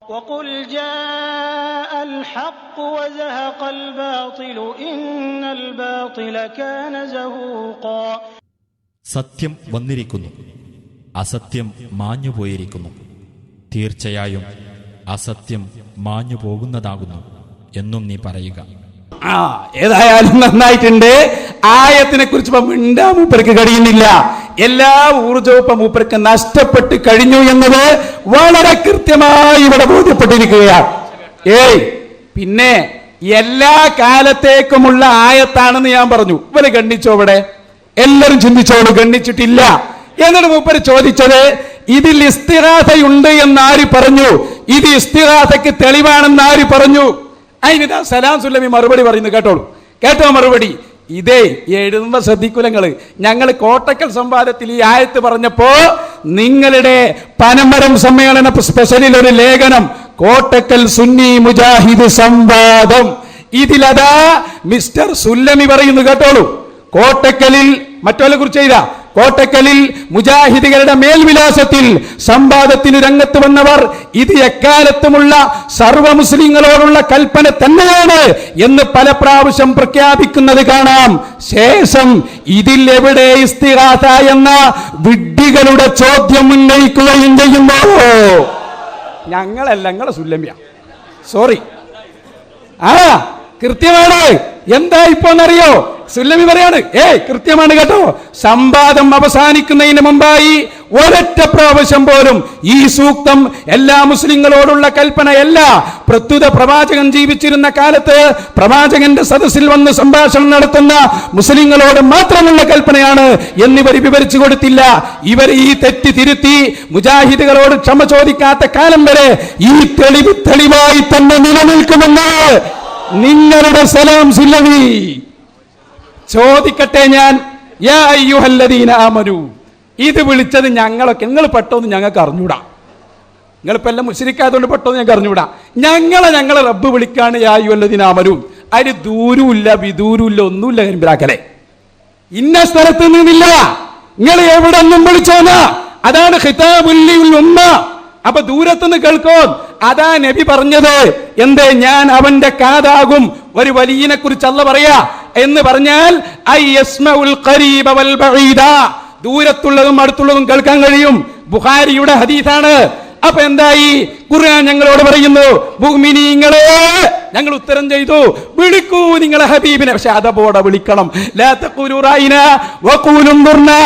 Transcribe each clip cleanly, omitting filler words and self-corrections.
وقل جاء الحق وزهق الباطل إن الباطل كان زهوقا. സത്യം വന്നിരിക്കുന്നു, അസത്യം മാഞ്ഞുപോയിരിക്കുന്നു. തീർച്ചയായും അസത്യം മാഞ്ഞു പോകുന്നതാകുന്നു എന്നും നീ പറയുക. ഏതായാലും നന്നായിട്ടുണ്ട്. ആയത്തിനെ കുറിച്ച് മിണ്ടാ മൂപ്പർക്ക് കഴിയുന്നില്ല. എല്ലാ ഊർജവും മൂപ്പർക്ക് നഷ്ടപ്പെട്ട് കഴിഞ്ഞു എന്നത് വളരെ കൃത്യമായി ഇവിടെ ബോധ്യപ്പെട്ടിരിക്കുകയാണ്. പിന്നെ എല്ലാ കാലത്തേക്കുമുള്ള ആയത്താണെന്ന് ഞാൻ പറഞ്ഞു. ഇവര് ഗണ്ണിച്ചോ? ഇവിടെ എല്ലാരും ചിന്തിച്ചോളൂ. ഗണ്ണിച്ചിട്ടില്ല. എന്നിട്ട് മൂപ്പര് ചോദിച്ചത്, ഇതിൽ ഇസ്തിഗാസയുണ്ട് എന്നാര് പറഞ്ഞു? ഇത് ഇസ്തിഗാസയ്ക്ക് തെളിവാണെന്ന് ആര് പറഞ്ഞു? അതിനിതാ സലാം സുല്ലമി മറുപടി പറയുന്നു. കേട്ടോ മറുപടി. ഇതേ എഴുതുമ്പോ ശ്രദ്ധിക്കുലങ്ങള്. ഞങ്ങൾ കോട്ടക്കൽ സംവാദത്തിൽ ഈ ആയത്ത് പറഞ്ഞപ്പോ നിങ്ങളുടെ പനമരം സമ്മേളന സ്പെഷ്യലിൽ ഒരു ലേഖനം, കോട്ടക്കൽ സുന്നി മുജാഹിദ് സംവാദം, ഇതിലതാ മിസ്റ്റർ സുല്ലമി പറയുന്നു. കേട്ടോളൂ. കോട്ടക്കലിൽ മറ്റൊരെ കുറിച്ച് ചെയ്താ, കോട്ടക്കലിൽ മുജാഹിദുകളുടെ മേൽവിലാസത്തിൽ സംവാദത്തിന് രംഗത്ത് വന്നവർ ഇത് എക്കാലത്തുമുള്ള സർവ മുസ്ലിങ്ങളോടുള്ള കൽപ്പന തന്നെയാണ് എന്ന് പല പ്രാവശ്യം പ്രഖ്യാപിക്കുന്നത് കാണാം. ശേഷം ഇതിൽ എവിടെ ഇസ്തിഗാസ എന്ന വിഡ്ഢികളുടെ ചോദ്യം ഉന്നയിക്കുകയും ചെയ്യുന്നു. ഞങ്ങളല്ല, ഞങ്ങളെ സുല്ലമിയ. സോറി. കൃത്യമാണ്. എന്താ ഇപ്പോന്നറിയോ? സുല്ലമി പറയാണ്, കൃത്യമാണ് കേട്ടോ. സംവാദം അവസാനിക്കുന്നതിന് മുമ്പായി ഒരൊറ്റ പ്രാവശ്യം പോലും ഈ സൂക്തം എല്ലാ മുസ്ലിങ്ങളോടുള്ള കൽപ്പനയല്ല, പ്രസ്തുത പ്രവാചകൻ ജീവിച്ചിരുന്ന കാലത്ത് പ്രവാചകന്റെ സദസ്സിൽ വന്ന് സംഭാഷണം നടത്തുന്ന മുസ്ലിങ്ങളോട് മാത്രമുള്ള കൽപ്പനയാണ് എന്നിവർ വിവരിച്ചു കൊടുത്തില്ല. ഇവർ ഈ തെറ്റ് തിരുത്തി മുജാഹിദുകളോട് ക്ഷമ ചോദിക്കാത്ത കാലം വരെ ഈ തെളിവായി തന്നെ നിലനിൽക്കുമെന്ന് നിങ്ങളുടെ സലാം സുല്ലമി. ചോദിക്കട്ടെ ഞാൻ, യാ അയ്യുഹല്ലദീന ആമനു, ഇത് വിളിച്ചത് ഞങ്ങളൊക്കെ, നിങ്ങൾ പെട്ടോന്ന് ഞങ്ങൾക്ക് അറിഞ്ഞൂടാ. നിങ്ങളിപ്പോ എല്ലാം മുശ്രിക്കായതുകൊണ്ട് പെട്ടോന്ന് ഞങ്ങൾക്ക് അറിഞ്ഞൂടാ. ഞങ്ങളെ റബ്ബ് വിളിക്കാണ് യാ അയ്യുഹല്ലദീന ആമനു. അതിന് ദൂരമില്ല വിദൂരമില്ല ഒന്നുമില്ല. കരിമ്പിലാക്കലെ ഇന്ന സ്ഥലത്ത് നിന്നില്ല, നിങ്ങൾ എവിടെ നിന്നും വിളിച്ചോന്നാ. അതാണ് ഖിതാബുൽ ഉമ്മ. അപ്പൊ ദൂരത്തുനിന്ന് കേൾക്കോ. അതാ നബി പറഞ്ഞത്. എന്തേ? ഞാൻ അവന്റെ കാതാകും. ഒരു വലിയനെ കുറിച്ച് അല്ലാഹ് പറയാ എന്ന് പറഞ്ഞാൽ ദൂരത്തുള്ളതും അടുത്തുള്ളതും കേൾക്കാൻ കഴിയും. ബുഖാരിയുടെ ഹദീസാണ്. അപ്പൊ എന്തായി? ഖുർആൻ ഞങ്ങളോട് പറയുന്നു, മുഅ്മിനീങ്ങളെ, ഞങ്ങൾ ഉത്തരം ചെയ്തു, വിളിക്കൂ നിങ്ങളെ ഹബീബിനെ. പക്ഷെ അതപോടെ വിളിക്കണം. ലാ തഖൂലു റഅയ്നാ വഖൂലു ദുർനാ.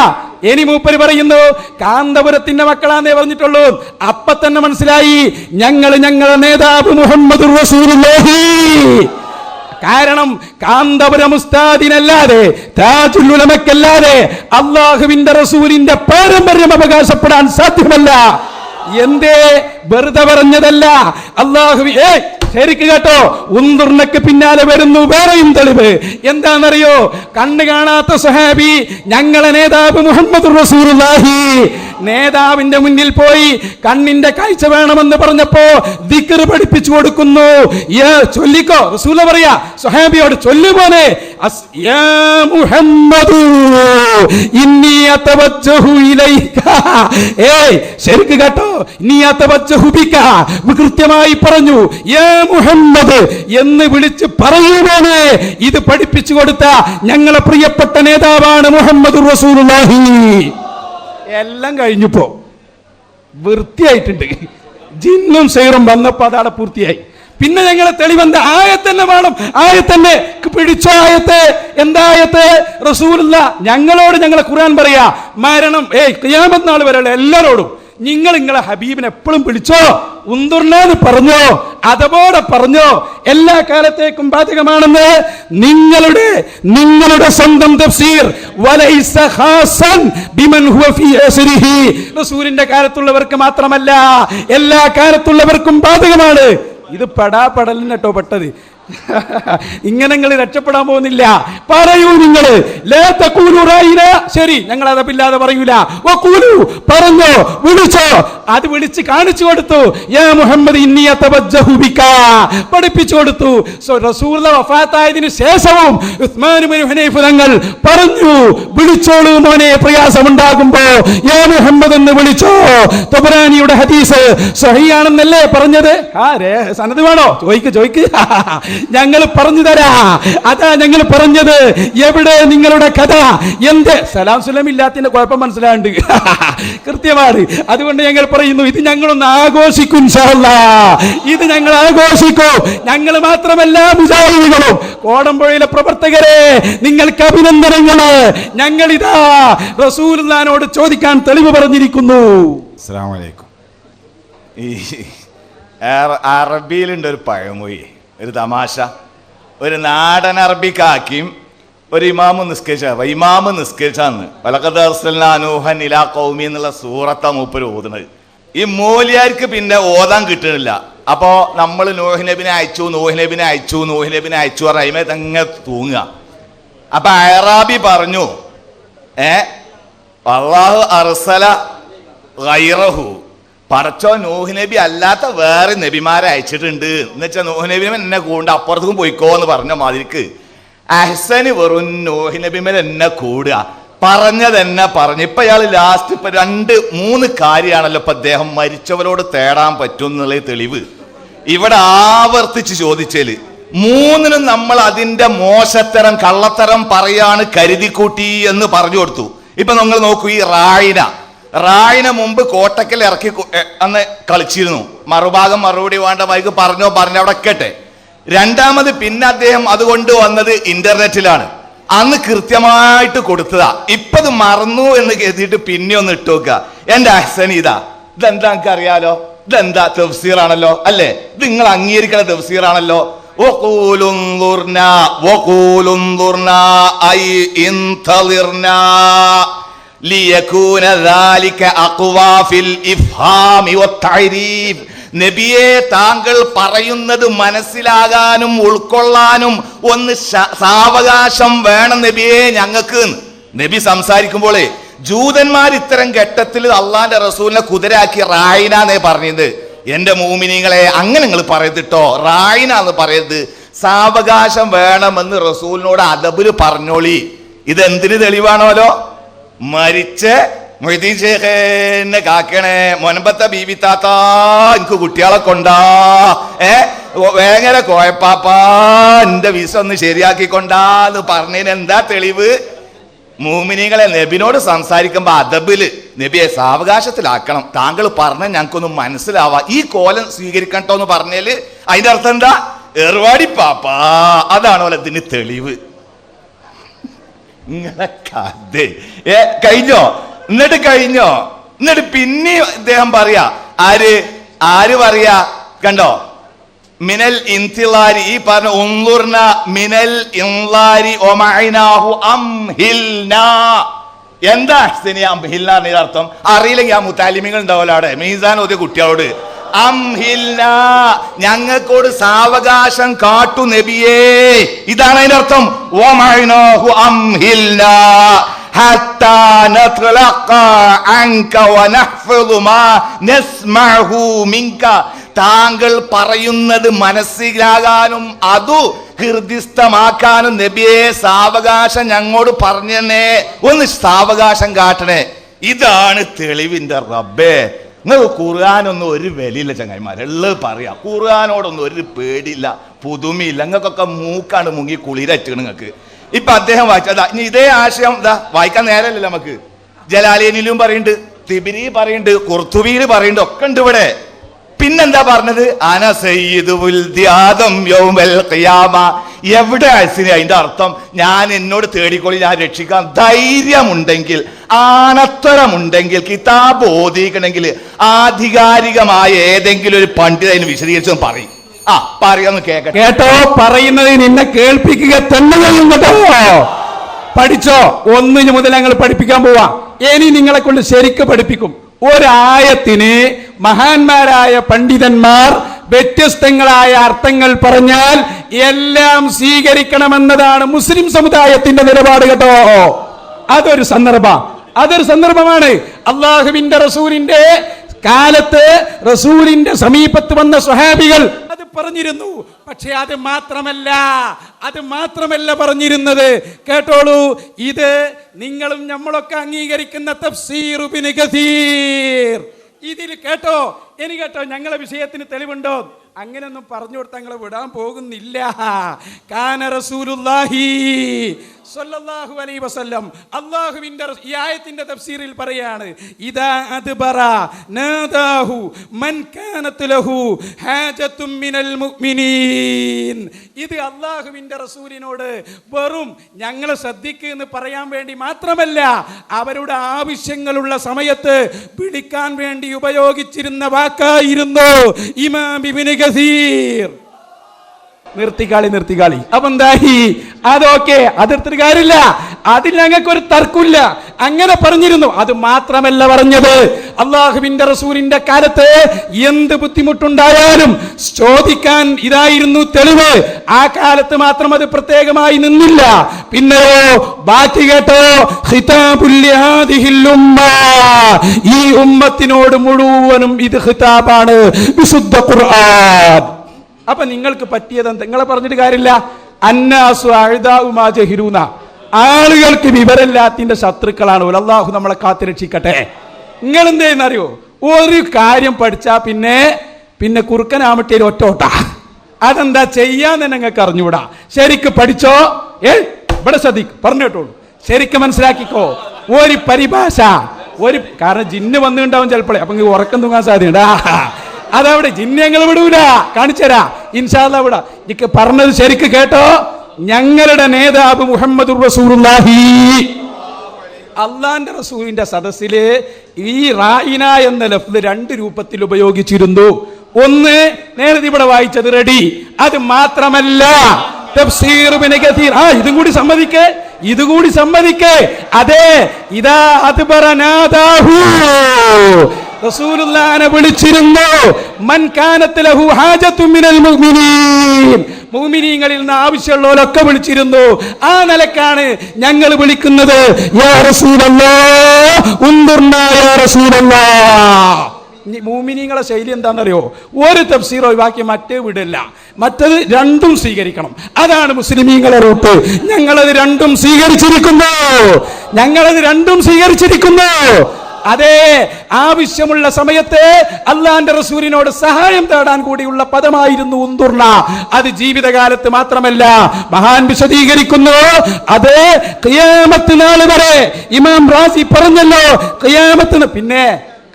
ഇനി മൂപ്പര് പറയുന്നു, കാന്തപുരത്തിന്റെ മക്കളാന്നേ പറഞ്ഞിട്ടുള്ളൂ. അപ്പൊ തന്നെ മനസ്സിലായി ഞങ്ങളെ നേതാവ് മുഹമ്മദുർ റസൂലുള്ളാഹി. കാരണം കാന്തപുരം ഉസ്താദിനല്ലാതെ, താജുൽ ഉലമക്കല്ലാതെ അല്ലാഹുവിന്റെ റസൂലിന്റെ പാരമ്പര്യം അവകാശപ്പെടാൻ സാധ്യമല്ല. എന്തേ? വെറുതെ പറഞ്ഞതല്ല. അല്ലാഹു ശരിക്ക് കേട്ടോ. ഉന്തുർനക്ക് പിന്നാലെ വരുന്നു വേറെയും തെളിവ്. എന്താണെന്നറിയോ? കണ്ണ് കാണാത്ത സ്വഹാബി ഞങ്ങളെ നേതാവ് മുഹമ്മദ് റസൂലുള്ളാഹി നേതാവിന്റെ മുന്നിൽ പോയി കണ്ണിന്റെ കാഴ്ച വേണമെന്ന് പറഞ്ഞപ്പോ ദിക്ർ പഠിപ്പിച്ചു കൊടുക്കുന്നു. ചൊല്ലിക്കോ. റസൂല പറയാ സ്വഹാബിയോട്, ചൊല്ലുപോലെ, യാ മുഹമ്മദു ഇന്നി അതവജ്ജഹു ഇലൈക. ശരിക്ക് കേട്ടോ. ഇന്നി അതവജ്ജഹു ബിക. കൃത്യമായി പറഞ്ഞു, യാ മുഹമ്മദ് എന്ന് വിളിച്ച് പറയുവാണ്. ഇത് പഠിപ്പിച്ചു കൊടുത്ത ഞങ്ങളെ പ്രിയപ്പെട്ട നേതാവാണ് മുഹമ്മദ് റസൂലുള്ളാഹി. എല്ലാം കഴിഞ്ഞപ്പോ വൃത്തിയായിട്ടുണ്ട്. ജിന്നും സൈറും വന്നപ്പോ അതാണ് പൂർത്തിയായി. പിന്നെ ഞങ്ങളെ തെളിവെന്താ? ആയത്തന്നെ വേണം. ആയത്തന്നെ പിടിച്ച ആയത്ത്. എന്തായത്ത്? റസൂലുള്ള ഞങ്ങളോട് ഞങ്ങളെ ഖുർആൻ പറയാ, മരണം ഖിയാമത്ത് നാൾ വരെയുള്ള എല്ലാരോടും നിങ്ങളെ ഹബീബിനെ എപ്പോഴും വിളിച്ചോ, ഉന്തുർനാന്ന് പറഞ്ഞോ, അതോടെ പറഞ്ഞോ, എല്ലാ കാലത്തേക്കും ബാധകമാണെന്ന് നിങ്ങളുടെ സ്വന്തം തഫ്സീർ വലൈസ ഖാസൻ ബിമൻ ഹുവ ഫീ അസ്രിഹി. റസൂലിന്റെ കാലത്തുള്ളവർക്ക് മാത്രമല്ല, എല്ലാ കാലത്തുള്ളവർക്കും ബാധകമാണ്. ഇത് പെടാപെടലിന് കേട്ടോ പെട്ടത്. ഇങ്ങനെ നിങ്ങൾ രക്ഷപ്പെടാൻ പോകുന്നില്ല. പറയൂ നിങ്ങൾ, ശരി, ഞങ്ങൾ അതപ്പില്ലാതെ പറയൂല. പറഞ്ഞോ, വിളിച്ചോ. അത് വിളിച്ച് കാണിച്ചു കൊടുത്തു. യാ മുഹമ്മദ് ഇന്നി അതവജ്ജഹു ബിക, പഠിപ്പിച്ചു കൊടുത്തു. റസൂലുള്ളാഹി വഫാത്തായതിനു ശേഷവും ഉസ്മാൻ ഇബ്നു ഹുനൈഫ് തങ്ങൾ പറഞ്ഞു, വിളിച്ചോളൂ മോനെ, പ്രയാസമുണ്ടാകുമ്പോ യാ മുഹമ്മദ് എന്ന് വിളിച്ചോ. തബറാനിയുടെ ഹദീസ് സഹിയാണെന്നല്ലേ പറഞ്ഞത്? സനദ് വേണോ? ചോദിക്ക്. ഞങ്ങൾ പറഞ്ഞു തരാ. അതാ ഞങ്ങൾ പറഞ്ഞത്. എവിടെ നിങ്ങളുടെ കഥ? എന്ത് സലാം സുലം ഇല്ലാത്തതിന്റെ കുഴപ്പം മനസ്സിലാണ്ട് കൃത്യമാണ്. അതുകൊണ്ട് ഞങ്ങൾ പറയുന്നു, ഇത് ഞങ്ങളൊന്ന് ആഘോഷിക്കും ഇൻഷാ അല്ലാഹ്. ഇത് ഞങ്ങൾ ആഘോഷിക്കും. ഞങ്ങൾ മാത്രമല്ല, മുജാഹിദുകളും കോടമ്പുഴയിലെ പ്രവർത്തകരെ നിങ്ങൾക്ക് അഭിനന്ദനങ്ങള്. ഞങ്ങളിതാ റസൂലുള്ളാഹിനോട് ചോദിക്കാൻ തെളിവ് പറഞ്ഞിരിക്കുന്നു. അസ്സലാമു അലൈക്കും. ഈ അറബിയിലുണ്ട് ഒരു പഴമൊഴി, ഒരു തമാശ. ഒരു നാടൻ അറബിക്കാക്കിയും ഒരു ഇമാമ് നിസ്കരിച്ചാന്ന് വലഖദ് അർസൽനാ നൂഹൻ ഇലാ ഖൗമി എന്നുള്ള സൂറത്താ മൂപ്പര് ഓതുന്നത്. ഈ മൂല്യാർക്ക് പിന്നെ ഓതാൻ കിട്ടുന്നില്ല. അപ്പോ നമ്മൾ നൂഹ് നബിനെ അയച്ചു പറഞ്ഞ അതിമേ തന്നെ തൂങ്ങുക. അപ്പൊ അറാബി പറഞ്ഞു, അല്ലാഹു അർസല ഗൈറഹു, പടച്ചോ നൂഹ് നബി അല്ലാത്ത വേറെ നബിമാരെ അയച്ചിട്ടുണ്ട്. എന്നുവെച്ചാൽ നൂഹ് നബി എന്നെ കൊണ്ട് അപ്പുറത്തേക്കും പോയിക്കോ എന്ന് പറഞ്ഞ മാതിരിക്ക് അഹ്സന് വെറും നൂഹ് നബിമേൽ എന്നെ കൂടുക. പറഞ്ഞതെന്നെ പറഞ്ഞു. ഇപ്പൊ ഇയാൾ ലാസ്റ്റ് ഇപ്പൊ 2-3 കാര്യമാണല്ലോ ഇപ്പൊ അദ്ദേഹം മരിച്ചവരോട് തേടാൻ പറ്റും എന്നുള്ള തെളിവ് ഇവിടെ ആവർത്തിച്ച് ചോദിച്ചേല്. 3നും നമ്മൾ അതിന്റെ മോശത്തരം കള്ളത്തരം പറയാണ് കരുതിക്കൂട്ടി എന്ന് പറഞ്ഞു കൊടുത്തു. ഇപ്പൊ നിങ്ങൾ നോക്കൂ, ഈ റായിന മുമ്പ് കോട്ടക്കൽ ഇറക്കി അന്ന് കളിച്ചിരുന്നു. മറുഭാഗം മറുപടി വേണ്ട മൈക്ക് പറഞ്ഞോ അവിടെ കേട്ടെ. രണ്ടാമത് പിന്നെ അദ്ദേഹം അതുകൊണ്ട് വന്നത് ഇന്റർനെറ്റിലാണ്. അന്ന് കൃത്യമായിട്ട് കൊടുത്തതാ. ഇപ്പത് മറന്നു എന്ന് കരുതിയിട്ട് പിന്നെ ഒന്ന് ഇട്ട് നോക്കുക. എന്റെ അഹ്സൻ ഇതെന്താ നിങ്ങൾക്ക് അറിയാലോ, ഇതെന്താ തഫ്സീറാണല്ലോ അല്ലേ, ഇത് നിങ്ങൾ അംഗീകരിക്കണ തഫ്സീറാണല്ലോ. നബിയെ, താങ്കൾ പറയുന്നത് മനസ്സിലാകാനും ഉൾക്കൊള്ളാനും ഒന്ന് സാവകാശം വേണം നബിയെ ഞങ്ങൾക്ക്. നബി സംസാരിക്കുമ്പോളേ ജൂതന്മാർ ഇത്തരം ഘട്ടത്തിൽ അള്ളാന്റെ റസൂലിനെ കുതിരാക്കി റായിനാന്നേ പറഞ്ഞത്. എന്റെ മൂമിനീങ്ങളെ, അങ്ങനെ നിങ്ങൾ പറയത്തിട്ടോ, റായിനാന്ന് പറയരുത്. സാവകാശം വേണമെന്ന് റസൂലിനോട് അദബില് പറഞ്ഞോളി. ഇതെന്തിന് തെളിവാണോലോ? മരിച്ച മൊയ്തീൻ ഷേഖെന്നെ കാക്കണേ, മൊൻപത്തെ ബീവി താത്ത എനിക്ക് കുട്ടികളെ കൊണ്ടാ, വേങ്ങര കോയപ്പാപ്പാ എന്റെ വിസ ഒന്ന് ശരിയാക്കിക്കൊണ്ടാന്ന് പറഞ്ഞതിന് എന്താ തെളിവ്? മൂമിനീങ്ങളെ, നബിനോട് സംസാരിക്കുമ്പോ അദബില് നബിയെ സാവകാശത്തിലാക്കണം, താങ്കൾ പറഞ്ഞ ഞങ്ങൾക്കൊന്നും മനസ്സിലാവാ, ഈ കോലം സ്വീകരിക്കട്ടോ എന്ന് പറഞ്ഞാല് അതിന്റെ അർത്ഥം എന്താ? ഏർവാടി പാപ്പാ, അതാണോ ഇതിന് തെളിവ്? ഇങ്ങനെ കഥ കഴിഞ്ഞോ? എന്നിട്ട് പിന്നെ ഇദ്ദേഹം പറയാ, ആര് പറയാ കണ്ടോ, മിനൽ ഇൻതിലാരി, ഈ പറഞ്ഞ ഉൻളുർന മിനൽ ഇൻലാരി ഒമഅനാഹു അംഹിൽനാ. എന്താ അംഹിൽനാ അർത്ഥം? അറിയില്ലെങ്കിൽ ആ മുത്താലിമികൾ ഉണ്ടാവല്ലോ അവിടെ മീസാൻ ഓതിയ കുട്ടികളോട്, അംഹിൽനാ ഞങ്ങൾക്കോട് സാവകാശം കാട്ടു നബിയേ, ഇതാണ് അതിന്റെ അർത്ഥം. ഒമഅനാഹു അംഹിൽനാ حتى نتلقى عنك ونحفظ ما نسمعه منك. താങ്കൾ പറയുന്നത് മനസ്സിലാകാനും അതു ഹൃദിസ്ഥമാക്കാനും നബിയെ സാവകാശം ഞങ്ങളോട് പറഞ്ഞേ, ഒന്ന് സാവകാശം കാട്ടണേ. ഇതാണ് തെളിവിന്റെ റബ്ബേ. നിങ്ങൾ ഖുർആനൊന്നും ഒരു വിലയില്ല ചങ്ങായിമാരെ, ഉള്ളത് പറയാ. ഖുർആനോടൊന്നും ഒരു പേടിയില്ല, പുതുമയില്ല. നിങ്ങൾക്കൊക്കെ മൂക്കാണ് മുങ്ങി കുളിരറ്റുക. നിങ്ങൾക്ക് ഇപ്പൊ അദ്ദേഹം വായിച്ചതാ. ഇനി ഇതേ ആശയം വായിക്കാൻ നേരമല്ലല്ലോ നമുക്ക്. ജലാലിയനിലും പറയുന്നുണ്ട്, തിബിരി പറയുന്നുണ്ട്, ഖുർത്തുബിയില് പറയുന്നുണ്ട്, ഒക്കെ ഉണ്ട് ഇവിടെ. പിന്നെന്താ പറഞ്ഞത്? അന സയ്യിദുൽ ആദം യൗമൽ ഖിയാമ. എവിടെ അസിന് അതിന്റെ അർത്ഥം? ഞാൻ എന്നോട് തേടിക്കൊള്ളി, ഞാൻ രക്ഷിക്കാൻ ധൈര്യമുണ്ടെങ്കിൽ, ആണത്തരമുണ്ടെങ്കിൽ, കിതാബ് ഓതിക്കണമെങ്കിൽ ആധികാരികമായ ഏതെങ്കിലും ഒരു പണ്ഡിതൻ അതിന് വിശദീകരിച്ചൊന്നും പറയും. പറയാന്ന് കേട്ടോ, പറയുന്നത് നിന്നെ കേൾപ്പിക്കുക തന്നെ കേട്ടോ. പഠിച്ചോ, 1 മുതൽ ഞങ്ങൾ പഠിപ്പിക്കാൻ പോവാ. ഇനി നിങ്ങളെ കൊണ്ട് ശരിക്കും പഠിപ്പിക്കും. ഒരായത്തിന് മഹാന്മാരായ പണ്ഡിതന്മാർ വ്യത്യസ്തങ്ങളായ അർത്ഥങ്ങൾ പറഞ്ഞാൽ എല്ലാം സ്വീകരിക്കണമെന്നതാണ് മുസ്ലിം സമുദായത്തിന്റെ നിലപാട് കേട്ടോ. അതൊരു സന്ദർഭമാണ്. അള്ളാഹുവിന്റെ റസൂലിന്റെ കാലത്ത് റസൂലിന്റെ സമീപത്ത് വന്ന സ്വഹാബികൾ അത് പറഞ്ഞിരുന്നു. പക്ഷെ അത് മാത്രമല്ല പറഞ്ഞിരുന്നത്. കേട്ടോളൂ, ഇത് നിങ്ങളും നമ്മളൊക്കെ അംഗീകരിക്കുന്ന തഫ്സീർ ഇബ്നു കസീർ. ഇതിൽ കേട്ടോ, ഞങ്ങളെ വിഷയത്തിന് തെളിവുണ്ടോ? അങ്ങനെയൊന്നും പറഞ്ഞു കൊടുത്താൽ ഞങ്ങളെ വിടാൻ പോകുന്നില്ല. കാന റസൂലുള്ളാഹി സ്വല്ലല്ലാഹു അലൈഹി വസല്ലം, അല്ലാഹുവിന്റെ ഈ ആയത്തിന്റെ തഫ്സീറിൽ പറയാണ്, ഇദാ അദ്ബറ നാദാഹു മൻ കാനത് ലഹു ഹാജത്തും മിനൽ മുഅ്മിനീൻ. ഇത് അല്ലാഹുവിന്റെ റസൂലിനോട് വെറും ഞങ്ങളെ ശ്രദ്ധിക്കുക എന്ന് പറയാൻ വേണ്ടി മാത്രമല്ല, അവരുടെ ആവശ്യങ്ങളുള്ള സമയത്ത് വിളിക്കാൻ വേണ്ടി ഉപയോഗിച്ചിരുന്ന വാക്കായിരുന്നു ഇമാം ഇബ്നു കസീർ. നിർത്തിക്കാളി. അപ്പൊ എന്തായി? അതൊക്കെ അതെടുത്തിട്ട് കാര്യമില്ല, അതിൽ ഞങ്ങൾക്കൊരു തർക്കമില്ല. അങ്ങനെ പറഞ്ഞിരുന്നു. അത് മാത്രമല്ല പറഞ്ഞത്, അള്ളാഹുവിന്റെ റസൂലിന്റെ കാലത്ത് എന്ത് ബുദ്ധിമുട്ടുണ്ടായാലും ചോദിക്കാൻ ഇതായിരുന്നു തെളിവ്. ആ കാലത്ത് മാത്രം അത് പ്രത്യേകമായി നിന്നില്ല. പിന്നെയോ ബാക്കി കേട്ടോ, ഈ ഉമ്മത്തിനോട് മുഴുവനും ഇത് ഖിതാബാണ്, വിശുദ്ധ ഖുർആൻ. അപ്പൊ നിങ്ങൾക്ക് പറ്റിയതെന്ത്? നിങ്ങളെ പറഞ്ഞിട്ട് കാര്യമില്ല. അന്നാസു അഅദാഉ മാ ജഹിലൂന, ആളുകൾക്ക് വിവരമില്ലാത്തിന്റെ ശത്രുക്കളാണ്. അല്ലാഹു നമ്മളെ കാത്തുരക്ഷിക്കട്ടെ. നിങ്ങൾ എന്തേന്നറിയോ, ഒരു കാര്യം പഠിച്ചാ പിന്നെ കുറുക്കനാമട്ടിയിൽ ഒറ്റോട്ട. അതെന്താ ചെയ്യാന്ന് നിങ്ങൾക്ക് അറിഞ്ഞൂടാ. ശരിക്ക് പഠിച്ചോ. ഇവിടെ പറഞ്ഞിട്ടോളൂ, ശരിക്കും മനസ്സിലാക്കിക്കോ. ഒരു പരിഭാഷ, കാരണം ജിന്ന് വന്നിട്ടുണ്ടാവും ചിലപ്പോഴേ, അപ്പൊ ഉറക്കം തൂങ്ങാൻ സാധ്യതയുണ്ട്. അതവിടെ ജിന്നങ്ങൾ വിടൂല, കാണിച്ചരാ ഇൻഷാ അല്ലാഹ് വിടാ. എനിക്ക് പറഞ്ഞത് ശരിക്ക് കേട്ടോ. ഞങ്ങളുടെ നേതാവ് മുഹമ്മദുർ റസൂലുള്ളാഹി, അള്ളാന്റെ റസൂലിന്റെ സദസ്സില് ഈ റായിന എന്ന ലഫ്ദ് 2 രൂപത്തിൽ ഉപയോഗിച്ചിരുന്നു. ഒന്ന് നേരത്തെ ഇവിടെ വായിച്ചത് റെഡി. അത് മാത്രമല്ല തഫ്സീർ ഇബ്നു കസീർ, ഇതുകൂടി സമ്മതിക്കേ. അതെ, ഇദാ അദ്ബറനാദാഹു, റസൂലുള്ളാഹിനെ വിളിച്ചിരുന്നു. മൻ കാനത് ലഹു ഹാജത്തും മിനൽ മുഅ്മിനീൻ, മുഅ്മിനീങ്ങളിൽ നിന്ന് ആവശ്യമുള്ളവരൊക്കെ വിളിച്ചിരുന്നു. ആ നിലക്കാണ് ഞങ്ങൾ വിളിക്കുന്നത്. യാ റസൂലല്ലാഹ് ഉൻദുർനാ യാ റസൂലല്ലാഹ്. മുഅ്മിനീങ്ങളെ ശൈലി എന്താണെന്നറിയോ? ഒരു തഫ്സീർ ഒഴിവാക്കി മറ്റേ വിടില്ല, മറ്റത് രണ്ടും സ്വീകരിക്കണം. അതാണ് മുസ്ലിമീങ്ങളെ റൂട്ട്. ഞങ്ങളത് രണ്ടും സ്വീകരിച്ചിരിക്കുന്നു. അതെ, ആവശ്യമുള്ള സമയത്ത് അള്ളാന്റെ റസൂലിനോട് സഹായം തേടാൻ കൂടിയുള്ള പദമായിരുന്നു ഉൻദുർന. അത് ജീവിതകാലത്ത് മാത്രമല്ല, മഹാൻ വിശദീകരിക്കുന്നു. അത് ഖിയാമത്ത് നാൾ വരെ ഇമാം റാസി പറഞ്ഞല്ലോ, ഖിയാമത്തിന്. പിന്നെ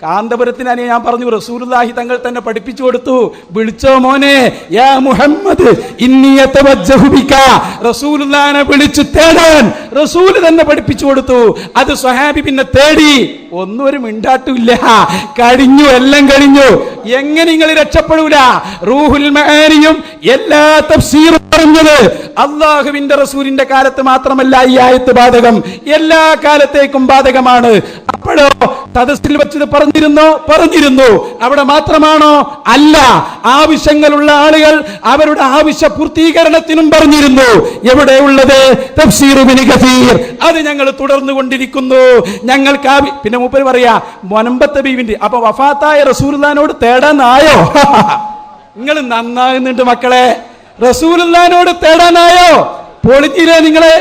കാന്തപുരത്തിന് ഞാൻ പറഞ്ഞു, റസൂലുള്ളാഹി തങ്ങൾ തന്നെ പഠിപ്പിച്ചു കൊടുത്തു. വിളിച്ചോ മോനെ, യാ മുഹമ്മദ് ഇന്നി യതവജ്ജഹു ബിക, റസൂലുള്ളാഹിനെ വിളിച്ചു തേടാൻ റസൂൽ തന്നെ പഠിപ്പിച്ചു കൊടുത്തു. അത് സ്വഹാബി പിന്നെ തേടി. ഒന്നും ഒരു മിണ്ടാട്ടില്ല. എല്ലാം കഴിഞ്ഞു. എങ്ങനെ നിങ്ങൾ രക്ഷപ്പെടൂല? റൂഹുൽ മആനിയും എല്ലാ തഫ്സീറും പറഞ്ഞത് അല്ലാഹുവിന്റെ റസൂലിന്റെ കാലത്ത് മാത്രമല്ല ഈ ആയത്ത് ബാധകം, എല്ലാ കാലത്തേക്കും ബാധകമാണ്. അപ്പോഴോ തദസ്സിൽ വെച്ചത് പറഞ്ഞിരുന്നു. അവിടെ മാത്രമാണോ? അല്ല, ആവശ്യങ്ങളുള്ള ആളുകൾ അവരുടെ ആവശ്യ പൂർത്തീകരണത്തിനും പറഞ്ഞിരുന്നു. എവിടെയുള്ളത്? തഫ്സീർ ഇബ്നു കസീർ. അത് ഞങ്ങൾ തുടർന്നു കൊണ്ടിരിക്കുന്നു. ഞങ്ങൾക്ക് പിന്നെ മൂപ്പര് പറയാ മുനമ്പത്തെ ബീവിന്റെ. അപ്പൊ വഫാത്തായ റസൂലുള്ളാഹിനോട് തേടാനായോ? നിങ്ങൾ നന്നാകുന്നുണ്ട് മക്കളെ. റസൂലുള്ളാഹിനോട് തേടാനായോ? പൊളിഞ്ഞില്ലേ നിങ്ങള്?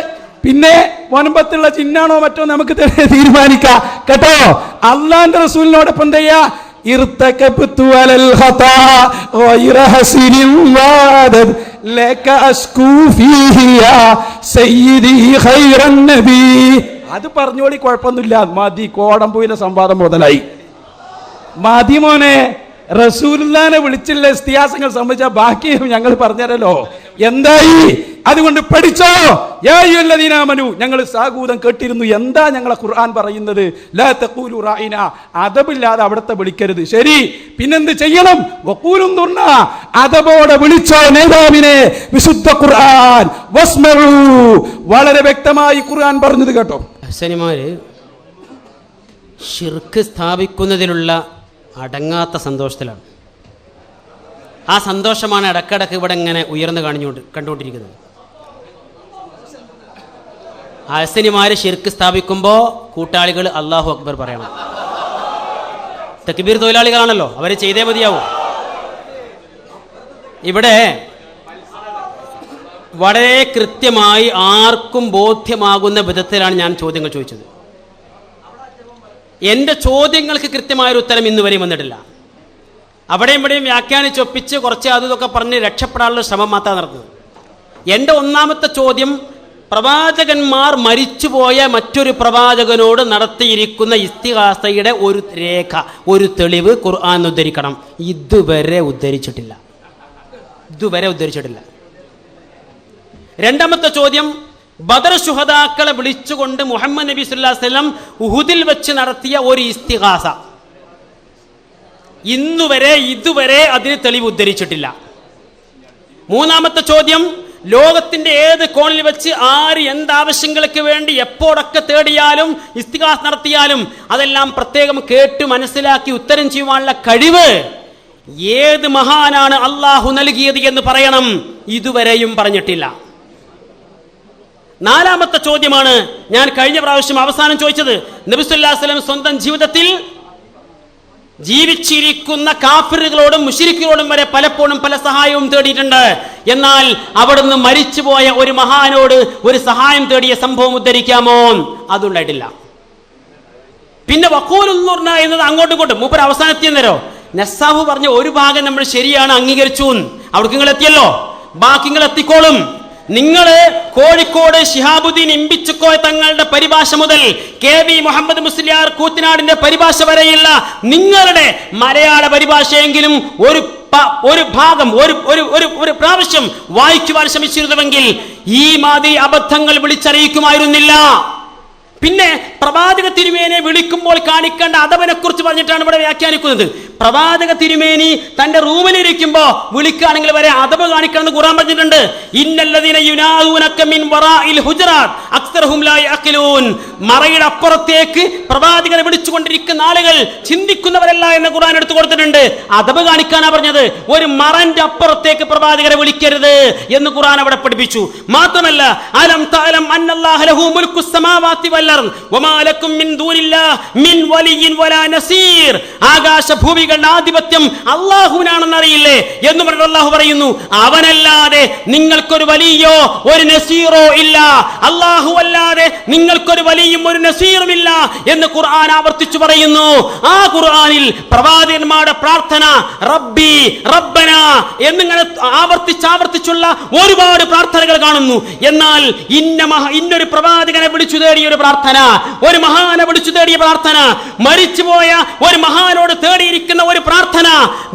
പിന്നെ മുനമ്പത്തുള്ള ചിന്നാണോ മറ്റോ നമുക്ക് തീരുമാനിക്കാം കേട്ടോ. അള്ളാന്റെ റസൂലിനോടൊപ്പം എന്ത് ചെയ്യാ? ഇർതകബ്തു അലൽ ഖതാ ഗൈറ ഹസിനിൻ വാദദ് ലക അസ്കൂ ഫീഹി യാ സയ്യിദി ഖൈറൻ നബി. അത് പറഞ്ഞോളി, കുഴപ്പമൊന്നുമില്ല. മതി, കോടമ്പൂയിലെ സംവാദം മുതലായി. മതി മോനെ. റസൂലുള്ളാഹിനെ വിളിച്ചുള്ള ഇസ്തിഹാസങ്ങൾ സംബന്ധിച്ച ബാക്കി ഞങ്ങൾ പറഞ്ഞുതരല്ലോ. എന്തായി? അതുകൊണ്ട് പഠിച്ചോ. യാ അയ്യുഹല്ലദീന ആമനൂ, ഞങ്ങൾ സാഗൂതം കേട്ടിരുന്നു. എന്താ ഞങ്ങളെ ഖുർആൻ പറയുന്നത്? ലാ തഖൂലു റായിന, അദബില്ലാതെ അവിടത്തെ വിളിക്കരുത്. ശരി, പിന്നെന്ത് ചെയ്യണം? വഖൂലു ഉൻദുർനാ, അദബോടെ വിളിച്ചോ നേതാവിനെ. വിശുദ്ധ ഖുർആൻ വസ്മഉ, വളരെ വ്യക്തമായി ഖുർആൻ പറഞ്ഞത് കേട്ടോ. ഹസനിമാര് ഷിർക്ക് സ്ഥാപിക്കുന്നതിലുള്ള അടങ്ങാത്ത സന്തോഷത്തിലാണ്. ആ സന്തോഷമാണ് ഇടക്കിടക്ക് ഇവിടെ ഇങ്ങനെ ഉയർന്നു കണ്ടുകൊണ്ടിരിക്കുന്നത്. ഹസനിമാര് ശിർക്ക് സ്ഥാപിക്കുമ്പോൾ കൂട്ടാളികൾ അല്ലാഹു അക്ബർ പറയണം. തക്ബീർ തൊഴിലാളികളാണല്ലോ, അവരെ ചെയ്തേ മതിയാവും. ഇവിടെ വളരെ കൃത്യമായി ആർക്കും ബോധ്യമാകുന്ന വിധത്തിലാണ് ഞാൻ ചോദ്യങ്ങൾ ചോദിച്ചത്. എൻ്റെ ചോദ്യങ്ങൾക്ക് കൃത്യമായൊരു ഉത്തരം ഇന്ന് വരെയും വന്നിട്ടില്ല. അവിടെയും ഇവിടെയും വ്യാഖ്യാനിച്ചൊപ്പിച്ച് കുറച്ച് അതൊക്കെ പറഞ്ഞ് രക്ഷപ്പെടാനുള്ള ശ്രമം മാത്രമാണ് നടന്നത്. എൻ്റെ ഒന്നാമത്തെ ചോദ്യം, പ്രവാചകന്മാർ മരിച്ചുപോയ മറ്റൊരു പ്രവാചകനോട് നടത്തിയിരിക്കുന്ന ഇസ്തിഗാസയുടെ ഒരു രേഖ, ഒരു തെളിവ് ഖുർആൻ ഉദ്ധരിക്കണം. ഇതുവരെ ഉദ്ധരിച്ചിട്ടില്ല. രണ്ടാമത്തെ ചോദ്യം, ബദർ ശുഹദാക്കളെ വിളിച്ചുകൊണ്ട് മുഹമ്മദ് നബി സല്ലല്ലാഹു അലൈഹി വസല്ലം ഉഹുദിൽ വെച്ച് നടത്തിയ ഒരു ഇസ്തിഗാസ, ഇതുവരെ അതിന് തെളിവ് ഉദ്ധരിച്ചിട്ടില്ല. മൂന്നാമത്തെ ചോദ്യം, ലോകത്തിന്റെ ഏത് കോണിൽ വെച്ച് ആര് എന്താവശ്യങ്ങൾക്ക് വേണ്ടി എപ്പോഴൊക്കെ തേടിയാലും ഇസ്തിഗാസ് നടത്തിയാലും അതെല്ലാം പ്രത്യേകം കേട്ട് മനസ്സിലാക്കി ഉത്തരം ചെയ്യുവാനുള്ള കഴിവ് ഏത് മഹാനാണ് അള്ളാഹു നൽകിയത് എന്ന് പറയണം. ഇതുവരെയും പറഞ്ഞിട്ടില്ല. നാലാമത്തെ ചോദ്യമാണ് ഞാൻ കഴിഞ്ഞ പ്രാവശ്യം അവസാനം ചോദിച്ചത്. നബി സല്ലല്ലാഹു അലൈഹി വസല്ലം സ്വന്തം ജീവിതത്തിൽ ജീവിച്ചിരിക്കുന്ന കാഫിറുകളോടും മുശ്രിക്കുകളോടും വരെ പലപ്പോഴും പല സഹായവും തേടിയിട്ടുണ്ട്. എന്നാൽ അവിടുന്ന് മരിച്ചുപോയ ഒരു മഹാനോട് ഒരു സഹായം തേടിയ സംഭവം ഉദ്ധരിക്കാമോ? അതുണ്ടായിട്ടില്ല. പിന്നെ വഖൂലുന്നൂർന എന്നത് അങ്ങോട്ടും ഇങ്ങോട്ടും മൂപ്പർ അവസാനത്തിയെന്നേരോ നസ്സാഹു പറഞ്ഞ ഒരു ഭാഗം നമ്മൾ ശരിയാണ്, അംഗീകരിച്ചു. അവിടേക്ക് നിങ്ങൾ എത്തിയല്ലോ, ബാക്കി നിങ്ങൾ എത്തിക്കോളും. നിങ്ങള് കോഴിക്കോട് ശിഹാബുദ്ദീൻ ഇമ്പിച്ചുക്കോയ തങ്ങളുടെ പരിഭാഷ മുതൽ KV മുഹമ്മദ് മുസ്ലിയാർ കൂത്തിനാടിന്റെ പരിഭാഷ വരെയുള്ള നിങ്ങളുടെ മലയാള പരിഭാഷയെങ്കിലും ഒരു ഭാഗം ഒരു പ്രാവശ്യം വായിക്കുവാൻ ശ്രമിച്ചിരുന്നുവെങ്കിൽ ഈ മാതിരി അബദ്ധങ്ങൾ വിളിച്ചറിയിക്കുമായിരുന്നില്ല. പിന്നെ പ്രവാചക തിരുമേനെ വിളിക്കുമ്പോൾ കാണിക്കേണ്ട അദബിനെ കുറിച്ച് പറഞ്ഞിട്ടാണ് ഇവിടെ വ്യാഖ്യാനിക്കുന്നത്. പ്രവാചക തിരുമേനി തന്റെ റൂമിലിരിക്കുമ്പോ വിളിക്കുകയാണെങ്കിൽ വരെ അദബ് കാണിക്കണമെന്ന് ഖുർആൻ പറഞ്ഞിട്ടുണ്ട്. ഇന്നല്ലദീന യുനാദൂനക മിൻ വറാഇൽ ഹുജറാത്ത് അക്സറുഹും ലാ യഅഖിലൂൻ. മറയുടെ അപ്പുറത്തേക്ക് പ്രവാചകനെ വിളിച്ചുകൊണ്ടിരിക്കുന്ന ആളുകൾ ചിന്തിക്കുന്നവരല്ല എന്ന് ഖുർആൻ എടുത്തു കൊടുത്തിട്ടുണ്ട്. അദബ് കാണിക്കാനാ പറഞ്ഞത്. ഒരു മറന്റെ അപ്പുറത്തേക്ക് പ്രവാചകനെ വിളിക്കരുത് എന്ന് ഖുർആൻ അവിടെ പഠിപ്പിച്ചു. മാത്രമല്ല, അലം തഅലം അന്നല്ലാഹ ലഹു മുൽക്കുസ് സമാവാതി വൽ അർദ് വമാ ലക്കും മിൻ ദൂനില്ലാഹ് മിൻ വലിയ്യിൻ വലാ നസീർ. ആകാശഭൂമികളുടെ ആധിപത്യം അല്ലാഹുവിനാണെന്ന് അറിയില്ലേ എന്ന് പറഞ്ഞിട്ട് അല്ലാഹു പറയുന്നു, അവനല്ലാതെ നിങ്ങൾക്കൊരു വലിയോ ഒരു നസീറോ ഇല്ല. അല്ലാഹു അല്ലാതെ നിങ്ങൾക്കൊരു വലിയും ഒരു നസീറും ഇല്ല എന്ന് ഖുർആൻ ആവർത്തിച്ചു പറയുന്നു. ആ ഖുർആനിൽ പ്രവാചകന്മാരുടെ പ്രാർത്ഥന റബ്ബി റബ്ബന എന്നിങ്ങനെ ആവർത്തിച്ചുള്ള ഒരുപാട് പ്രാർത്ഥനകൾ കാണുന്നു. എന്നാൽ ഇന്നൊരു പ്രവാചകനെ വിളിച്ചു തേടിയ ഒരു പ്രാർത്ഥന, ഒരു മഹാനെ വിളിച്ചു തേടിയ പ്രാർത്ഥന, മരിച്ചുപോയ ഒരു മഹാനോട് തേടിയിരിക്കുന്ന ഒരു പ്രാർത്ഥന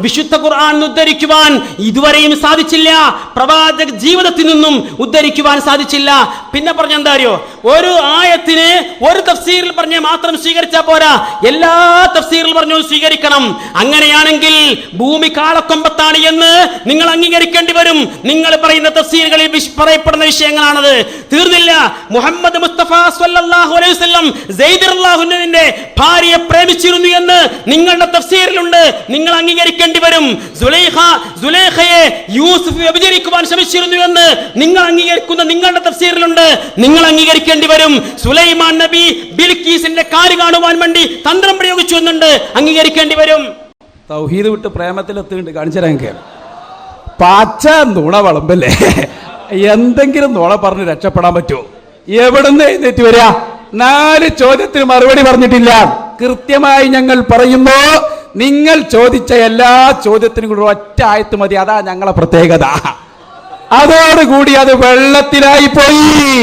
വിശുദ്ധ ഖുർആൻ ഉദ്ധരിക്കുവാൻ ഇതുവരെയും സാധിച്ചില്ല. പ്രവാചക ജീവിതത്തിൽ നിന്നും ഉദ്ധരിക്കുവാൻ സാധിച്ചില്ല. പിന്നെ പറഞ്ഞ എന്താ അറിയോ, ഒരു ആയത്തിന് ഒരു തഫ്സീറിൽ പറഞ്ഞ മാത്രം സ്വീകരിച്ചാൽ പോരാ, എല്ലാ തഫ്സീറിൽ പറഞ്ഞു സ്വീകരിക്കണം. അങ്ങനെയാണെങ്കിൽ ഭൂമി കാളക്കൊമ്പത്താണ് എന്ന് നിങ്ങൾ അംഗീകരിക്കേണ്ടി വരും. നിങ്ങൾ പറയുന്ന തഫ്സീറുകളിൽ പറയപ്പെടുന്ന വിഷയങ്ങളാണത്. തീർന്നില്ല. മുഹമ്മദ് മുസ്തഫ സ്വല്ലല്ലാഹു അലൈഹി വസല്ലം സെയ്ദ് റളിയല്ലാഹു അൻഹുവിന്റെ ഭാര്യയെ പ്രേമിച്ചിരുന്നു എന്ന് നിങ്ങളുടെ തഫ്സീറിലുണ്ട്. നിങ്ങൾ അംഗീകരിക്കേണ്ടി വരും. സുലൈഖയെ യൂസുഫ് വ്യഭിചരിക്കുവാൻ ശ്രമിച്ചിരുന്നു എന്ന് നിങ്ങൾ അംഗീകരിക്കുന്ന നിങ്ങളുടെ തഫ്സീറിലുണ്ട്. നിങ്ങൾ അംഗീകരിക്കേണ്ടി വരും. സുലൈമാൻ നബി ബിൽക്കീസിന്റെ കാല് കാണുവാൻ വേണ്ടി തന്ത്രം പ്രയോഗിച്ചു എന്നുണ്ട്, അംഗീകരിക്കേണ്ടി വരും. തൗഹീദ് വിട്ട് പ്രേമത്തിലെത്തുന്നുണ്ട്. കാണിച്ചു പാച്ച നുണ വളമ്പല്ലേ? എന്തെങ്കിലും നുണ പറഞ്ഞ് രക്ഷപ്പെടാൻ പറ്റുമോ? എവിടുന്ന് എഴുന്നേറ്റ് വരിക? 4 ചോദ്യത്തിന് മറുപടി പറഞ്ഞിട്ടില്ല. കൃത്യമായി ഞങ്ങൾ പറയുന്നു, നിങ്ങൾ ചോദിച്ച എല്ലാ ചോദ്യത്തിനും കൂടി ഒറ്റ ആയത്ത് മതി. അതാ ഞങ്ങളെ പ്രത്യേകത. അതോടുകൂടി അത് വെള്ളത്തിലായി പോയി.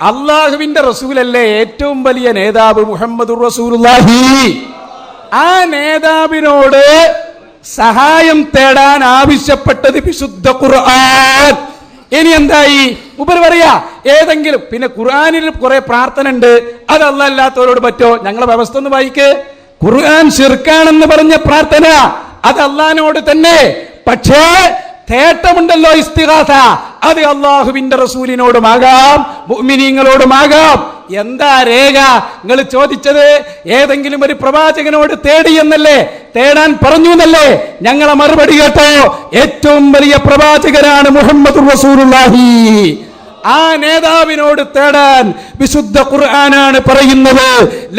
അള്ളാഹുവിന്റെ റസൂലല്ലേ ഏറ്റവും വലിയ നേതാവ് മുഹമ്മദുർ റസൂലുള്ളാഹി. ആ നേതാവിനോട് സഹായം തേടാൻ ആവശ്യപ്പെട്ടത് വിശുദ്ധ ഖുർആൻ. ഇനി എന്തായി? മുമ്പ് പറയാ ഏതെങ്കിലും പിന്നെ ഖുർആനിൽ കുറെ പ്രാർത്ഥന ഉണ്ട്, അത് അല്ലാത്തവരോട് പറ്റോ? ഞങ്ങളെ വ്യവസ്ഥ ഒന്ന് വായിക്ക്. ഖുർആൻ ശിർക്കാണെന്ന് പറഞ്ഞ പ്രാർത്ഥന അത് അള്ളാഹിനോട് തന്നെ. പക്ഷേ തേട്ടമുണ്ടല്ലോ ഇസ്തിഗാസ, അത് അള്ളാഹുവിന്റെ റസൂലിനോടുമാകാം മുഅ്മിനീങ്ങളോടുമാകാം. എന്താ രേഖ? നിങ്ങൾ ചോദിച്ചത് ഏതെങ്കിലും ഒരു പ്രവാചകനോട് തേടി എന്നല്ലേ? തേടാൻ പറഞ്ഞു എന്നല്ലേ? ഞങ്ങളെ മറുപടി കേട്ടോ, ഏറ്റവും വലിയ പ്രവാചകനാണ് മുഹമ്മദ് റസൂലുള്ളാഹി. ആ നേതാവിനോട് തേടാൻ വിശുദ്ധ ഖുർആനാണ് പറയുന്നത്,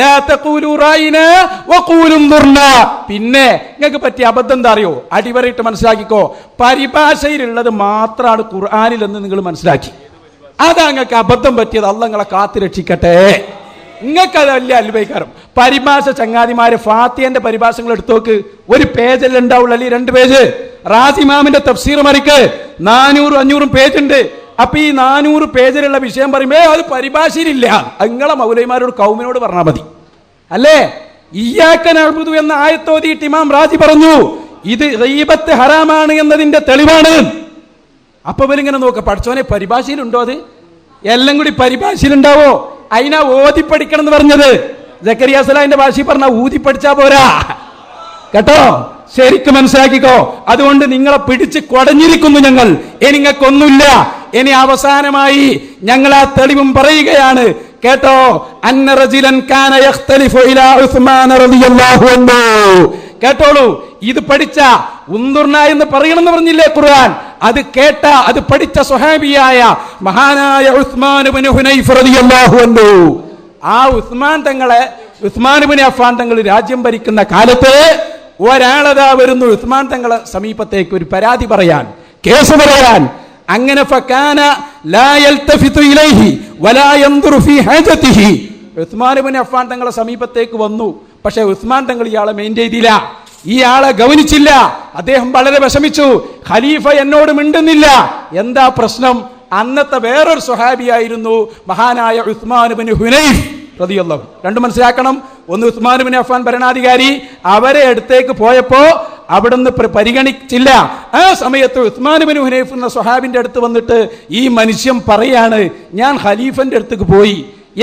ലാ തഖൂലു റഅയ്നാ വഖൂലു ദുർനാ. പിന്നെ നിങ്ങൾക്ക് പറ്റിയ അബദ്ധം എന്താ അറിയോ? അടിവരയിട്ട് മനസ്സിലാക്കിക്കോ, പരിഭാഷയിലുള്ളത് മാത്രമാണ് ഖുർആനിൽ എന്ന് നിങ്ങൾ മനസ്സിലാക്കി. അതാ നിങ്ങൾക്ക് അബദ്ധം പറ്റിയത്. അല്ലാഹ് നിങ്ങളെ കാത്തു രക്ഷിക്കട്ടെ. നിങ്ങൾക്കത് വലിയ അത്ഭുതകരം. പരിഭാഷ ചങ്ങാതിമാര് ഫാത്തിഹന്റെ പരിഭാഷകൾ എടുത്തു നോക്ക്, ഒരു പേജല്ലേ ഉണ്ടാവുള്ളൂ, അല്ലെങ്കിൽ 2 പേജ്. റാസിമാമിന്റെ തഫ്സീർ മറിക്ക് 400-500 പേജ് ഉണ്ട്. അപ്പൊ ഈ 400 പേജിലുള്ള വിഷയം പറയുമ്പോ അത് പരിഭാഷയിലില്ല. നിങ്ങളെ മൗലവിമാരോട് കൗമിനോട് പറഞ്ഞാൽ മതി അല്ലേ? ഇയ്യാക നഅ്ബുദു എന്ന ആയത്തോതിയിട്ട് ഇമാം റാജി പറഞ്ഞു ഇത് ഗീബത്ത് ഹറാമാണ് എന്നതിന്റെ തെളിവാണ്. അപ്പൊ ഇവരിങ്ങനെ നോക്ക, പഠിച്ചോനെ പരിഭാഷയിലുണ്ടോ? അത് എല്ലാം കൂടി പരിഭാഷയിലുണ്ടാവോ? അതിനാ ഓതി പഠിക്കണം എന്ന് പറഞ്ഞത്. സക്കരിയ സലാഹിന്റെ ഭാഷയിൽ പറഞ്ഞ ഊതി പഠിച്ചാ പോരാ കേട്ടോ, ശരിക്കും മനസ്സിലാക്കിക്കോ. അതുകൊണ്ട് നിങ്ങളെ പിടിച്ച് കൊടഞ്ഞിരിക്കുന്നു ഞങ്ങൾ. ഇനി നിങ്ങൾക്കൊന്നുമില്ല. ഇനി അവസാനമായി ഞങ്ങൾ ആ തെളിവും പറയുകയാണ് കേട്ടോ. അന്ന റജുലൻ കാന യഖ്തലിഫു ഇലാ ഉസ്മാൻ റളിയല്ലാഹു അൻഹു. കേട്ടോളൂ, ഇത് പഠിച്ച ഉന്ദുർന എന്ന് പറയണമെന്ന് പറഞ്ഞില്ലേ ഖുർആൻ? അത് കേട്ട, അത് പഠിച്ച സ്വഹാബിയായ മഹാനായ ഉസ്മാൻ ഇബ്നു ഹുനൈഫ് റളിയല്ലാഹു അൻഹു. ആ ഉസ്മാൻ ഇബ്നു അഫ്ഫാൻ തങ്ങൾ രാജ്യം ഭരിക്കുന്ന കാലത്ത് ഒരാളതാ വരുന്നു ഉസ്മാൻ തങ്ങളെ സമീപത്തേക്ക് ഒരു പരാതി പറയാൻ, കേസ് പറയാൻ. അങ്ങനെ ഫകാന ലാ യൽതഫിതു ഇലൈഹി വലാ യൻദുറു ഫീ ഹാജതിഹി. ഉസ്മാൻ ഇബ്നു അഫ്ഫാൻ തങ്ങളെ സമീപത്തേക്ക് വന്നു. പക്ഷേ ഉസ്മാൻ തങ്ങൾ ഇയാളെ മെയിൻറ്റെയിൻ ചെയ്തില്ല, ഇയാളെ ഗൗനിച്ചില്ല. അദ്ദേഹം വളരെ വിഷമിച്ചു. ഖലീഫ എന്നോട് മിണ്ടുന്നില്ല. എന്താ പ്രശ്നം? അന്നത്തെ വേറൊരു സ്വഹാബിയായിരുന്നു മഹാനായ ഉസ്മാൻ ഇബ്നു ഹുനൈഫ് റളിയല്ലാഹു. രണ്ടും മനസ്സിലാക്കണം. ഒന്ന് ഉസ്മാൻ ഇബ്നു അഫ്ഫാൻ ഭരണാധികാരി, അവരെ അടുത്തേക്ക് പോയപ്പോ അവിടുന്ന് പരിഗണിച്ചില്ല. ആ സമയത്ത് ഉസ്മാൻ ഇബ്നു ഹുനൈഫ് എന്ന സ്വഹാബിന്റെ അടുത്ത് വന്നിട്ട് ഈ മനുഷ്യൻ പറയാണ്, ഞാൻ ഖലീഫന്റെ അടുത്തേക്ക് പോയി,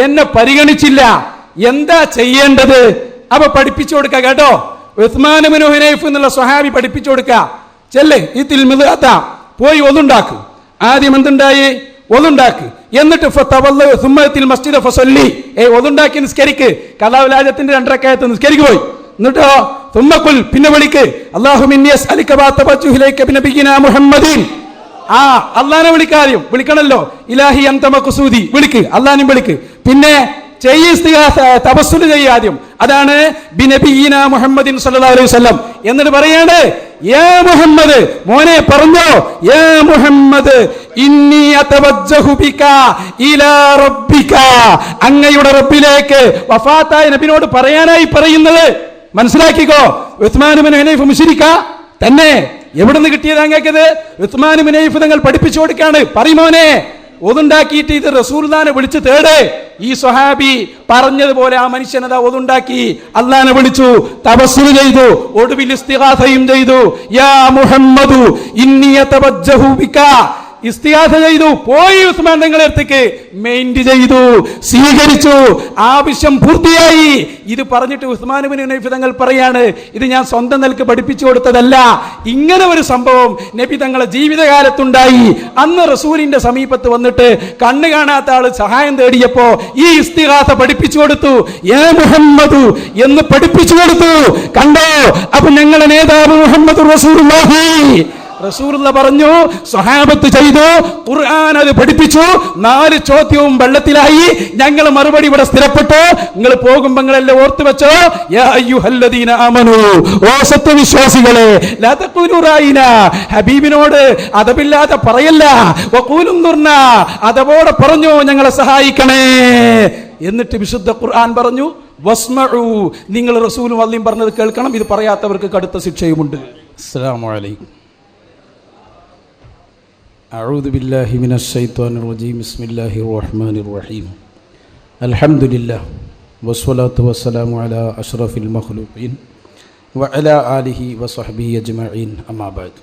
എന്നെ പരിഗണിച്ചില്ല, എന്താ ചെയ്യേണ്ടത്? അപ്പൊ പഠിപ്പിച്ചു കൊടുക്ക കേട്ടോ. ഉസ്മാൻ ഇബ്നു ഹുനൈഫ് എന്നുള്ള സ്വഹാബി പഠിപ്പിച്ചു കൊടുക്ക. ചെല്ല് ഈ തിൽമിദാത്ത പോയി ഒന്നുണ്ടാക്ക്. ആദ്യം എന്തുണ്ടായി? ഒന്നുണ്ടാക്ക്. എന്നിട്ട് ഒന്നുണ്ടാക്കി നിസ്കരിക്ക്. കലാവിലാജത്തിന്റെ 2 റക്അത്ത് നിസ്കരിക്ക് പോയി. എന്നിട്ടോ തുമ്മക്കുൽ, പിന്നെ വിളിക്ക് അല്ലാഹുമ്മ അസ്അലുക വഅതബതു ഇലൈക ബിനബിയിനാ മുഹമ്മദിൻ. അള്ളാനെ വിളിക്കാദ്യം, വിളിക്കണല്ലോ. ഇലാഹി അൻത മഖ്സൂദി, വിളിക്ക്, അള്ളാനും വിളിക്ക്. പിന്നെ തബസ്സുൽ ചെയ്യാദ്യം, അതാണ് ബിനബിയിനാ മുഹമ്മദിൻ സല്ലല്ലാഹു അലൈഹി വസല്ലം. എന്നിട്ട് പറയാണ്, യാ മുഹമ്മദ്, മോനെ പറഞ്ഞോ, യാ മുഹമ്മദ് ഇന്നി അതവജ്ജഹു ബിക ഇലാ റബ്ബിക, അങ്ങയുടെ റബ്ബിലേക്ക്. വഫാത്തായ നബിയോട് പറയാനായി പറയുന്നത്. മനസ്സിലാക്കിക്കോ. ഉസ്മാൻ ഇബ്നു ഹുനൈഫ് മുശ്രിക്കാ തന്നെ. എവിടുന്ന് കിട്ടിയത് അങ്ങേക്കത്? ഉസ്മാൻ ഇബ്നു ഹുനൈഫ് തങ്ങൾ പഠിപ്പിച്ചു കൊടുക്കാണ്. പറയുമോനെ, ഒതുണ്ടാക്കിയിട്ട് ഇത് റസൂലുള്ളാഹിനെ വിളിച്ച് തേട്. ഈ സ്വഹാബി പറഞ്ഞതുപോലെ ആ മനുഷ്യനതാ ഒതുണ്ടാക്കി അള്ളാഹിനെ വിളിച്ചു, തവസ്സുൽ ചെയ്തു, ഒടുവിൽ ഇസ്തിഗാസയും ചെയ്തു. യാ മുഹമ്മദു ഇന്നി അതവജ്ജഹു ബിക, ഇസ്തിഗാസ ചെയ്തു. പോയി ഉസ്മാൻ തങ്ങളുടെ അടുത്തേക്ക് മെയിൻറ്റ് ചെയ്തു, സ്വീകരിച്ചു. ആവശ്യം പൂർത്തിയായി. ഇത് പറഞ്ഞിട്ട് ഉസ്മാൻ ഇബ്നു ഹുനൈഫ് തങ്ങൾ പറയാണ്, ഇത് ഞാൻ സ്വന്തം നിലക്ക് പഠിപ്പിച്ചു കൊടുത്തതല്ല. ഇങ്ങനെ ഒരു സംഭവം നബി തങ്ങളെ ജീവിതകാലത്തുണ്ടായി. അന്ന് റസൂലിന്റെ സമീപത്ത് വന്നിട്ട് കണ്ണ് കാണാത്ത ആള് സഹായം തേടിയപ്പോ ഈ ഇസ്തിഗാസ പഠിപ്പിച്ചു കൊടുത്തു. യാ മുഹമ്മദു എന്ന് പഠിപ്പിച്ചു കൊടുത്തു. കണ്ടോ? അപ്പൊ ഞങ്ങളുടെ നേതാവ് മുഹമ്മദ് റസൂലുള്ളാഹി. റസൂലുള്ള പറഞ്ഞു, സ്വഹാബത്ത് ചെയ്തു, ഖുർആൻ അത് പഠിപ്പിച്ചു. 4 ചോദ്യവും വെള്ളത്തിലായി. ഞങ്ങൾ മറുപടി ഇവിടെ സ്ഥിരപ്പെട്ടു. നിങ്ങൾ പോകുമ്പോൾ നിങ്ങളെല്ലാം ഓർത്തു വെച്ചോ, യാ അയ്യുഹല്ലദീന ആമനു, ഓ സത്യവിശ്വാസികളെ, ലാ തഖൂലു റഅയ്നാ, ഹബീബിനോട് അതബില്ലാതെ പറയല്ല, വഖൂലു ദുർനാ, അതവോടെ പറഞ്ഞു ഞങ്ങളെ സഹായിക്കണേ. എന്നിട്ട് വിശുദ്ധ ഖുർആൻ പറഞ്ഞു, വസ്മഉ, നിങ്ങൾ റസൂലും അള്ളയും പറഞ്ഞത് കേൾക്കണം. ഇത് പറയാത്തവർക്ക് കടുത്ത ശിക്ഷയുമുണ്ട്. അസ്സലാമു അലൈക്കും. അഊദു ബില്ലാഹി മിനശ് ശൈത്വാനിർ റജീം. ബിസ്മില്ലാഹിർ റഹ്മാനിർ റഹീം. അൽഹംദുലില്ലാഹ് വസ്സലാത്തു വസ്സലാമു അലാ അഷ്റഫിൽ മഖ്ലൂഖീൻ വഅലാ ആലിഹി വസഹ്ബിഹി അജ്മഈൻ. അമ്മാ ബഅദ്.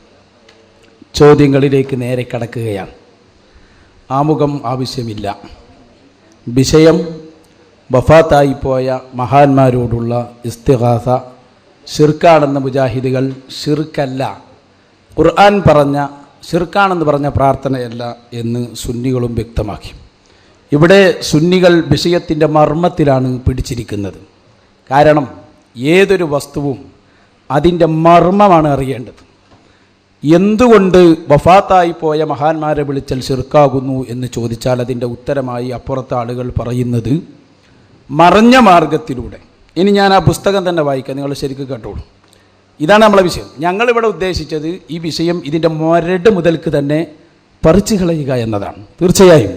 ചോദ്യങ്ങളിലേക്ക് നേരെ കടക്കുകയാണ്. ആമുഖം ആവശ്യമില്ല. വിഷയം വഫാത്തായിപ്പോയ മഹാന്മാരോടുള്ള ഇസ്തിഗാസ ശിർക്കാണെന്ന മുജാഹിദുകൾ ശിർക്കല്ല, ഖുർആൻ പറഞ്ഞ ശിർക്കാണെന്ന് പറഞ്ഞ പ്രാർത്ഥനയല്ല എന്ന് സുന്നികളും വ്യക്തമാക്കി. ഇവിടെ സുന്നികൾ വിഷയത്തിൻ്റെ മർമ്മത്തിലാണ് പിടിച്ചിരിക്കുന്നത്. കാരണം ഏതൊരു വസ്തുവും അതിൻ്റെ മർമ്മമാണ് അറിയേണ്ടത്. എന്തുകൊണ്ട് വഫാത്തായി പോയ മഹാന്മാരെ വിളിച്ചാൽ ശിർക്കാകുന്നു എന്ന് ചോദിച്ചാൽ അതിൻ്റെ ഉത്തരമായി അപ്പുറത്തെ ആളുകൾ പറയുന്നത് മറഞ്ഞ മാർഗത്തിലൂടെ. ഇനി ഞാൻ ആ പുസ്തകം തന്നെ വായിക്കാം, നിങ്ങൾ ശരിക്കും കേട്ടോളൂ. ഇതാണ് നമ്മളെ വിഷയം. ഞങ്ങളിവിടെ ഉദ്ദേശിച്ചത് ഈ വിഷയം ഇതിൻ്റെ മൊരട് മുതൽക്ക് തന്നെ പറിച്ചു കളയുക എന്നതാണ്. തീർച്ചയായും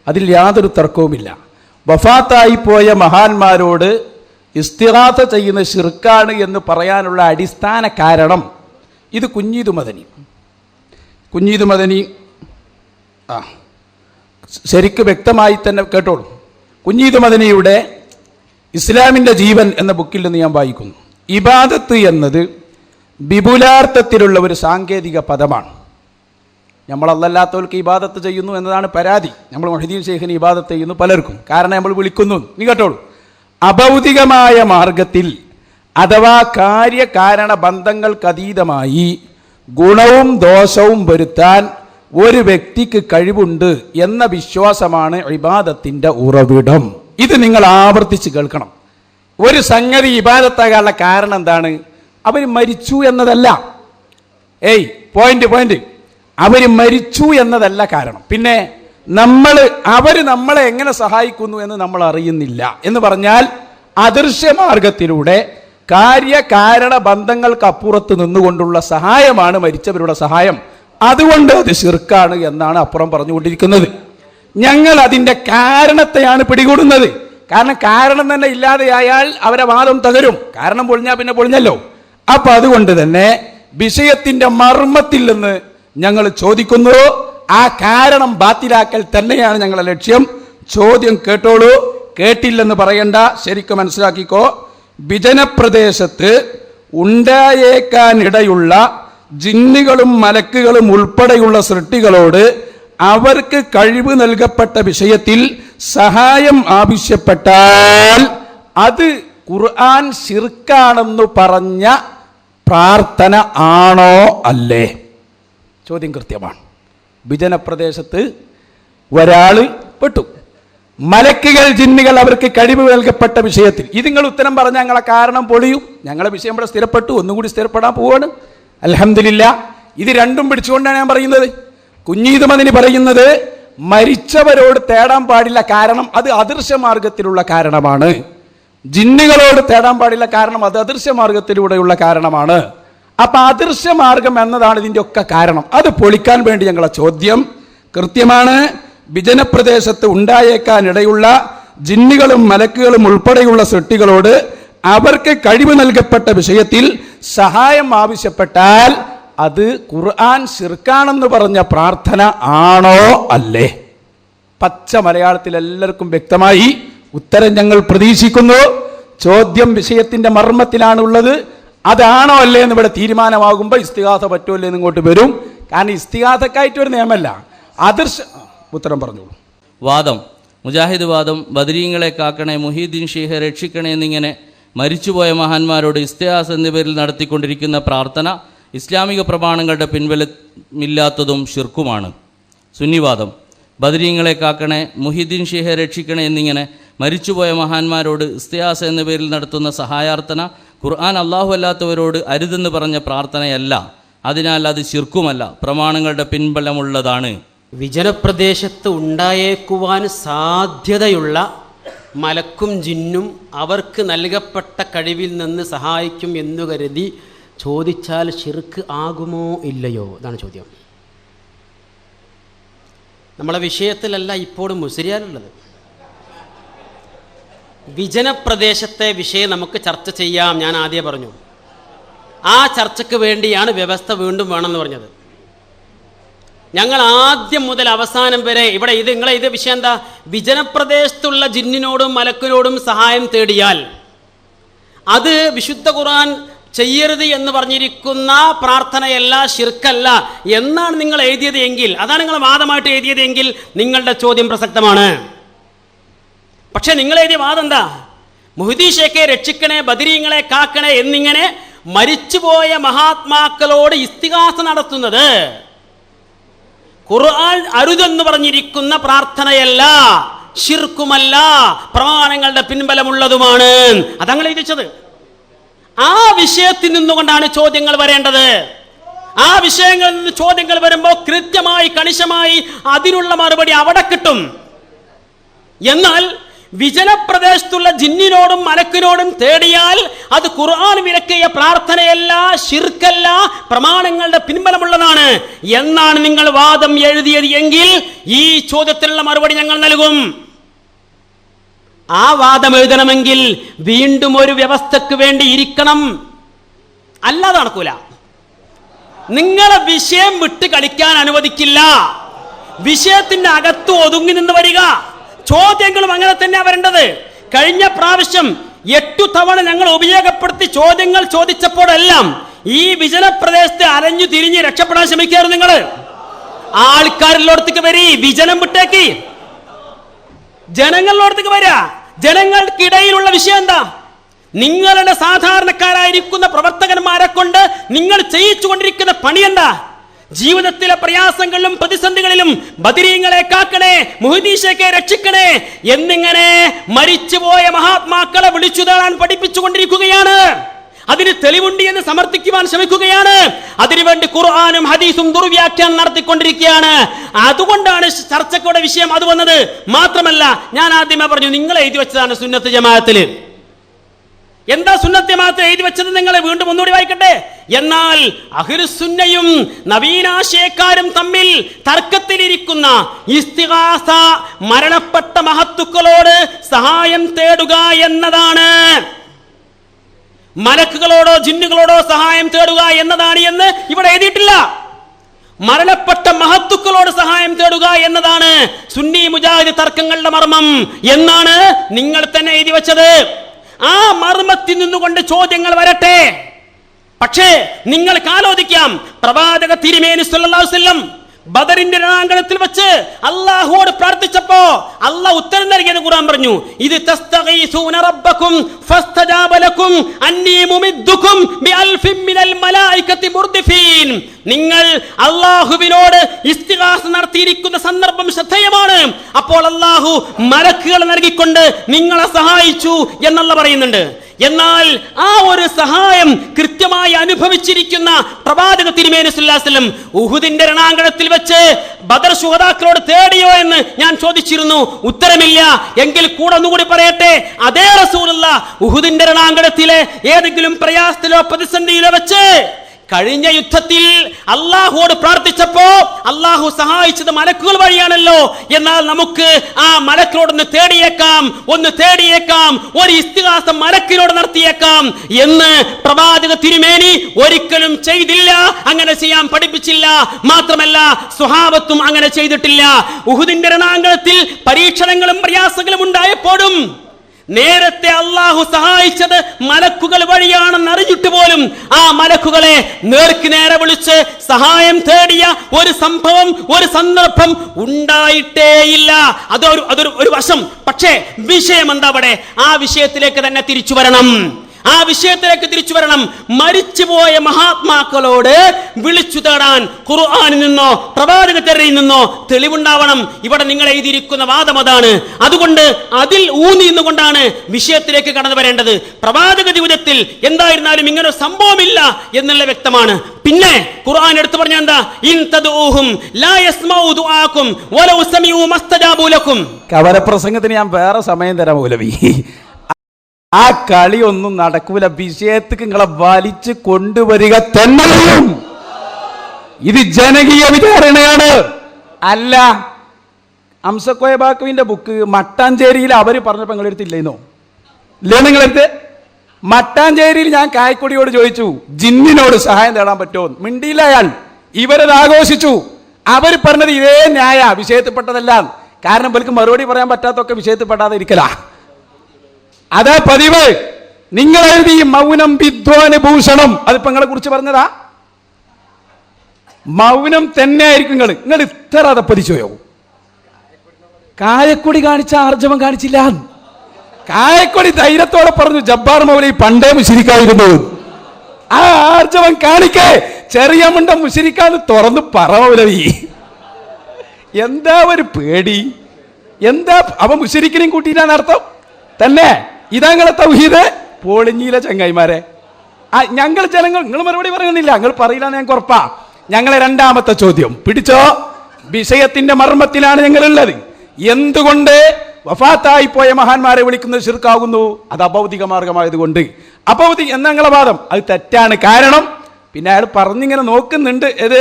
അതിൽ യാതൊരു തർക്കവുമില്ല. വഫാത്തായി പോയ മഹാന്മാരോട് ഇസ്തിഗാസ ചെയ്യുന്ന ശിർക്കാണ് എന്ന് പറയാനുള്ള അടിസ്ഥാന കാരണം ഇത് കുഞ്ഞീദ് മദനി ശരിക്ക് വ്യക്തമായി തന്നെ കേട്ടോളൂ. കുഞ്ഞീദ് മദനിയുടെ ഇസ്ലാമിൻ്റെ ജീവൻ എന്ന ബുക്കിൽ നിന്ന് ഞാൻ വായിക്കുന്നു. ഇബാദത്ത് എന്നത് വിപുലാർത്ഥത്തിലുള്ള ഒരു സാങ്കേതിക പദമാണ്. നമ്മൾ അല്ലാത്തവർക്ക് ഇബാദത്ത് ചെയ്യുന്നു എന്നതാണ് പരാതി. നമ്മൾ മുഹ്യിദ്ദീൻ ശൈഖിന് ഇബാദത്ത് ചെയ്യുന്നു പലർക്കും, കാരണം നമ്മൾ വിളിക്കുന്നു. നീ കേട്ടോളൂ. അഭൗതികമായ മാർഗത്തിൽ അഥവാ കാര്യകാരണ ബന്ധങ്ങൾക്കതീതമായി ഗുണവും ദോഷവും വരുത്താൻ ഒരു വ്യക്തിക്ക് കഴിവുണ്ട് എന്ന വിശ്വാസമാണ് ഇബാദത്തിൻ്റെ ഉറവിടം. ഇത് നിങ്ങൾ ആവർത്തിച്ച് കേൾക്കണം. ഒരു സംഗതി ഇബാദത്താകാനുള്ള കാരണം എന്താണ്? അവർ മരിച്ചു എന്നതല്ല. പോയിന്റ് അവർ മരിച്ചു എന്നതല്ല കാരണം. പിന്നെ അവർ നമ്മളെ എങ്ങനെ സഹായിക്കുന്നു എന്ന് നമ്മൾ അറിയുന്നില്ല എന്ന് പറഞ്ഞാൽ അദൃശ്യമാർഗത്തിലൂടെ കാര്യകാരണ ബന്ധങ്ങൾക്കപ്പുറത്ത് നിന്നുകൊണ്ടുള്ള സഹായമാണ് മരിച്ചവരുടെ സഹായം. അതുകൊണ്ട് അത് ശിർക്കാണ് എന്നാണ് അപ്പുറം പറഞ്ഞുകൊണ്ടിരിക്കുന്നത്. ഞങ്ങൾ അതിൻ്റെ കാരണത്തെയാണ് പിടികൂടുന്നത്. കാരണം തന്നെ ഇല്ലാതെയായാൽ അവരെ വാദം തകരും. കാരണം പൊളിഞ്ഞാൽ പിന്നെ പൊളിഞ്ഞല്ലോ. അപ്പൊ അതുകൊണ്ട് തന്നെ വിഷയത്തിന്റെ മർമ്മത്തിൽ നിന്ന് ഞങ്ങൾ ചോദിക്കുന്നു. ആ കാരണം ബാത്തിലാക്കൽ തന്നെയാണ് ഞങ്ങളുടെ ലക്ഷ്യം. ചോദ്യം കേട്ടോളൂ, കേട്ടില്ലെന്ന് പറയണ്ട, ശരിക്കും മനസ്സിലാക്കിക്കോ. വിജനപ്രദേശത്ത് ഉണ്ടായേക്കാനിടയുള്ള ജിന്നുകളും മലക്കുകളും ഉൾപ്പെടെയുള്ള സൃഷ്ടികളോട് അവർക്ക് കഴിവ് നൽകപ്പെട്ട വിഷയത്തിൽ സഹായം ആവശ്യപ്പെട്ടാൽ അത് ഖുർആൻ ശിർക്കാണെന്ന് പറഞ്ഞ പ്രാർത്ഥന ആണോ അല്ലേ? ചോദ്യം കൃത്യമാണ്. വിജനപ്രദേശത്ത് ഒരാള് പെട്ടു, മലക്കുകൾ ജിന്നുകൾ അവർക്ക് കഴിവ് നൽകപ്പെട്ട വിഷയത്തിൽ. ഇത് നിങ്ങൾ ഉത്തരം പറഞ്ഞാൽ ഞങ്ങളെ കാരണം പൊളിയും. ഞങ്ങളെ വിഷയം ഇവിടെ സ്ഥിരപ്പെട്ടു, ഒന്നുകൂടി സ്ഥിരപ്പെടാൻ പോവാണ്. അൽഹംദുലില്ലാ. ഇത് രണ്ടും പിടിച്ചുകൊണ്ടാണ് ഞാൻ പറയുന്നത്. കുഞ്ഞീദ് മദനി പറയുന്നത് മരിച്ചവരോട് തേടാൻ പാടില്ല, കാരണം അത് അദൃശ്യ മാർഗത്തിലുള്ള കാരണമാണ്. ജിന്നുകളോട് തേടാൻ പാടില്ല, കാരണം അത് അദൃശ്യ മാർഗത്തിലൂടെയുള്ള കാരണമാണ്. അപ്പൊ അദൃശ്യ മാർഗം എന്നതാണ് ഇതിന്റെ ഒക്കെ കാരണം. അത് പൊളിക്കാൻ വേണ്ടി ഞങ്ങളെ ചോദ്യം കൃത്യമാണ്. വിജനപ്രദേശത്ത് ഉണ്ടായേക്കാനിടയുള്ള ജിന്നുകളും മലക്കുകളും ഉൾപ്പെടെയുള്ള സൃഷ്ടികളോട് അവർക്ക് കഴിവ് നൽകപ്പെട്ട വിഷയത്തിൽ സഹായം ആവശ്യപ്പെട്ടാൽ അത് ഖുർആൻ ശിർക്കാണെന്ന് പറഞ്ഞ പ്രാർത്ഥന ആണോ അല്ലേ? പച്ച മലയാളത്തിൽ എല്ലാവർക്കും വ്യക്തമായി. ഉത്തരം ഞങ്ങൾ പ്രതീക്ഷിക്കുന്നു. ചോദ്യം വിഷയത്തിന്റെ മർമ്മത്തിലാണുള്ളത്. അതാണോ അല്ലേ എന്ന് ഇവിടെ തീരുമാനമാകുമ്പോൾ ഇസ്തിഗാസ പറ്റുമല്ലേ എന്ന് ഇങ്ങോട്ട് വരും. കാരണം ഇസ്തിഗാസക്കായിട്ട് ഒരു നിയമമല്ല, ഉത്തരം പറഞ്ഞോളൂ. വാദം, മുജാഹിദ് വാദം, ബദരീങ്ങളെ കാക്കണേ, മുഹീദ്ദീൻ ഷെയ്ഖെ രക്ഷിക്കണേ എന്നിങ്ങനെ മരിച്ചുപോയ മഹാന്മാരോട് ഇസ്തിഗാസ എന്ന പേരിൽ നടത്തിക്കൊണ്ടിരിക്കുന്ന പ്രാർത്ഥന ഇസ്ലാമിക പ്രമാണങ്ങളുടെ പിൻബലമില്ലാത്തതും ശിർക്കുമാണ്. സുന്നിവാദം, ബദരീങ്ങളെ കാക്കണേ, മുഹീദ്ദീൻ ഷെയ്ഖെ രക്ഷിക്കണേ എന്നിങ്ങനെ മരിച്ചുപോയ മഹാന്മാരോട് ഇസ്തിഗാസ എന്ന പേരിൽ നടത്തുന്ന സഹായാർത്ഥന ഖുർആൻ അല്ലാഹു അല്ലാത്തവരോട് അരുതെന്ന് പറഞ്ഞ പ്രാർത്ഥനയല്ല. അതിനാൽ അത് ശിർക്കുമല്ല, പ്രമാണങ്ങളുടെ പിൻബലമുള്ളതാണ്. വിജനപ്രദേശത്ത് ഉണ്ടായേക്കുവാൻ സാധ്യതയുള്ള മലക്കും ജിന്നും അവർക്ക് നൽകപ്പെട്ട കഴിവിൽ നിന്ന് സഹായിക്കും എന്നു കരുതി ചോദിച്ചാൽ ശിർക്ക് ആകുമോ ഇല്ലയോ? ഇതാണ് ചോദ്യം. നമ്മളെ വിഷയത്തിലല്ല ഇപ്പോഴും മുസ്ലിയാലുള്ളത്. വിജനപ്രദേശത്തെ വിഷയം നമുക്ക് ചർച്ച ചെയ്യാം. ഞാൻ ആദ്യം പറഞ്ഞു, ആ ചർച്ചയ്ക്ക് വേണ്ടിയാണ് വ്യവസ്ഥ വീണ്ടും വേണമെന്ന് പറഞ്ഞത്. ഞങ്ങൾ ആദ്യം മുതൽ അവസാനം വരെ ഇവിടെ ഇത് വിഷയം എന്താ? വിജനപ്രദേശത്തുള്ള ജിന്നിനോടും മലക്കിനോടും സഹായം തേടിയാൽ അത് വിശുദ്ധ ഖുർആൻ ചെയ്യരുത് എന്ന് പറഞ്ഞിരിക്കുന്ന പ്രാർത്ഥനയല്ല, ശിർക്കല്ല എന്നാണ് നിങ്ങൾ എഴുതിയത് എങ്കിൽ, അതാണ് നിങ്ങൾ വാദമായിട്ട് എഴുതിയത് എങ്കിൽ നിങ്ങളുടെ ചോദ്യം പ്രസക്തമാണ്. പക്ഷെ നിങ്ങൾ എഴുതിയ വാദം എന്താ? മുഹ്യിദ്ദീൻ ഷെയ്ഖെ രക്ഷിക്കണേ, ബദരീങ്ങളെ കാക്കണേ എന്നിങ്ങനെ മരിച്ചുപോയ മഹാത്മാക്കളോട് ഇസ്തിഗാസ നടത്തുന്നത് ഖുർആൻ അരുതെന്ന് പറഞ്ഞിരിക്കുന്ന പ്രാർത്ഥനയല്ല, ശിർക്കുമല്ല, പ്രമാണങ്ങളുടെ പിൻബലമുള്ളതുമാണ്. അതങ്ങൾ എഴുതിച്ചത്. ആ വിഷയത്തിൽ നിന്നുകൊണ്ടാണ് ചോദ്യങ്ങൾ വരേണ്ടത്. ആ വിഷയങ്ങളിൽ നിന്ന് ചോദ്യങ്ങൾ വരുമ്പോൾ കൃത്യമായി കണിശമായി അതിനുള്ള മറുപടി അവിടെ കിട്ടും. എന്നാൽ വിജനപ്രദേശത്തുള്ള ജിന്നിനോടും മലക്കിനോടും തേടിയാൽ അത് ഖുർആൻ വിലക്കിയ പ്രാർത്ഥനയല്ല, ശിർക്കല്ല, പ്രമാണങ്ങളുടെ പിൻബലമുള്ളതാണ് എന്നാണ് നിങ്ങൾ വാദം എഴുതിയത് എങ്കിൽ ഈ ചോദ്യത്തിനുള്ള മറുപടി ഞങ്ങൾ നൽകും. ആ വാദം എഴുതണമെങ്കിൽ വീണ്ടും ഒരു വ്യവസ്ഥക്ക് വേണ്ടി ഇരിക്കണം, അല്ലാതെ നടക്കൂല. നിങ്ങളെ വിഷയം വിട്ട് കളിക്കാൻ അനുവദിക്കില്ല. വിഷയത്തിന്റെ അകത്ത് ഒതുങ്ങി നിന്ന് വരിക. ചോദ്യങ്ങളും അങ്ങനെ തന്നെ വരേണ്ടത്. കഴിഞ്ഞ പ്രാവശ്യം 8 തവണ ഞങ്ങൾ ഉപയോഗപ്പെടുത്തി ചോദ്യങ്ങൾ ചോദിച്ചപ്പോഴെല്ലാം ഈ വിജനപ്രദേശത്ത് അലഞ്ഞു തിരിഞ്ഞ് രക്ഷപ്പെടാൻ ശ്രമിക്കായിരുന്നു. നിങ്ങൾ ആൾക്കാരിലോടത്തേക്ക് വരി, വിജനം വിട്ടേക്ക്, ജനങ്ങളിലോടത്തേക്ക് വരിക. ജനങ്ങൾക്കിടയിലുള്ള വിഷയം എന്താ? നിങ്ങളുടെ സാധാരണക്കാരായിരിക്കുന്ന പ്രവർത്തകന്മാരെ കൊണ്ട് നിങ്ങൾ ചെയ്യിച്ചുകൊണ്ടിരിക്കുന്ന പണി എന്താ? ജീവിതത്തിലെ പ്രയാസങ്ങളിലും പ്രതിസന്ധികളിലും ബദരീങ്ങളെ കാക്കണേ, മുഹ്യിദ്ദീൻ ശേഖയെ രക്ഷിക്കണേ എന്നിങ്ങനെ മരിച്ചുപോയ മഹാത്മാക്കളെ വിളിച്ചു തേടാൻ പഠിപ്പിച്ചുകൊണ്ടിരിക്കുകയാണ്. അതിന് തെളിവുണ്ട് എന്ന് സമർത്ഥിക്കുവാൻ ശ്രമിക്കുകയാണ്. അതിനുവേണ്ടി ഖുർആനും ഹദീസും ദുർവ്യാഖ്യാനം നടത്തിക്കൊണ്ടിരിക്കുകയാണ്. അതുകൊണ്ടാണ് ചർച്ചയുടെ വിഷയം അത് വന്നത്. മാത്രമല്ല, ഞാൻ ആദ്യമേ പറഞ്ഞു, നിങ്ങൾ എഴുതി വെച്ചതാണ് സുന്നത്ത് ജമാഅത്തിൽ. എന്താ സുന്നത്ത് ജമാഅത്ത് എഴുതി വെച്ചത്? നിങ്ങൾ വീണ്ടും ഒന്നുകൂടി വായിക്കട്ടെ. എന്നാൽ അഹ്ലുസുന്നയും നവീനാശയക്കാരും തമ്മിൽ തർക്കത്തിലിരിക്കുന്ന ഇസ്തിഗാസ, മരണപ്പെട്ട മഹത്തുക്കളോട് സഹായം തേടുക എന്നതാണ്. മലക്കുകളോടോ ജിന്നുകളോടോ സഹായം തേടുക എന്നതാണ് എന്ന് ഇവിടെ എഴുതിയിട്ടില്ല. മരണപ്പെട്ട മഹത്തുക്കളോട് സഹായം തേടുക എന്നതാണ് സുന്നി മുജാഹിദ് തർക്കങ്ങളുടെ മർമ്മം എന്നാണ് നിങ്ങൾ തന്നെ എഴുതി വെച്ചത്. ആ മർമ്മത്തിൽ നിന്നുകൊണ്ട് ചോദ്യങ്ങൾ വരട്ടെ. പക്ഷേ നിങ്ങൾക്ക് ആലോചിക്കാം, പ്രവാചക തിരുമേനി സല്ലല്ലാഹു അലൈഹി വസല്ലം ബദറിന്റെ രണാങ്കണത്തിൽ വെച്ച് അല്ലാഹുവോട് പ്രാർത്ഥിച്ചപ്പോ അല്ലാഹു ഉത്തരം നൽകിയത് ഖുർആൻ പറഞ്ഞു, ഇത് തസ്തഗീസൂന റബ്ബക്കും ഫസ്തജാബ ലക്കും അന്നീ മുമിദ്ദുക്കും ബിഅൽഫിൻ മിനൽ മലായികതി മുർദിഫീൻ. നിങ്ങൾ അല്ലാഹുവിനോട് ഇസ്തിഗാസ നടത്തിയിരിക്കുന്ന സന്ദർഭം ശ്രദ്ധേയമാണ്. അപ്പോൾ അല്ലാഹു മലക്കുകൾ നൽകിക്കൊണ്ട് നിങ്ങളെ സഹായിച്ചു എന്നല്ല പറയുന്നുണ്ട്. എന്നാൽ ആ ഒരു സഹായം കൃത്യമായി അനുഭവിച്ചിരിക്കുന്ന പ്രവാചക തിരുമേനി സല്ലല്ലാഹു അലൈഹി വസല്ലം ഉഹുദിന്റെ രണാങ്കണത്തിൽ വെച്ച് ബദർ ശുഹദാക്കളോട് തേടിയോ എന്ന് ഞാൻ ചോദിച്ചിരുന്നു. ഉത്തരമില്ല. എങ്കിൽ കൂടെ ഒന്നുകൂടി പറയട്ടെ, അതേ റസൂലുള്ളാഹ് ഉഹുദിന്റെ രണാങ്കണത്തിലെ ഏതെങ്കിലും പ്രയാസത്തിലോ പ്രതിസന്ധിയിലോ വെച്ച് കഴിഞ്ഞ യുദ്ധത്തിൽ അല്ലാഹുവോട് പ്രാർത്ഥിച്ചപ്പോ അല്ലാഹു സഹായിച്ചത് മലക്കുകൾ വഴിയാണല്ലോ. എന്നാൽ നമുക്ക് ആ മലക്കിനോടൊന്ന് തേടിയേക്കാം, ഒരു ഇസ്തിഗാസ മലക്കിനോട് നടത്തിയേക്കാം എന്ന് പ്രവാചക തിരുമേനി ഒരിക്കലും ചെയ്തില്ല. അങ്ങനെ ചെയ്യാൻ പഠിപ്പിച്ചില്ല. മാത്രമല്ല, സ്വഹാബത്തും അങ്ങനെ ചെയ്തിട്ടില്ല. ഉഹുദിന്റെ രണാങ്കണത്തിൽ പരീക്ഷണങ്ങളും പ്രയാസങ്ങളും ഉണ്ടായപ്പോഴും നേരത്തെ അല്ലാഹു സഹായിച്ചത് മലക്കുകൾ വഴിയാണെന്ന് അറിഞ്ഞിട്ട് പോലും ആ മലക്കുകളെ നേർക്ക് നേരെ വിളിച്ച് സഹായം തേടിയ ഒരു സംഭവം, ഒരു സന്ദർഭം ഉണ്ടായിട്ടേയില്ല. അതൊരു വശം. പക്ഷേ വിഷയം എന്താ? അവിടെ ആ വിഷയത്തിലേക്ക് തന്നെ തിരിച്ചു വരണം. മരിച്ചുപോയ മഹാത്മാക്കളോട് വിളിച്ചു തേടാൻ ഖുർആനിൽ നിന്നോ പ്രവാചകത്തിൽ നിന്നോ തെളിവുണ്ടാവണം. ഇവിടെ നിങ്ങൾ എഴുതിയിരിക്കുന്ന വാദം അതാണ്. അതുകൊണ്ട് അതിൽ ഊന്നി നിന്നുകൊണ്ടാണ് വിഷയത്തിലേക്ക് കടന്നു വരേണ്ടത്. പ്രവാചക ജീവിതത്തിൽ എന്തായിരുന്നാലും ഇങ്ങനെ ഒരു സംഭവമില്ല എന്നുള്ള വ്യക്തമാണ്. പിന്നെ ഖുർആൻ എടുത്തു പറഞ്ഞ എന്താ? ഇൻ തദഊഹും ലാ യസ്മഉ ദുആക്കും വലൗ സമിഉ മസ്തജാബു ലക്കും. കവരപ്രസംഗത്തിന് ഞാൻ വേറെ സമയം തരാം മൗലവി. ആ കളി ഒന്നും നടക്കൂല. വിഷയത്തേക്ക് നിങ്ങളെ വലിച്ചു കൊണ്ടുവരിക തന്നെ. ഇത് ജനകീയ വിചാരണയാണ്. അല്ല, അംസക്കോയ ബാക്കുവിന്റെ ബുക്ക് മട്ടാഞ്ചേരിയിൽ അവർ പറഞ്ഞപ്പോൾ നിങ്ങളെടുത്തില്ലേന്നോ? ഇല്ലേ നിങ്ങളെടുത്ത്? മട്ടാഞ്ചേരിയിൽ ഞാൻ കായ്ക്കൊടിയോട് ചോദിച്ചു, ജിന്നിനോട് സഹായം തേടാൻ പറ്റുമോ? മിണ്ടിയില്ല അയാൾ. ഇവരത് ആഘോഷിച്ചു. അവർ പറഞ്ഞത് ഇതേ ന്യായ, വിഷയത്തിൽപ്പെട്ടതല്ല. കാരണം ഇവർക്ക് മറുപടി പറയാൻ പറ്റാത്തൊക്കെ വിഷയത്തിൽപ്പെടാതെ ഇരിക്കല. അതാ പതിവ്. നിങ്ങൾ എഴുതി മൗനം വിദ്വാന് ഭൂഷണം. അതിപ്പോ നിങ്ങളെ കുറിച്ച് പറഞ്ഞതാ. മൗനം തന്നെ ആയിരിക്കും. നിങ്ങൾ ഇത്ര അതപ്പതിച്ചോയോ? കായക്കൊടി കാണിച്ച ആർജവം കാണിച്ചില്ല. കായക്കൊടി ധൈര്യത്തോടെ പറഞ്ഞു ജബ്ബാർ മൗലവി പണ്ടേ മുശ്രിക്കായിരുന്നു. ആ ആർജവം കാണിക്കേ. ചെറിയ മുണ്ടം മുശ്രിക്കാന്ന് തുറന്ന് പറ മൗലവി. എന്താ ഒരു പേടി? എന്താ അവ മുശ്രിക്കിനെയും കൂട്ടിയിട്ടാണ് അർത്ഥം തന്നെ? ഇതങ്ങളെ തൗഹീദ്. പൊളിഞ്ഞില്ല ചങ്ങായിമാരെ. ഞങ്ങൾ ജനങ്ങൾ, നിങ്ങൾ മറുപടി പറയുന്നില്ല, നിങ്ങൾ പറയില്ല ഞാൻ ഉറപ്പാ. ഞങ്ങളെ രണ്ടാമത്തെ ചോദ്യം പിടിച്ചോ. വിഷയത്തിന്റെ മർമ്മത്തിലാണ് ഞങ്ങളുള്ളത്. എന്തുകൊണ്ട് വഫാത്തായി പോയ മഹാന്മാരെ വിളിക്കുന്നത് ശിർക്കാകുന്നു? അത് അഭൗതിക മാർഗമായതുകൊണ്ട്. അഭൗതിക എന്ന ഞങ്ങളെ വാദം അത് തെറ്റാണ്. കാരണം പിന്നെ അയാൾ പറഞ്ഞിങ്ങനെ നോക്കുന്നുണ്ട്, ഏത്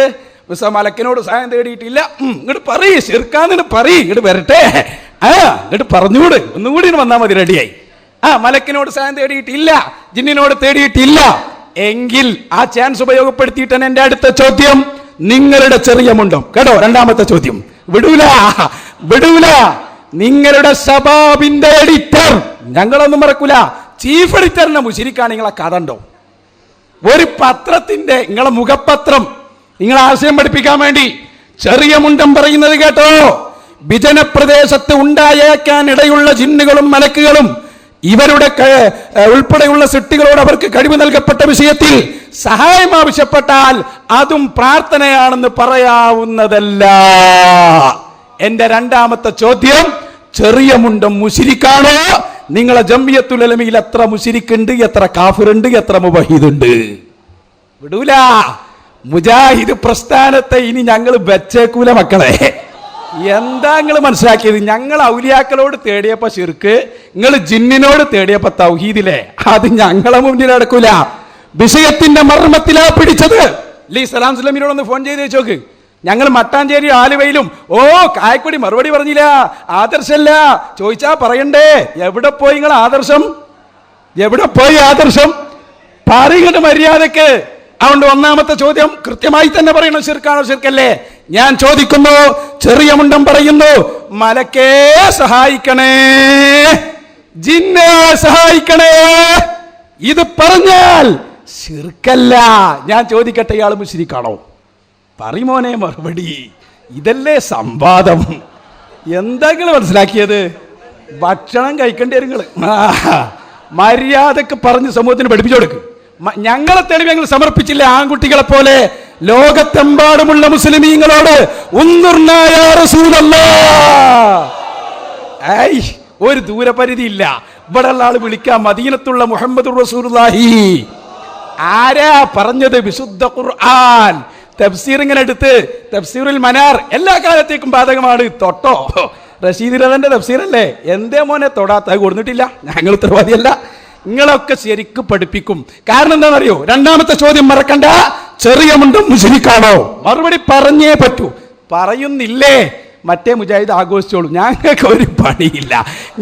മലക്കിനോട് സഹായം തേടിയിട്ടില്ല, ഇങ്ങോട്ട് പറയ് ശിർക്കാന്നിട്ട് പറയ്, ഇങ്ങോട്ട് വരട്ടെ, ഇങ്ങോട്ട് പറഞ്ഞുകൂട്, ഒന്നുകൂടി വന്നാൽ മതി, റെഡിയായി. മലക്കിനോട് സഹായം തേടിയിട്ടില്ല, ജിന്നിനോട് തേടിയിട്ടില്ല എങ്കിൽ ആ ചാൻസ് ഉപയോഗപ്പെടുത്തിയിട്ടാണ് എന്റെ അടുത്ത ചോദ്യം. നിങ്ങളുടെ ചെറിയ മുണ്ടം കേട്ടോ, രണ്ടാമത്തെ ചോദ്യം വിടൂല. നിങ്ങളുടെ ശബാബിന്റെ എഡിറ്റർ, ഞങ്ങളൊന്നും മറക്കൂല, ചീഫ് എഡിറ്ററിനെ മുശരിക്കാണ്. നിങ്ങളെ കഥ ഉണ്ടോ? ഒരു പത്രത്തിന്റെ നിങ്ങളെ മുഖപത്രം നിങ്ങളെ ആശയം പഠിപ്പിക്കാൻ വേണ്ടി ചെറിയ മുണ്ടം പറയുന്നത് കേട്ടോ. വിജനപ്രദേശത്ത് ഉണ്ടായേക്കാൻ ഇടയുള്ള ജിന്നുകളും മലക്കുകളും ഇവരുടെ ഉൾപ്പെടെയുള്ള സൃഷ്ടികളോട് അവർക്ക് കഴിവ് നൽകപ്പെട്ട വിഷയത്തിൽ സഹായം ആവശ്യപ്പെട്ടാൽ അതും പ്രാർത്ഥനയാണെന്ന് പറയാവുന്നതല്ല. എന്റെ രണ്ടാമത്തെ ചോദ്യം, ചെറിയ മുണ്ടം മുശിരിക്കാണോ? നിങ്ങളെ ജംഇയ്യത്തുൽ ഉലമയിൽ എത്ര മുശിരിക്കുണ്ട്, എത്ര കാഫിറുണ്ട്, എത്ര മുവഹിദുണ്ട്? വിടൂല. മുജാഹിദ് പ്രസ്ഥാനത്തെ ഇനി ഞങ്ങൾ വെച്ചേക്കൂല മക്കളെ. എന്താ നിങ്ങൾ മനസ്സിലാക്കിയത്? ഞങ്ങൾ ഔലിയാക്കളോട് തേടിയപ്പോ ശിർക്ക്, നിങ്ങൾ ജിന്നിനോട് തേടിയപ്പോ തൗഹീദിലെ, അത് ഞങ്ങളെ മുന്നിൽ നടക്കൂല. വിഷയത്തിന്റെ മർമ്മത്തിലാ പിടിച്ചത്. സലാം സുലമിനോടൊന്ന് ഫോൺ ചെയ്ത് വെച്ചോക്ക്. ഞങ്ങൾ മട്ടാഞ്ചേരി ആലുവയിലും കായക്കൊടി മറുപടി പറഞ്ഞില്ല, ആദർശല്ല. ചോദിച്ചാ പറയണ്ടേ, എവിടെ പോയി നിങ്ങൾ ആദർശം? എവിടെ പോയി ആദർശം? പറയുന്നത് മര്യാദക്ക്. അതുകൊണ്ട് ഒന്നാമത്തെ ചോദ്യം കൃത്യമായി തന്നെ പറയണം, ശിർക്കാണോ ശിർക്കല്ലേ? ഞാൻ ചോദിക്കുന്നു, ചെറിയ മുണ്ടം പറയുന്നു മലക്കേ സഹായിക്കണേ, ജിന്നെ സഹായിക്കണേ. ഇത് പറഞ്ഞാൽ ശിർക്കല്ല. ഞാൻ ചോദിക്കട്ടെ, ഇയാൾ മുശ്രിക്കാണോ? പറയുമോനെ മറുപടി. ഇതല്ലേ സംവാദം. എന്തെങ്കിലും മനസ്സിലാക്കിയത്? ഭക്ഷണം കഴിക്കേണ്ടി വരും നിങ്ങൾ. മര്യാദക്ക് പറഞ്ഞ് സമൂഹത്തിന് പഠിപ്പിച്ചു കൊടുക്കും. ഞങ്ങളെ തെളിവ് ഞങ്ങൾ സമർപ്പിച്ചില്ല ആൺകുട്ടികളെ പോലെ ലോകത്തെമ്പാടുമുള്ള മുസ്ലിമീങ്ങളോട്. ഒരു ദൂരപരിധി ഇല്ല. ഇവിടെ ഉള്ള ആള് വിളിക്കാം, മദീനത്തുള്ള മുഹമ്മദ് റസൂലുള്ളാഹി. ആരാ പറഞ്ഞത്? വിശുദ്ധ ഖുർആൻ. തഫ്സീർ ഇങ്ങനെ എടുത്ത്, തഫ്സീറുൽ മനാർ എല്ലാ കാലത്തേക്കും ബാധകമാണ്. തൊട്ടോ, റഷീദ് റഹന്റെ തഫ്സീറല്ലേ, എന്തേ മോനെ തൊടാത്ത? കൊടുത്തിട്ടില്ല, ഞങ്ങൾ ഉത്തരവാദിയല്ല. നിങ്ങളൊക്കെ ശരിക്കും പഠിപ്പിക്കും. കാരണം എന്താണെന്നറിയോ? രണ്ടാമത്തെ ചോദ്യം മറക്കണ്ട, ചെറിയ മുണ്ടും മുസ്ലിക്കാണോ? മറുപടി പറഞ്ഞേ പറ്റൂ. പറയുന്നില്ലേ? മറ്റേ മുജാഹിദ് ആഘോഷിച്ചോളൂ, ഞങ്ങൾക്ക് ഒരു പണിയില്ല,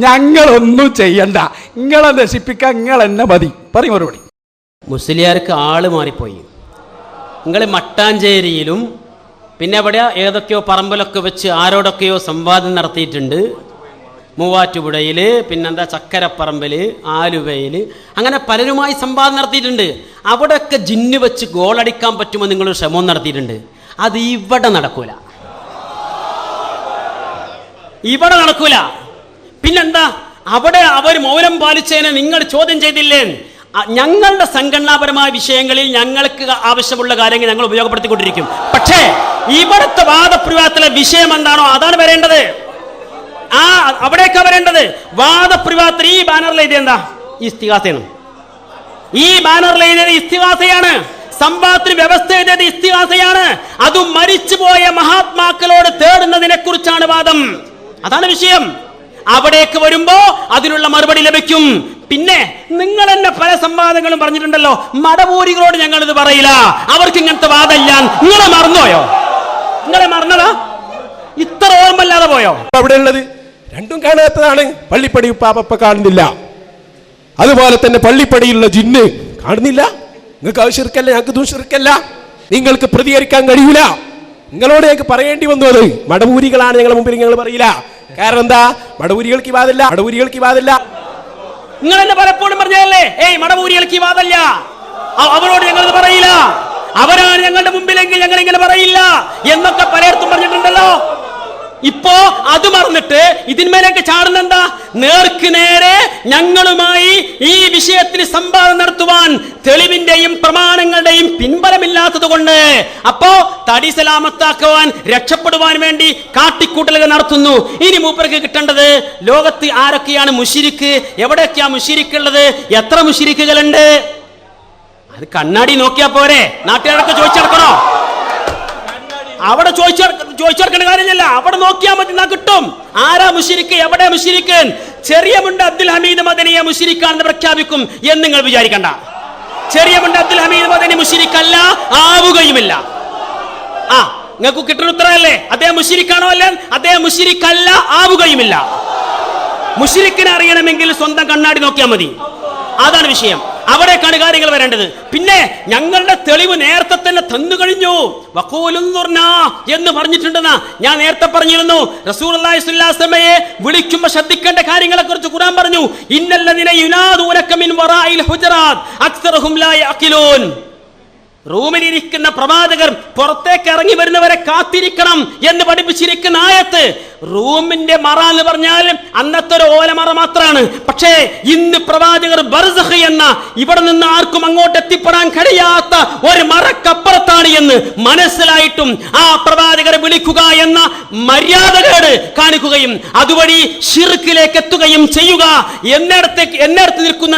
ഞങ്ങളൊന്നും ചെയ്യണ്ട, നിങ്ങളെ നശിപ്പിക്കാൻ നിങ്ങൾ എന്നെ മതി. പറയും മറുപടി. മുസ്ലിയാർക്ക് ആള് മാറിപ്പോയി. നിങ്ങൾ മട്ടാഞ്ചേരിയിലും പിന്നെ എവിടെയാ ഏതൊക്കെയോ പറമ്പിലൊക്കെ വെച്ച് ആരോടൊക്കെയോ സംവാദം നടത്തിയിട്ടുണ്ട്. മൂവാറ്റുപുഴയിൽ, പിന്നെന്താ ചക്കരപ്പറമ്പിൽ, ആലുവയിൽ, അങ്ങനെ പലരുമായി സംവാദം നടത്തിയിട്ടുണ്ട്. അവിടെയൊക്കെ ജിന്ന് വെച്ച് ഗോളടിക്കാൻ പറ്റുമോ നിങ്ങളൊരു ശ്രമം നടത്തിയിട്ടുണ്ട്. അത് ഇവിടെ നടക്കൂല, ഇവിടെ നടക്കൂല. പിന്നെന്താ, അവിടെ അവർ മൗനം പാലിച്ചതിനെ നിങ്ങൾ ചോദ്യം ചെയ്തില്ലേ? ഞങ്ങളുടെ സംഘടനാപരമായ വിഷയങ്ങളിൽ ഞങ്ങൾക്ക് ആവശ്യമുള്ള കാര്യങ്ങൾ ഞങ്ങൾ ഉപയോഗപ്പെടുത്തിക്കൊണ്ടിരിക്കും. പക്ഷേ ഇവിടുത്തെ വാദപ്രതിവാദത്തിലെ വിഷയം എന്താണോ അതാണ് വരേണ്ടത്. അവിടേക്കാ വരേണ്ടത്. വാദപ്രതിവാദത്തിൽ ഈ ബാനറിൽ എഴുതിയ എന്താ? ഇസ്തിഗാസയാണ്. ഈ ബാനറിൽ എഴുതിയത് ഇസ്തിഗാസയാണ്. സംവാദത്തിന് വ്യവസ്ഥ എഴുതിയത് ഇസ്തിഗാസയാണ്. അതും മരിച്ചുപോയ മഹാത്മാക്കളോട് തേടുന്നതിനെ കുറിച്ചാണ് വാദം. അതാണ് വിഷയം. അവിടേക്ക് വരുമ്പോ അതിനുള്ള മറുപടി ലഭിക്കും. പിന്നെ നിങ്ങൾ തന്നെ പല സംവാദങ്ങളും പറഞ്ഞിട്ടുണ്ടല്ലോ, മടവൂരികളോട് ഞങ്ങൾ ഇത് പറയില്ല, അവർക്ക് ഇങ്ങനത്തെ വാദമില്ല. നിങ്ങളെ മറന്നുപോയോ? നിങ്ങളെ മറന്നതാ? ഇത്ര ഓർമ്മല്ലാതെ പോയോ? അവിടെ ഉള്ളത് രണ്ടും കാണാത്തതാണ്. പള്ളിപ്പടി ഉപ്പാപ്പ കാണുന്നില്ല, അതുപോലെ തന്നെ പള്ളിപ്പടിയിലുള്ള ജിന്ന് കാണുന്നില്ല. നിങ്ങൾക്ക് അത് ശിർക്കല്ല, ഞങ്ങൾക്ക് ഇതും ശിർക്കല്ല. നിങ്ങൾക്ക് പ്രതികരിക്കാൻ കഴിയൂല. നിങ്ങളോട് ഞങ്ങൾക്ക് പറയേണ്ടി വന്നു. അത് മടവൂരികളാണ് ഞങ്ങളുടെ മുമ്പിൽ ഞങ്ങൾ പറയില്ല. കാരണം എന്താ? മടവൂരികൾക്ക് വാദമില്ല, മടവൂരികൾക്ക് വാദമില്ല. നിങ്ങൾ എന്നെ പലപ്പോഴും പറഞ്ഞല്ലേ, മടവൂരികൾക്ക് വാദമില്ല, അവരോട് ഞങ്ങളിത് പറയില്ല, അവരാണ് ഞങ്ങളുടെ മുമ്പിലെങ്കിൽ ഞങ്ങൾ ഇങ്ങനെ പറയില്ല എന്നൊക്കെ പലയിടത്തും പറഞ്ഞിട്ടുണ്ടല്ലോ. ഇപ്പോ അത് മറന്നിട്ട് ഇതിന്മേലേക്ക് ചാടുന്നെന്താ? നേർക്ക് നേരെ ഞങ്ങളുമായി ഈ വിഷയത്തിൽ സംവാദം നടത്തുവാൻ തെളിവിന്റെയും പ്രമാണങ്ങളുടെയും പിൻബലമില്ലാത്തത് കൊണ്ട് അപ്പോ തടി സലാമത്താക്കുവാൻ, രക്ഷപ്പെടുവാൻ വേണ്ടി കാട്ടിക്കൂട്ടലുകൾ നടത്തുന്നു. ഇനി മൂപ്പർക്ക് കിട്ടേണ്ടത് ലോകത്ത് ആരൊക്കെയാണ് മുശിരിക്ക്, എവിടെയൊക്കെയാ മുശിരിക്കുള്ളത്, എത്ര മുശിരിക്കുകളുണ്ട്, അത് കണ്ണാടി നോക്കിയാ പോരെ? നാട്ടുകാരൊക്കെ ചോദിച്ചെടുക്കണോ? അവിടെ ചോദിച്ചെടുക്കേണ്ട കാര്യമില്ല, അവിടെ നോക്കിയാൽ മതി, എന്നാ കിട്ടും. ആരാ മുശ്രിക്ക്, എവിടെ മുശ്രിക്ക്? ചെറിയ മുണ്ട് അബ്ദുൽ ഹമീദ് മദനിയെ മുശ്രിക്കാണെന്ന് പ്രഖ്യാപിക്കും എന്ന് നിങ്ങൾ വിചാരിക്കണ്ട. ചെറിയ മുണ്ട് അബ്ദുൽ ഹമീദ് മദനി മുശ്രിക്കല്ല, ആവുകയുമില്ല. നിങ്ങൾക്ക് കിട്ടുന്ന ഉത്തരവല്ലേ? അദ്ദേഹം മുശ്രിക്കാണോ? അല്ല, അദ്ദേഹം മുശ്രിക്കല്ല, ആവുകയുമില്ല. മുശ്രിക്കിനെ അറിയണമെങ്കിൽ സ്വന്തം കണ്ണാടി നോക്കിയാൽ മതി. അതാണ് വിഷയം. അവിടേക്കാണ് കാര്യങ്ങൾ വരേണ്ടത്. പിന്നെ ഞങ്ങളുടെ തെളിവ് നേരത്തെ തന്നെ തന്നു കഴിഞ്ഞു. എന്ന് പറഞ്ഞിട്ടുണ്ടെന്നാ ഞാൻ നേരത്തെ പറഞ്ഞിരുന്നു. റസൂലുള്ളാഹി സ്വല്ലല്ലാഹു അലൈഹി വസല്ലമയെ വിളിക്കുമ്പോൾ ശ്രദ്ധിക്കേണ്ട കാര്യങ്ങളെ കുറിച്ച് ഖുർആൻ പറഞ്ഞു. ഇന്നല്ലദീന യുനാദൂനക മിൻ വറാഇൽ ഹുജറാത്ത് അക്സറുഹും ലാ യഅഖിലൂൻ. റൂമിലിരിക്കുന്ന പ്രവാചകർ പുറത്തേക്ക് ഇറങ്ങി വരുന്നവരെ കാത്തിരിക്കണം എന്ന് പഠിപ്പിച്ചിരിക്കുന്ന ആയത്ത്. റൂമിന്റെ മറ എന്ന് പറഞ്ഞാൽ അന്നത്തെ ഒരു ഓലമറ മാത്രമാണ്. പക്ഷേ ഇന്ന് പ്രവാചകർ ബർസഖ് എന്ന ഇവിടെ നിന്ന് ആർക്കും അങ്ങോട്ട് എത്തിപ്പെടാൻ കഴിയാത്ത ഒരു മറക്കപ്പുറത്താണ് എന്ന് മനസ്സിലായിട്ടും ആ പ്രവാചകരെ വിളിക്കുക എന്ന മര്യാദകേട് കാണിക്കുകയും അതുവഴി ശിർക്കിലേക്ക് എത്തുകയും ചെയ്യുക. എന്നിടത്ത് നിൽക്കുന്ന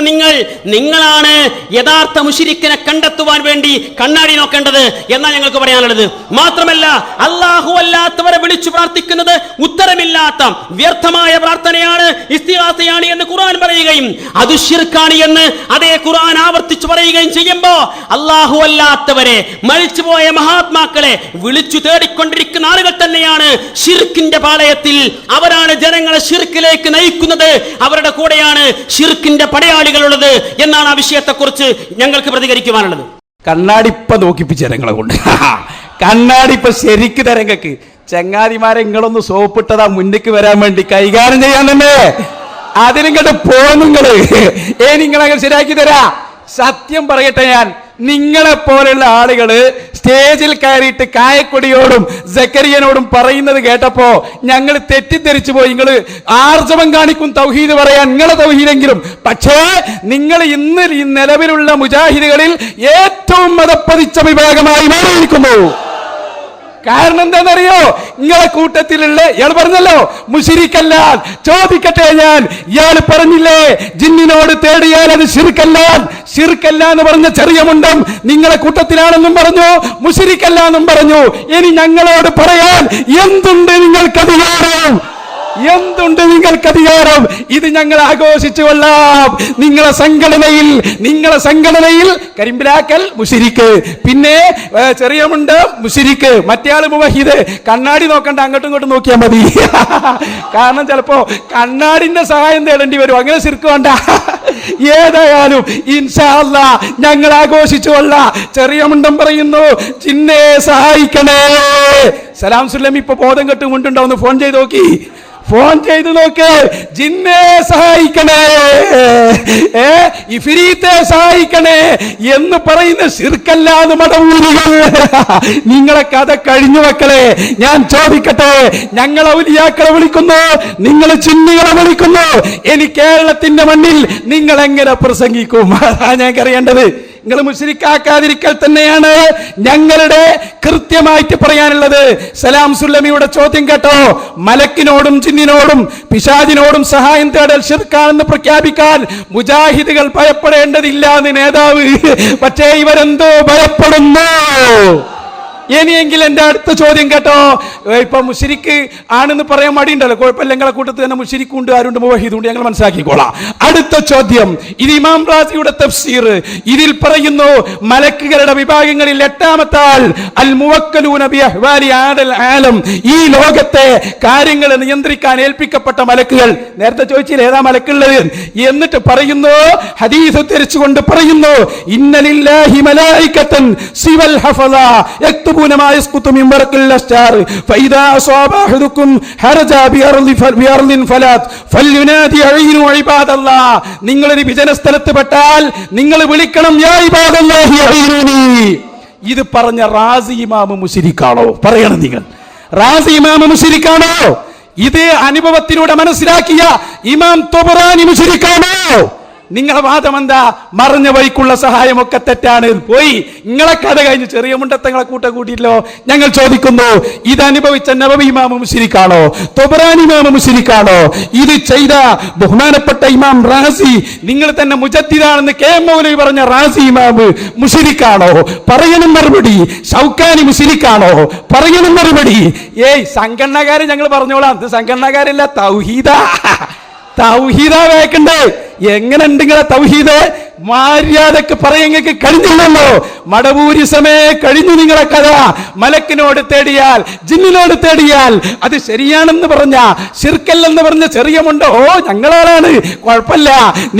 നിങ്ങളാണ് യഥാർത്ഥ മുശ്രിക്കിനെ കണ്ടെത്തുവാൻ വേണ്ടി കണ്ണാടി നോക്കേണ്ടത് എന്നാണ് ഞങ്ങൾക്ക് പറയാനുള്ളത്. മാത്രമല്ല, അല്ലാഹു അല്ലാത്തവരെ വിളിച്ചു പ്രാർത്ഥിക്കുന്നത് ഉത്തരമില്ലാത്ത വ്യർത്ഥമായ പ്രാർത്ഥനയാണ്, ഇസ്തിഗാസയാണ് എന്ന് ഖുർആൻ പറയുകയും അത് ശിർക്കാണ് എന്ന് അതേ ഖുർആൻ ആവർത്തിച്ചു പറയുകയും ചെയ്യുമ്പോൾ അല്ലാഹു അല്ലാത്തവരെ, മരിച്ചുപോയ മഹാത്മാക്കളെ വിളിച്ചു തേടിക്കൊണ്ടിരിക്കുന്ന ആളുകൾ തന്നെയാണ് ശിർക്കിന്റെ പാളയത്തിൽ. അവരാണ് ജനങ്ങളെ ശിർക്കിലേക്ക് നയിക്കുന്നത്. അവരുടെ കൂടെയാണ് ശിർക്കിന്റെ പടയാളികളുള്ളത് എന്നാണ് ആ വിഷയത്തെക്കുറിച്ച് ഞങ്ങൾക്ക് പ്രതികരിക്കുവാനുള്ളത്. കണ്ണാടിപ്പ നോക്കിപ്പിച്ച ജനങ്ങളെ കൊണ്ട് കണ്ണാടിപ്പ ശരിക്ക് തരങ്ങൾക്ക് ചങ്ങാതിമാരെ നിങ്ങളൊന്ന് സോപ്പിട്ടതാ മുന്നിക്ക് വരാൻ വേണ്ടി കൈകാര്യം ചെയ്യാൻ തന്നെ. അതിനിങ്ങോട്ട് പോന്നുങ്ങള് നിങ്ങളങ്ങനെ ശരിയാക്കി തരാ. സത്യം പറയട്ടെ, ഞാൻ നിങ്ങളെ പോലെയുള്ള ആളുകള് സ്റ്റേജിൽ കയറിയിട്ട് കായക്കൊടിയോടും സക്കരിയനോടും പറയുന്നത് കേട്ടപ്പോ ഞങ്ങൾ തെറ്റിദ്ധരിച്ചു പോയി. നിങ്ങൾ ആർജവം കാണിക്കും തൗഹീദ് പറയാൻ, നിങ്ങളെ തൗഹീദെങ്കിലും. പക്ഷേ നിങ്ങൾ ഇന്ന് ഈ നിലവിലുള്ള മുജാഹിദുകളിൽ ഏറ്റവും മതപ്പതിച്ച വിഭാഗമായി മാറിയിരിക്കുന്നു. കാരണം എന്താണെന്നറിയോ? നിങ്ങളെ കൂട്ടത്തിലുള്ള ഇയാൾ പറഞ്ഞല്ലോ മുശ്രിക്കല്ല. ചോദിക്കട്ടെ ഞാൻ, ഇയാൾ പറഞ്ഞില്ലേ ജിന്നിനോട് തേടിയാൽ അത് ശിർക്കല്ല എന്ന് പറഞ്ഞ ചെറിയ മുണ്ടം നിങ്ങളെ കൂട്ടത്തിലാണെന്നും പറഞ്ഞു, മുശ്രിക്കല്ല എന്നും പറഞ്ഞു. ഇനി ഞങ്ങളോട് പറയാൻ എന്തുണ്ട് നിങ്ങൾക്കധികാരം? ഇത് ഞങ്ങൾ ആഘോഷിച്ചു കൊള്ളാം. നിങ്ങളെ സംഘടനയിൽ കരിമ്പിലാക്കൽ മുശ്രിക്ക്, പിന്നെ ചെറിയ മുണ്ട് മുശ്രിക്ക്, മറ്റേയാള് മുവഹിദ്. കണ്ണാടി നോക്കണ്ട, അങ്ങോട്ടും ഇങ്ങോട്ടും നോക്കിയാൽ മതി. കാരണം ചിലപ്പോ കണ്ണാടിന്റെ സഹായം തേടേണ്ടി വരും. അങ്ങനെ ശിർക്ക് വേണ്ട. ഏതായാലും ഇൻഷാ അല്ലാഹ് ഞങ്ങൾ ആഘോഷിച്ചു കൊള്ളാം. ചെറിയ മുണ്ടം പറയുന്നു ജിന്നെ സഹായിക്കണേ. സലാം സുല്ലമി ഇപ്പൊ ബോധം കെട്ട് മുണ്ടുണ്ടോ? ഒന്ന് ഫോൺ ചെയ്ത് നോക്ക്. ജിന്നെ സഹായിക്കണേ, ഇഫ്രീത്തെ സഹായിക്കണേ എന്ന് പറയുന്ന ശിർക്കല്ലാന്ന് മടവൂരികൾ. നിങ്ങളെ കഥ കഴിഞ്ഞു മക്കളെ. ഞാൻ ചോദിക്കട്ടെ, ഞങ്ങൾ ഔലിയാക്കളെ വിളിക്കുന്നു, നിങ്ങൾ ചിന്നികളെ വിളിക്കുന്നു. ഇനി കേരളത്തിന്റെ മണ്ണിൽ നിങ്ങൾ എങ്ങനെ പ്രസംഗിക്കും? അതാ ഞങ്ങൾക്കറിയേണ്ടത്. നിങ്ങൾ മുശ്രിക്കാക്കാതിരിക്കൽ തന്നെയാണ് ഞങ്ങളുടെ കൃത്യമായിട്ട് പറയാനുള്ളത്. സലാം സുല്ലമിയുടെ ചോദ്യം കേട്ടോ, മലക്കിനോടും ജിന്നിനോടും പിശാചിനോടും സഹായം തേടൽ ശിർക്കാണെന്ന് പ്രഖ്യാപിക്കാൻ മുജാഹിദുകൾ ഭയപ്പെടേണ്ടതില്ല എന്ന് നേതാവ്. പക്ഷേ ഇവരെന്തോ ഭയപ്പെടുന്നു. ഇനിയെങ്കിൽ എന്റെ അടുത്ത ചോദ്യം കേട്ടോ. ഇപ്പൊ മുശ്രിക്ക് ആണെന്ന് പറയാൻ മടിയുണ്ടല്ലോ, കുഴപ്പമില്ല. ഞങ്ങളെ കൂട്ടത്തിൽ തന്നെ മുശ്രിക്കുണ്ട്, ആരുണ്ട്, മുവഹിദുണ്ട്, ഞങ്ങൾ മനസ്സിലാക്കിക്കോളാം. അടുത്ത ചോദ്യം, ഇത് ഇമാം റാസിയുടെ തഫ്സീർ. ഇതിൽ പറയുന്നു മലക്കുകളുടെ വിഭാഗങ്ങളിൽ 8ാമത്തെ ആൾ അൽ മുവക്കലൂന ബി അഹ്വാലി ആദൽ ആലം, ഈ ലോകത്തെ കാര്യങ്ങൾ നിയന്ത്രിക്കാൻ ഏൽപ്പിക്കപ്പെട്ട മലക്കുകൾ. നേരത്തെ ചോദിച്ചില്ല ഏതാ മലക്കുള്ളത്? എന്നിട്ട് പറയുന്നു, ഹദീസ് ഉദ്ധരിച്ചുകൊണ്ട് പറയുന്നു, ഇന്നലില്ലാഹി മലായികതൻ സിവൽ ഹഫള യക്തുബൂന മാ യസ്കുതു മിൻ ബറക്കിൽ അസ്റ്റാർ ഫഇദാ അസാബ അഹദുകും ഹറജ ബിഅർളിൻ ഫലാത് ഫൽയുനാദി അയ്നു ഇബാദല്ലാഹ്. നിങ്ങളൊരു വിജന സ്ഥലത്ത് പെട്ടാൽ നിങ്ങൾ വിളിക്കണം യാ ഇബാദല്ലാഹി അയ്നുനി. ഇത് പറഞ്ഞ റാസി ഇമാം മുശ്രിക്കാണോ? പറയണം നിങ്ങൾ, റാസി ഇമാം മുശ്രിക്കാണോ? ഇത് അനുഭവത്തിലൂടെ മനസ്സിലാക്കിയ ഇമാം തൊബറാനി മുശ്രിക്കാണോ? നിങ്ങളെ വാദം എന്താ? മറിഞ്ഞ വഴിക്കുള്ള സഹായമൊക്കെ തെറ്റാണ്. പോയി നിങ്ങളെ കഥ കഴിഞ്ഞ് ചെറിയ മുണ്ടത്തങ്ങളെ കൂട്ടിയില്ലോ. ഞങ്ങൾ ചോദിക്കുന്നു, ഇത് അനുഭവിച്ച നബവി ഇമാം മുശ്രിക്കാണോ? തൊബറാനി ഇമാം മുശ്രിക്കാണോ? ഇത് ചെയ്ത ബഹുമാനപ്പെട്ട ഇമാം റാസി, നിങ്ങൾ തന്നെ മുജദ്ദിദാണെന്ന് കെ എം മൗലവി പറഞ്ഞ റാസി ഇമാം മുശ്രിക്കാണോ? പറയണം മറുപടി. ഷൗക്കാനി മുശ്രിക്കാണോ? പറയണം മറുപടി. ഏയ് സംഘടനകാരെ ഞങ്ങൾ പറഞ്ഞോളാം. ഇത് സംഘടനകാരല്ല, തൗഹീദ വേക്കണ്ടേ? എങ്ങനെ ഉണ്ട് നിങ്ങളെ തൗഹീദ്? മര്യാദക്ക് പറയങ്ങൾക്ക് കഴിഞ്ഞില്ലല്ലോ. മടവൂരിസമേ കഴിഞ്ഞു നിങ്ങളെ കഥ. മലക്കിനോട് തേടിയാൽ, ജിന്നിനോട് തേടിയാൽ അത് ശരിയാണെന്ന് പറഞ്ഞ, ശിർക്കല്ലെന്ന് പറഞ്ഞ ചെറിയമുണ്ടോ? ഞങ്ങളാണ്, കുഴപ്പമില്ല.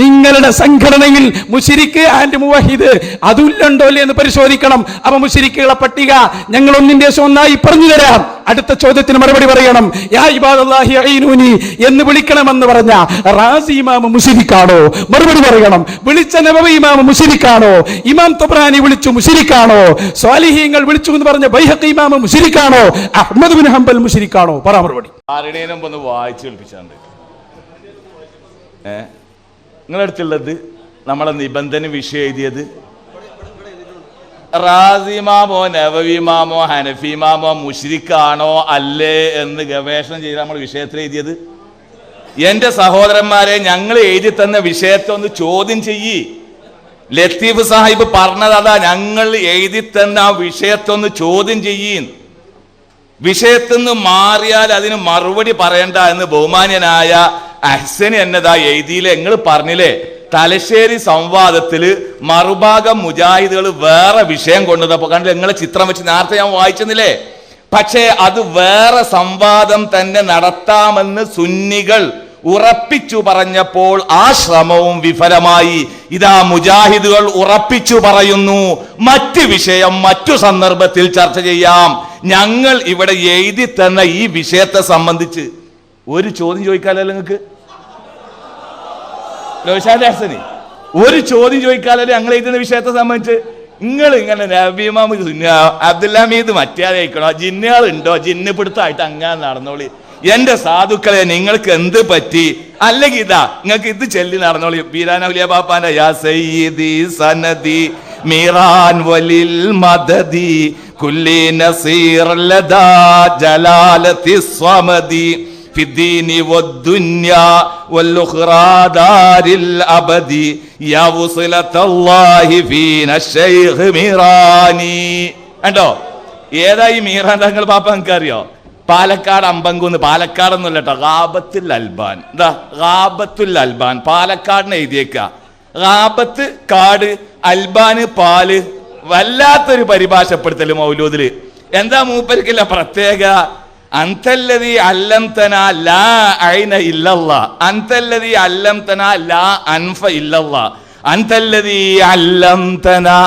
നിങ്ങളുടെ സംഘടനയിൽ മുശ്രിക്ക് ആൻഡ് മുവഹിദ് അതുണ്ടോ എന്ന് പരിശോധിക്കണം. അപ്പൊ മുശ്രിക്കുകളെ പട്ടിക ഞങ്ങൾ ഒന്നിന്റെ ശേഷം ഒന്നായി പറഞ്ഞു തരാം. അടുത്ത ചോദ്യത്തിന് മറുപടി പറയണം. യാ ഇബാദല്ലാഹി അഈനൂനി എന്ന് വിളിക്കണമെന്ന് പറഞ്ഞ റാസി ഇമാം മുശ്രിക്കാണോ? മറുപടി പറയണം. വിളിച്ച നബവി ഇമാം മുശ്രിക്കാണോ? ഇമാം തൊബ്രാനി വിളിച്ചു മുശ്രിക്കാണോ? സ്വാലിഹീങ്ങൾ വിളിച്ചു എന്ന് പറഞ്ഞ ബൈഹഖി ഇമാം മുശ്രിക്കാണോ? അഹ്മദ് ബിൻ ഹംബൽ മുശ്രിക്കാണോ? പറ മറുപടി. ആരുടെയും ഒന്ന് വായിച്ചു കേൾപ്പിച്ചാണ്ട് നിങ്ങളടുത്തുള്ളത് നമ്മളെ നിബന്ധന വിഷയം എഴുതിയത് റാസിമാമോ നവവിമാമോ ഹനഫിമാമോ മുശ്രിക്കാണോ അല്ലേ എന്ന് ഗവേഷണം ചെയ്ത് നമ്മൾ വിഷയത്തിൽ എഴുതിയത്. എന്റെ സഹോദരന്മാരെ, ഞങ്ങൾ എഴുതി തന്ന വിഷയത്തെ ഒന്ന് ചോദ്യം ചെയ്യ്. ലത്തീഫ് സാഹിബ് പറഞ്ഞത് അതാ, ഞങ്ങൾ എഴുതി തന്ന ആ വിഷയത്തെ ഒന്ന് ചോദ്യം ചെയ്യ്. വിഷയത്തിൽ നിന്ന് മാറിയാൽ അതിന് മറുപടി പറയണ്ട എന്ന് ബഹുമാന്യനായ അഹ്സനി എന്നതാ എഴുതിയില്ലേ. നിങ്ങൾ പറഞ്ഞില്ലേ തലശ്ശേരി സംവാദത്തില് മറുഭാഗം മുജാഹിദുകൾ വേറെ വിഷയം കൊണ്ടുവന്നപ്പോ കണ്ടില്ല, നിങ്ങളെ ചിത്രം വെച്ച് നേരത്തെ ഞാൻ വായിച്ചെന്നില്ലേ. പക്ഷേ അത് വേറെ സംവാദം തന്നെ നടത്താമെന്ന് സുന്നികൾ ഉറപ്പിച്ചു പറഞ്ഞപ്പോൾ ആ ശ്രമവും വിഫലമായി. ഇതാ മുജാഹിദുകൾ ഉറപ്പിച്ചു പറയുന്നു, മറ്റു വിഷയം മറ്റു സന്ദർഭത്തിൽ ചർച്ച ചെയ്യാം. ഞങ്ങൾ ഇവിടെ എഴുതി തന്ന ഈ വിഷയത്തെ സംബന്ധിച്ച് ഒരു ചോദ്യം ചോദിക്കാലോ നിങ്ങൾക്ക്? ഹസനി ഒരു ചോദ്യം ചോദിക്കാലോ ഞങ്ങൾ എഴുതുന്ന വിഷയത്തെ സംബന്ധിച്ച്? നിങ്ങൾ ഇങ്ങനെ നബിമാമ് അബ്ദുൽ ഹമീദ് മറ്റേ അയക്കണോ? ജിന്നുകൾ ഉണ്ടോ? ജിന്ന് പിടുത്തമായിട്ട് അങ്ങനെ നടന്നോളി. എന്റെ സാധുക്കളെ, നിങ്ങൾക്ക് എന്ത് പറ്റി? അല്ലെങ്കിൽ ഇതാ നിങ്ങൾക്ക് ഇത് ചൊല്ലി നടന്നോളി. ബീരാനൗലിയ ബാപ്പാന്റെ യാ സയ്യിദി സനദി മീറാൻ വലിൽ മദദി കുല്ലി നസീർ ലദാ ജലാലത്തി സ്വമദി ഫിദ്ദീനി വദ്ദുന്യാ വൽഉഖ്റാ ദാരിൽ അബദി യാ വസിലത്തല്ലാഹി ഫീന ശൈഖ് മീറാനി. കണ്ടോ ഏതായി മീറാൻ തങ്ങൾ പാപ്പ? നിങ്ങൾക്ക് അറിയോ? പാലക്കാട് അമ്പങ്കുന്ന്. പാലക്കാടൊന്നുമല്ല കേട്ടോ, ഗാബത്തുൽ അൽബാൻ. എന്താ ഗാബത്തുൽ അൽബാൻ? പാലക്കാടിനെ എഴുതിയേക്ക. ഗാബത്ത് കാട്, അൽബാന് പാല്. വല്ലാത്തൊരു പരിഭാഷപ്പെടുത്തല് മൗലൂദില്. എന്താ മൂപ്പരിക്കില്ല പ്രത്യേക? അന്തല്ലദീ അല്ലംതനാ ലാ ഐന ഇല്ലല്ലാഹ്, അന്തല്ലദീ അല്ലംതനാ ലാ അൻഫ ഇല്ലല്ലാഹ്, അന്തല്ലദീ അല്ലംതനാ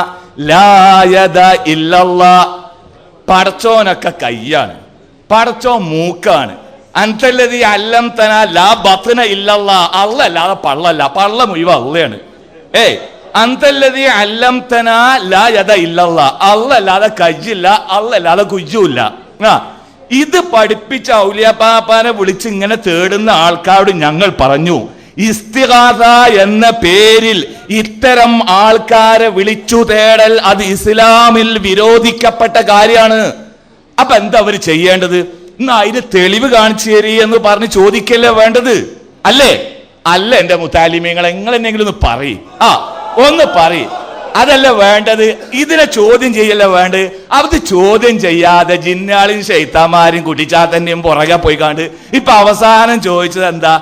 ലാ യദ ഇല്ലല്ലാഹ്. പടച്ചോനൊക്കെ കയ്യാണ്, പടച്ചോ മൂക്കാണ്. അന്തല്ലദീ അല്ലംതനാ ലാ ബത്ന ഇല്ലല്ലാഹ്, അല്ലാതെ പള്ളല്ല, പള്ള മുഴുവൻ അള്ളയാണ്. അന്തല്ലദീ അല്ലംതനാ ലാ യദ ഇല്ലല്ലാഹ്, അല്ലാതെ കയ്യില്ല, അല്ലാതെ കുജ്ജുമില്ല. ഇത് പഠിപ്പിച്ച ഔലിയാപ്പാപ്പാനെ വിളിച്ച് ഇങ്ങനെ തേടുന്ന ആൾക്കാരോട് ഞങ്ങൾ പറഞ്ഞു, ഇസ്തിഗാസ എന്ന പേരിൽ ഇത്തരം ആൾക്കാരെ വിളിച്ചു തേടൽ അത് ഇസ്ലാമിൽ വിരോധിക്കപ്പെട്ട കാര്യമാണ്. അപ്പൊ എന്താ അവർ ചെയ്യേണ്ടത്? എന്നാ അതിന് തെളിവ് കാണിച്ചു തരീ എന്ന് പറഞ്ഞ് ചോദിക്കല്ലേ വേണ്ടത്? അല്ലേ? അല്ല എന്റെ മുത്താലിമീങ്ങളെ, നിങ്ങൾ എന്തെങ്കിലും ഒന്ന് പറയ്. ഒന്ന് പറയ്. അതല്ല വേണ്ടത്. ഇതിനെ ചോദ്യം ചെയ്യല്ല വേണ്ടത്. അത് ചോദ്യം ചെയ്യാതെ ജിന്നാളും ശൈത്താന്മാരും കുട്ടിച്ചാത്തന്റെയും പുറകെ പോയി കണ്ട് ഇപ്പൊ അവസാനം ചോദിച്ചത് എന്താ?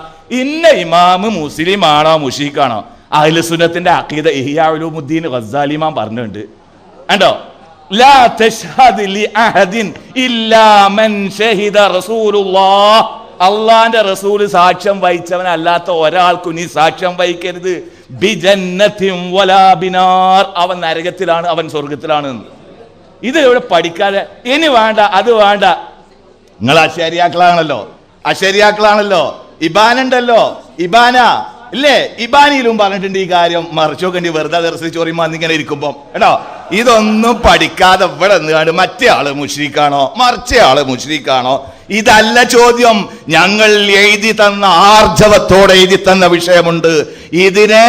ഇന്ന ഇമാമ് മുസ്ലിം ആണോ മുഷീഖാണോ? അഹ്ലു സുന്നത്തിന്റെ അഖീദ ഇഹ്യാ ഉലൂമുദ്ദീൻ ഗസ്സാലി ഇമാം പറഞ്ഞിട്ടുണ്ട്. കണ്ടോ? ലാ തശ്ഹദ് ലി അഹദിൻ ഇല്ലാ മൻ ഷഹിദ റസൂലുള്ളാഹ്. അള്ളാന്റെ റസൂല് സാക്ഷ്യം വഹിച്ചവനല്ലാത്ത ഒരാൾക്കും നീ സാക്ഷ്യം വഹിക്കരുത്. ബിജന്നത്തിൻ വലാ ബിനാർ, അവൻ നരകത്തിലാണ്, അവൻ സ്വർഗത്തിലാണ്. ഇത് ഇവിടെ പഠിക്കാതെ ഇനി വേണ്ട, അത് വേണ്ട. നിങ്ങൾ അശരിയാക്കളാണല്ലോ. ഇബാനുണ്ടല്ലോ, ഇബാന ഇല്ലേ? ഇബാനിയിലും പറഞ്ഞിട്ടുണ്ട് ഈ കാര്യം. മറിച്ചോക്കണ്ടി വെറുതെ ചോറിയുമ്പോ ഇങ്ങനെ ഇരിക്കുമ്പോ കേട്ടോ. ഇതൊന്നും പഠിക്കാതെ ഇവിടെ നിന്നാണ് മറ്റേ ആള് മുശ്രിക്കാണോ മറിച്ചേ ആള് മുശ്രിക്കാണോ, ഇതല്ല ചോദ്യം. ഞങ്ങൾ എഴുതി തന്ന ആർജവത്തോടെ എഴുതി തന്ന വിഷയമുണ്ട്. ഇതിനെ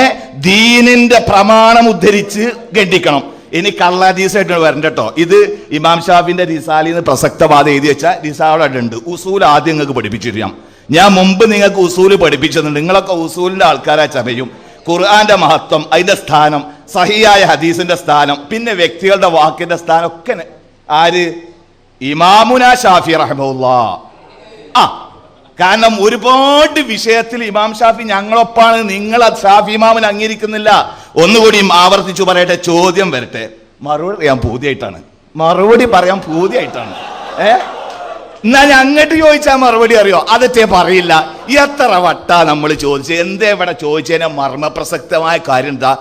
ദീനിന്റെ പ്രമാണം ഉദ്ധരിച്ച് ഗണ്ഡിക്കണം. ഇനി കള്ളഹദീസായിട്ട് വരണ്ട കേട്ടോ. ഇത് ഇമാം ഷാഫിന്റെ റിസാലിന്ന് പ്രസക്തവാദം എഴുതി വെച്ച റിസാല ഉണ്ട്. ഉസൂൽ ആദ്യം നിങ്ങൾക്ക് പഠിപ്പിച്ചിരിക്കാം. ഞാൻ മുമ്പ് നിങ്ങൾക്ക് ഉസൂല് പഠിപ്പിച്ചിട്ടുണ്ട്. നിങ്ങളൊക്കെ ഉസൂലിന്റെ ആൾക്കാരാ ചമയും. ഖുർആന്റെ മഹത്വം, അതിന്റെ സ്ഥാനം, സഹിയായ ഹദീസിന്റെ സ്ഥാനം, പിന്നെ വ്യക്തികളുടെ വാക്കിന്റെ സ്ഥാനം ഒക്കെ ആര്? ഇമാമുന ഷാഫി റഹ്മത്തുള്ളാഹ്. കാരണം ഒരുപാട് വിഷയത്തിൽ ഇമാം ഷാഫി ഞങ്ങളൊപ്പാണ്. നിങ്ങൾ ഷാഫി ഇമാമിനെ അംഗീകരിക്കുന്നില്ല. ഒന്നുകൂടി ആവർത്തിച്ചു പറയട്ടെ, ചോദ്യം വരട്ടെ. മറുപടി പറയാൻ പൂതിയായിട്ടാണ്. എന്നാ അങ്ങോട്ട് ചോദിച്ചാൽ മറുപടി അറിയോ? അതൊക്കെ പറയില്ല. എത്ര വട്ടാ നമ്മൾ ചോദിച്ചത്? എന്തേ ഇവിടെ ചോദിച്ചതിനെ മർമ്മപ്രസക്തമായ കാര്യം എന്താ?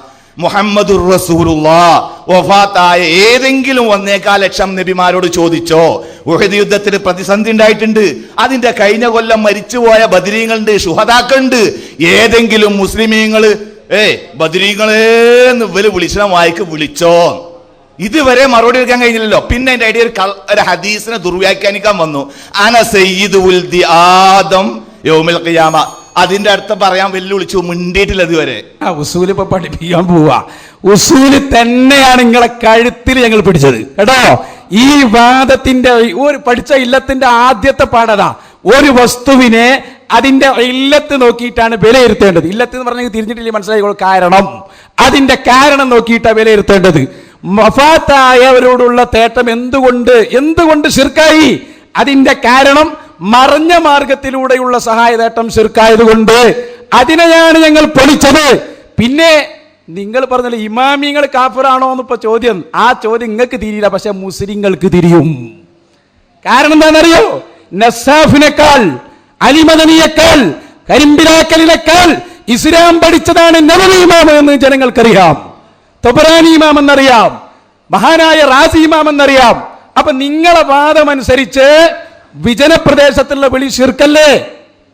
മുഹമ്മദുർ റസൂലുള്ളാഹ് വഫാത്തായ ഏതെങ്കിലും 1.25 ലക്ഷം നബിമാരോട് ചോദിച്ചോ? ഉഹദ് യുദ്ധത്തിന് പ്രതിസന്ധി ഉണ്ടായിട്ടുണ്ട്. അതിന്റെ കഴിഞ്ഞ കൊല്ലം മരിച്ചുപോയ ബദരീങ്ങളുണ്ട്, ശുഹദാക്കളുണ്ട്. ഏതെങ്കിലും മുസ്ലിമീങ്ങള് ബദരീങ്ങളെന്ന് വിളിച്ച വായിക്ക് വിളിച്ചോ? ഇതുവരെ മറുപടി എടുക്കാൻ കഴിഞ്ഞില്ലല്ലോ. പിന്നെ എന്റെ ഐഡിയ ഒരു ഹദീസിനെ ദുർവ്യാഖ്യാനിക്കാൻ വന്നു. അന സയ്യിദു ഉൽദി ആദം യൗമിൽ ഖിയാമ. അതിന്റെ അർത്ഥം പറയാൻ വെല്ലുവിളിച്ചു, മിണ്ടിയിട്ടില്ല ഇതുവരെ. ഉസൂല് ഇപ്പൊ പഠിപ്പിക്കാൻ പോവാ. ഉസൂല് തന്നെയാണ് നിങ്ങളെ കഴുത്തിൽ ഞങ്ങൾ പിടിച്ചത് കേട്ടോ. ഈ വാദത്തിന്റെ ഒരു പഠിച്ച ഇല്ലത്തിന്റെ ആദ്യത്തെ പാഠതാ. ഒരു വസ്തുവിനെ അതിന്റെ ഇല്ലത്ത് നോക്കിയിട്ടാണ് വിലയിരുത്തേണ്ടത്. ഇല്ലത്ത് എന്ന് പറഞ്ഞാൽ തിരിഞ്ഞിട്ടില്ല, മനസ്സിലായിക്കോളൂ. കാരണം അതിന്റെ കാരണം നോക്കിയിട്ടാണ് വിലയിരുത്തേണ്ടത്. വഫാത്തായവരോടുള്ള തേട്ടം എന്തുകൊണ്ട് ശിർക്കായി? അതിന്റെ കാരണം മറഞ്ഞ മാർഗത്തിലൂടെയുള്ള സഹായതേട്ടം ശിർക്കായതുകൊണ്ട് അതിനെയാണ് ഞങ്ങൾ പൊളിച്ചത്. പിന്നെ നിങ്ങൾ പറഞ്ഞല്ലോ ഇമാമിങ്ങൾ കാഫിറാണോ എന്നിപ്പോ ചോദ്യം. ആ ചോദ്യം നിങ്ങൾക്ക് തിരിയില്ല, പക്ഷെ മുസ്ലിങ്ങൾക്ക് തിരിയും. കാരണം എന്താണെന്നറിയോ? നസാഫിനേക്കാൾ, അലിമദനിയേക്കാൾ, കരിമ്പിലാക്കലിനേക്കാൾ ഇസ്ലാം പഠിച്ചതാണ് നബവി ഇമാം എന്ന് ജനങ്ങൾക്കറിയാം. തൊബറാനി ഇമാം എന്നറിയാം, മഹാനായ റാസി ഇമാം എന്നറിയാം. അപ്പൊ നിങ്ങളെ വാദമനുസരിച്ച് വിജനപ്രദേശത്തുള്ള വിളി ശിർക്കല്ലേ?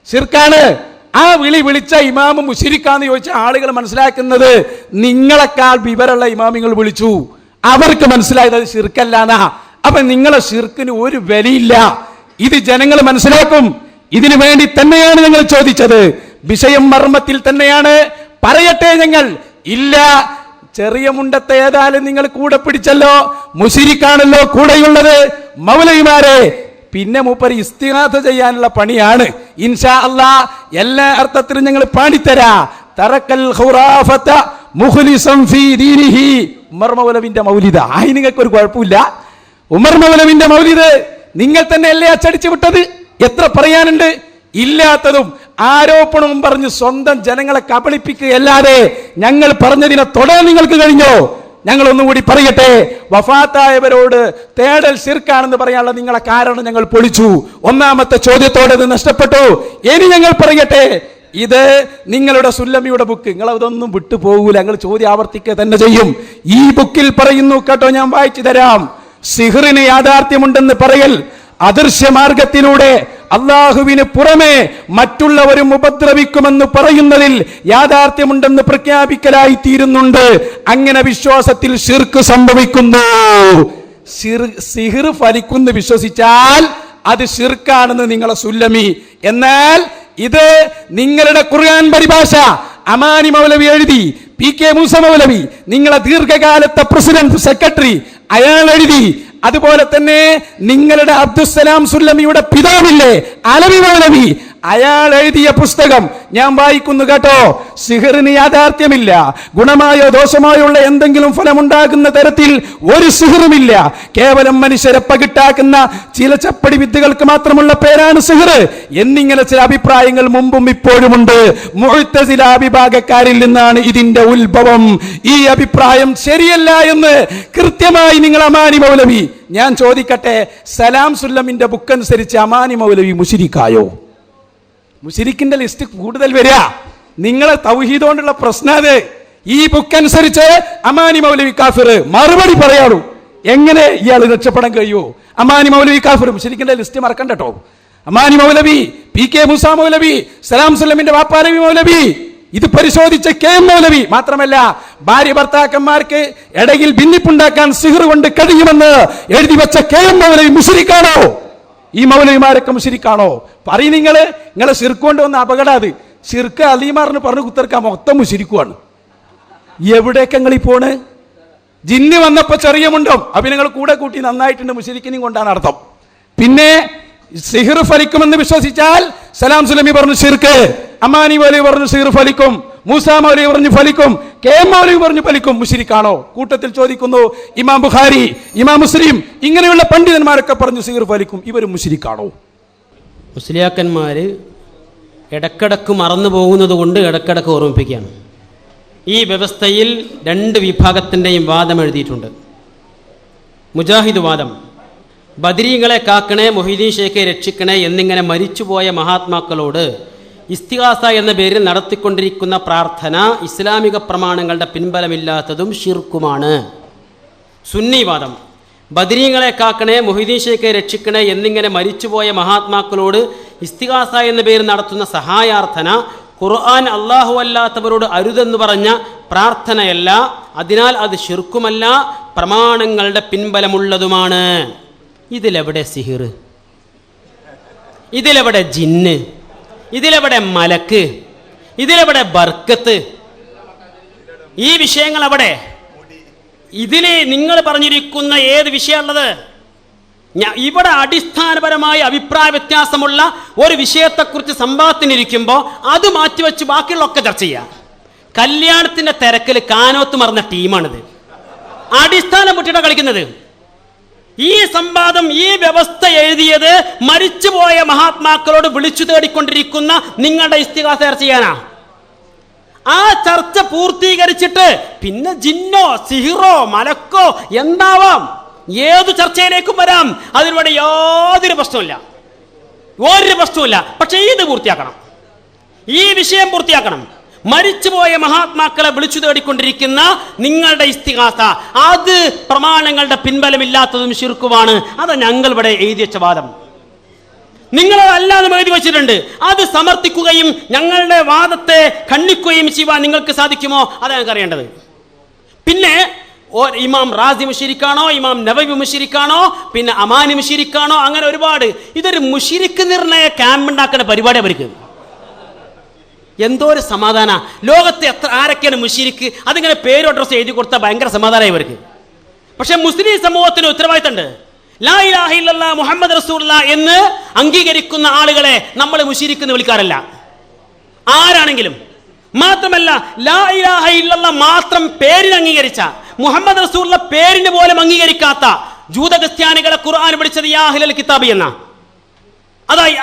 ശിർക്കാണ്. ആ വിളിച്ച ഇമാമ് മുശ്രിക്കാന്ന് ചോദിച്ച ആളുകൾ മനസ്സിലാക്കുന്നത് നിങ്ങളെക്കാൾ വിവരമുള്ള ഇമാമിങ്ങൾ വിളിച്ചു, അവർക്ക് മനസ്സിലായത് അത് ശിർക്കല്ലാന്നാ. അപ്പൊ നിങ്ങളെ ശിർക്കിന് ഒരു വിലയില്ല. ഇത് ജനങ്ങൾ മനസ്സിലാക്കും. ഇതിനു വേണ്ടി തന്നെയാണ് ഞങ്ങൾ ചോദിച്ചത്. വിഷയം മർമ്മത്തിൽ തന്നെയാണ്. പറയട്ടെ, ഞങ്ങൾ ഇല്ല. ചെറിയ മുണ്ടത്തെ ഏതായാലും നിങ്ങൾ കൂടെ പിടിച്ചല്ലോ, മുശ്രിക്കാണല്ലോ കൂടെയുള്ളത്. മൗലവിമാരെ പിന്നെ മൂപ്പര് ഇസ്തിഗാസ ചെയ്യാനുള്ള പണിയാണ്. ഇൻഷാ അല്ലാഹ് എല്ലാ അർത്ഥത്തിലും ഞങ്ങൾ പാടിത്തരാ. തറക്കൽ ഖുറാഫത മുഖ്ലിസൻ ഫീ ദീനിഹി. ഉമർ മൗലവിന്റെ മൗലിദ് ആയി നിങ്ങൾക്ക് ഒരു കുഴപ്പമില്ല. ഉമർ മൗലവിന്റെ മൗലിദ് നിങ്ങൾ തന്നെ അല്ലേ അച്ചടിച്ചു വിട്ടത്? എത്ര പറയാനുണ്ട്? ഇല്ലാത്തതും ആരോപണവും പറഞ്ഞ് സ്വന്തം ജനങ്ങളെ കബളിപ്പിക്കുകയല്ലാതെ ഞങ്ങൾ പറഞ്ഞതിനെ തൊടാൻ നിങ്ങൾക്ക് കഴിഞ്ഞോ? ഞങ്ങൾ ഒന്നുകൂടി പറയട്ടെ, വഫാത്തായവരോട് തേടൽ ശിർക്കാണെന്ന് പറയാനുള്ള നിങ്ങളെ കാരണം ഞങ്ങൾ പൊളിച്ചു. ഒന്നാമത്തെ ചോദ്യത്തോടെ ഇത് നഷ്ടപ്പെട്ടു. ഇനി ഞങ്ങൾ പറയട്ടെ, ഇത് നിങ്ങളുടെ സുല്ലമിയുടെ ബുക്ക്, നിങ്ങൾ അതൊന്നും വിട്ടുപോകൂല. ഞങ്ങൾ ചോദ്യം ആവർത്തിക്കുക തന്നെ ചെയ്യും. ഈ ബുക്കിൽ പറയുന്നു കേട്ടോ, ഞാൻ വായിച്ചു തരാം. സിഹറിന് യാഥാർത്ഥ്യമുണ്ടെന്ന് പറയൽ അദൃശ്യമാർഗത്തിലൂടെ അള്ളാഹുവിന് പുറമെ മറ്റുള്ളവരും ഉപദ്രവിക്കുമെന്ന് പറയുന്നതിൽ യാഥാർത്ഥ്യമുണ്ടെന്ന് പ്രഖ്യാപിക്കലായി തീരുന്നുണ്ട്. അങ്ങനെ വിശ്വാസത്തിൽ ശിർക്ക് സംഭവിക്കുന്നു. സിഹിർ ഫലിക്കുന്നു വിശ്വസിച്ചാൽ അത് ശിർക്കാണെന്ന് നിങ്ങളെ സുല്ലമി. എന്നാൽ ഇത് നിങ്ങളുടെ ഖുർആൻ പരിഭാഷ അമാനി മൗലവി എഴുതി, PK മൂസ മൗലവി നിങ്ങളെ ദീർഘകാലത്തെ പ്രസിഡന്റ് സെക്രട്ടറി അയാൾ എഴുതി. അതുപോലെ തന്നെ നിങ്ങളുടെ അബ്ദുസ്സലാം സുല്ലമിയുടെ പിതാവില്ലേ അലവി മൗലവി, അയാൾ എഴുതിയ പുസ്തകം ഞാൻ വായിക്കുന്നു കേട്ടോ. സിഹറിന് യാഥാർത്ഥ്യമില്ല, ഗുണമായോ ദോഷമായോ ഉള്ള എന്തെങ്കിലും ഫലമുണ്ടാകുന്ന തരത്തിൽ ഒരു സിഹറുമില്ല. കേവലം മനുഷ്യരെ പകിട്ടാക്കുന്ന ചില ചപ്പടി വിദ്യകൾക്ക് മാത്രമുള്ള പേരാണ് സിഹർ എന്നിങ്ങനെ ചില അഭിപ്രായങ്ങൾ മുമ്പും ഇപ്പോഴുമുണ്ട്. മുഅ്തസില വിഭാഗക്കാരിൽ നിന്നാണ് ഇതിന്റെ ഉത്ഭവം. ഈ അഭിപ്രായം ശരിയല്ല എന്ന് കൃത്യമായി നിങ്ങൾ അമാനി മൗലവി, ഞാൻ ചോദിക്കട്ടെ, സലാം സുല്ലമിന്റെ ബുക്ക് അനുസരിച്ച് അമാനി മൗലവി മുശ്രിക്കായോ? മുശ്രിക്കിന്റെ ലിസ്റ്റ് കൂടുതൽ വരിക. നിങ്ങളെ തൗഹീദ് കൊണ്ടുള്ള പ്രശ്നം അത്. ഈ ബുക്ക് അനുസരിച്ച് അമാനി മൗലവി കാഫിർ. മറുപടി പറയാളൂ, എങ്ങനെ ഇയാൾ രക്ഷപ്പെടാൻ കഴിയുമോ? അമാനി മൗലവി കാഫിർ. മുശ്രിക്കിന്റെ ലിസ്റ്റ് മറക്കണ്ടോ. അമാനി മൗലവി, PK മൂസ മൗലവി, സലാം സുല്ലമിന്റെ വാപ്പാലവി മൗലവി, ഇത് പരിശോധിച്ച KM മൗലവി മാത്രമല്ല, ഭാര്യ ഭർത്താക്കന്മാർക്ക് ഇടയിൽ ഭിന്നിപ്പുണ്ടാക്കാൻ സിഹ്ർ കൊണ്ട് കഴിയുമെന്ന് എഴുതി വെച്ച KM മൗലവി മുശ്രിക്കാണോ? ഈ മൗലവിമാരൊക്കെ മുശ്രിക്കാണോ? പറയും നിങ്ങളെ ശിർക്ക് കൊണ്ട് വന്ന അപകടം. അത് ശിർക്ക് അലീമാറിന് പറഞ്ഞു കുത്തിർക്കാൻ മൊത്തം മുശ്രിക്കുവാണ്. എവിടേക്ക് നിങ്ങൾ ഈ പോണ്? ജിന്ന് വന്നപ്പോ ചെറിയ മുണ്ടം അപ്പൊ നിങ്ങൾ കൂടെ കൂട്ടി നന്നായിട്ടുണ്ട്, മുശ്രിക്കിനെയും കൊണ്ടാണ് അർത്ഥം. പിന്നെ സിഹ്ർ ഫലിക്കുമെന്ന് വിശ്വസിച്ചാൽ സലാം സുലമി പറഞ്ഞു ശിർക്ക്, അമാനി മൗലവി പറഞ്ഞു സിഹ്ർ ഫലിക്കും, മൂസാ മൗലവി പറഞ്ഞു ഫലിക്കും, KM മൗലവി പറഞ്ഞു ഫലിക്കും. മുശ്രിക്കാണോ? കൂട്ടത്തിൽ ചോദിക്കുന്നു, ഇമാം ബുഖാരി, ഇമാം മുസ്ലിം ഇങ്ങനെയുള്ള പണ്ഡിതന്മാരൊക്കെ പറഞ്ഞു സിഹ്ർ ഫലിക്കും. ഇവർ മുശ്രിക്കാണോ? മുസ്ലിയാക്കന്മാര് ഇടക്കിടക്ക് മറന്നു പോകുന്നത് കൊണ്ട് ഇടക്കിടക്ക് ഓർമ്മിപ്പിക്കുകയാണ്. ഈ വ്യവസ്ഥയിൽ രണ്ട് വിഭാഗത്തിൻ്റെയും വാദം എഴുതിയിട്ടുണ്ട്. മുജാഹിദ് വാദം, ബദരീങ്ങളെ കാക്കണേ, മൊഹീദ്ദീൻ ഷേഖെ രക്ഷിക്കണേ എന്നിങ്ങനെ മരിച്ചുപോയ മഹാത്മാക്കളോട് ഇസ്തിഗാസ എന്ന പേരിൽ നടത്തിക്കൊണ്ടിരിക്കുന്ന പ്രാർത്ഥന ഇസ്ലാമിക പ്രമാണങ്ങളുടെ പിൻബലമില്ലാത്തതും ഷിർക്കുമാണ്. സുന്നി വാദം, ബദരീങ്ങളെ കാക്കണേ, മൊഹീദ്ദീൻ ഷേഖെ രക്ഷിക്കണേ എന്നിങ്ങനെ മരിച്ചുപോയ മഹാത്മാക്കളോട് ഇസ്തിഗാസ എന്ന പേരിൽ നടത്തുന്ന സഹായാർത്ഥന ഖുർആൻ അല്ലാഹു അല്ലാത്തവരോട് അരുതെന്ന് പറഞ്ഞ പ്രാർത്ഥനയല്ല, അതിനാൽ അത് ഷിർക്കുമല്ല, പ്രമാണങ്ങളുടെ പിൻബലമുള്ളതുമാണ്. ഇതിലെവിടെ സിഹിർ? ഇതിലെവിടെ ജിന്ന്? ഇതിലെവിടെ മലക്ക്? ഇതിലെവിടെ ബർക്കത്ത്? ഈ വിഷയങ്ങൾ അവിടെ. ഇതില് നിങ്ങൾ പറഞ്ഞിരിക്കുന്ന ഏത് വിഷയമുള്ളത്? ഇവിടെ അടിസ്ഥാനപരമായ അഭിപ്രായ വ്യത്യാസമുള്ള ഒരു വിഷയത്തെക്കുറിച്ച് സംവാദത്തിനിരിക്കുമ്പോൾ അത് മാറ്റിവെച്ച് ബാക്കിയുള്ളൊക്കെ ചർച്ച ചെയ്യാം. കല്യാണത്തിന്റെ തിരക്കിൽ കാനോത്ത് മറന്ന ടീമാണിത്. അടിസ്ഥാനം പൊട്ടിട്ടാണ് കളിക്കുന്നത്. ഈ സംവാദം, ഈ വ്യവസ്ഥ എഴുതിയത് മരിച്ചുപോയ മഹാത്മാക്കളോട് വിളിച്ചു തേടിക്കൊണ്ടിരിക്കുന്ന നിങ്ങളുടെ ഇസ്തിഗാസ ചർച്ച ചെയ്യാനാ. ആ ചർച്ച പൂർത്തീകരിച്ചിട്ട് പിന്നെ ജിന്നോ സിഹിറോ മലക്കോ എന്താവാം, ഏതു ചർച്ചയിലേക്കും വരാം. അതിലൂടെ യാതൊരു പ്രശ്നമില്ല, ഒരു പ്രശ്നമില്ല. പക്ഷെ ഇത് പൂർത്തിയാക്കണം, ഈ വിഷയം പൂർത്തിയാക്കണം. മരിച്ചുപോയ മഹാത്മാക്കളെ വിളിച്ചു തേടിക്കൊണ്ടിരിക്കുന്ന നിങ്ങളുടെ ഇസ്തിഗാസ അത് പ്രമാണങ്ങളുടെ പിൻബലമില്ലാത്തതും ശിർക്കുമാണ്. അത് ഞങ്ങൾ ഇവിടെ എഴുതി വെച്ച വാദം. നിങ്ങളത് അല്ലാതെ എഴുതി വെച്ചിട്ടുണ്ട്. അത് സമർത്ഥിക്കുകയും ഞങ്ങളുടെ വാദത്തെ ഖണ്ഡിക്കുകയും ചെയ്യുവാൻ നിങ്ങൾക്ക് സാധിക്കുമോ? അതാണ് ഞങ്ങൾക്ക് അറിയേണ്ടത്. പിന്നെ ഇമാം റാസി മുശ്രിക്കാണോ, ഇമാം നവവി മുശ്രിക്കാണോ, പിന്നെ അമാനി മുശ്രിക്കാണോ, അങ്ങനെ ഒരുപാട്. ഇതൊരു മുശ്രിക്ക് നിർണയ ക്യാമ്പ് ഉണ്ടാക്കുന്ന പരിപാടി അവർക്ക്. എന്തോ ഒരു സമാധാന. ലോകത്ത് ആരൊക്കെയാണ് മുശ്രിക്ക്, അതിങ്ങനെ പേരും അഡ്രസ് എഴുതി കൊടുത്താൽ ഭയങ്കര സമാധാനമായി ഇവർക്ക്. പക്ഷെ മുസ്ലിം സമൂഹത്തിന് ഉത്തരവാദിത്തമുണ്ട്. ലാ ഇലാഹ ഇല്ലല്ലാഹ് മുഹമ്മദ് റസൂലുള്ളാഹ് എന്ന് അംഗീകരിക്കുന്ന ആളുകളെ നമ്മൾ മുശ്രിക്ക് എന്ന് വിളിക്കാറില്ല, ആരാണെങ്കിലും. മാത്രമല്ല ലാ ഇലാഹ ഇല്ലല്ലാഹ് മാത്രം പേരിന് അംഗീകരിച്ച, മുഹമ്മദ് റസൂലുള്ളാഹ് പേരിന് പോലും അംഗീകരിക്കാത്ത ജൂത ക്രിസ്ത്യാനികളെ ഖുർആൻ വിളിച്ചത് യാ അഹ്ലൽ കിതാബി എന്ന.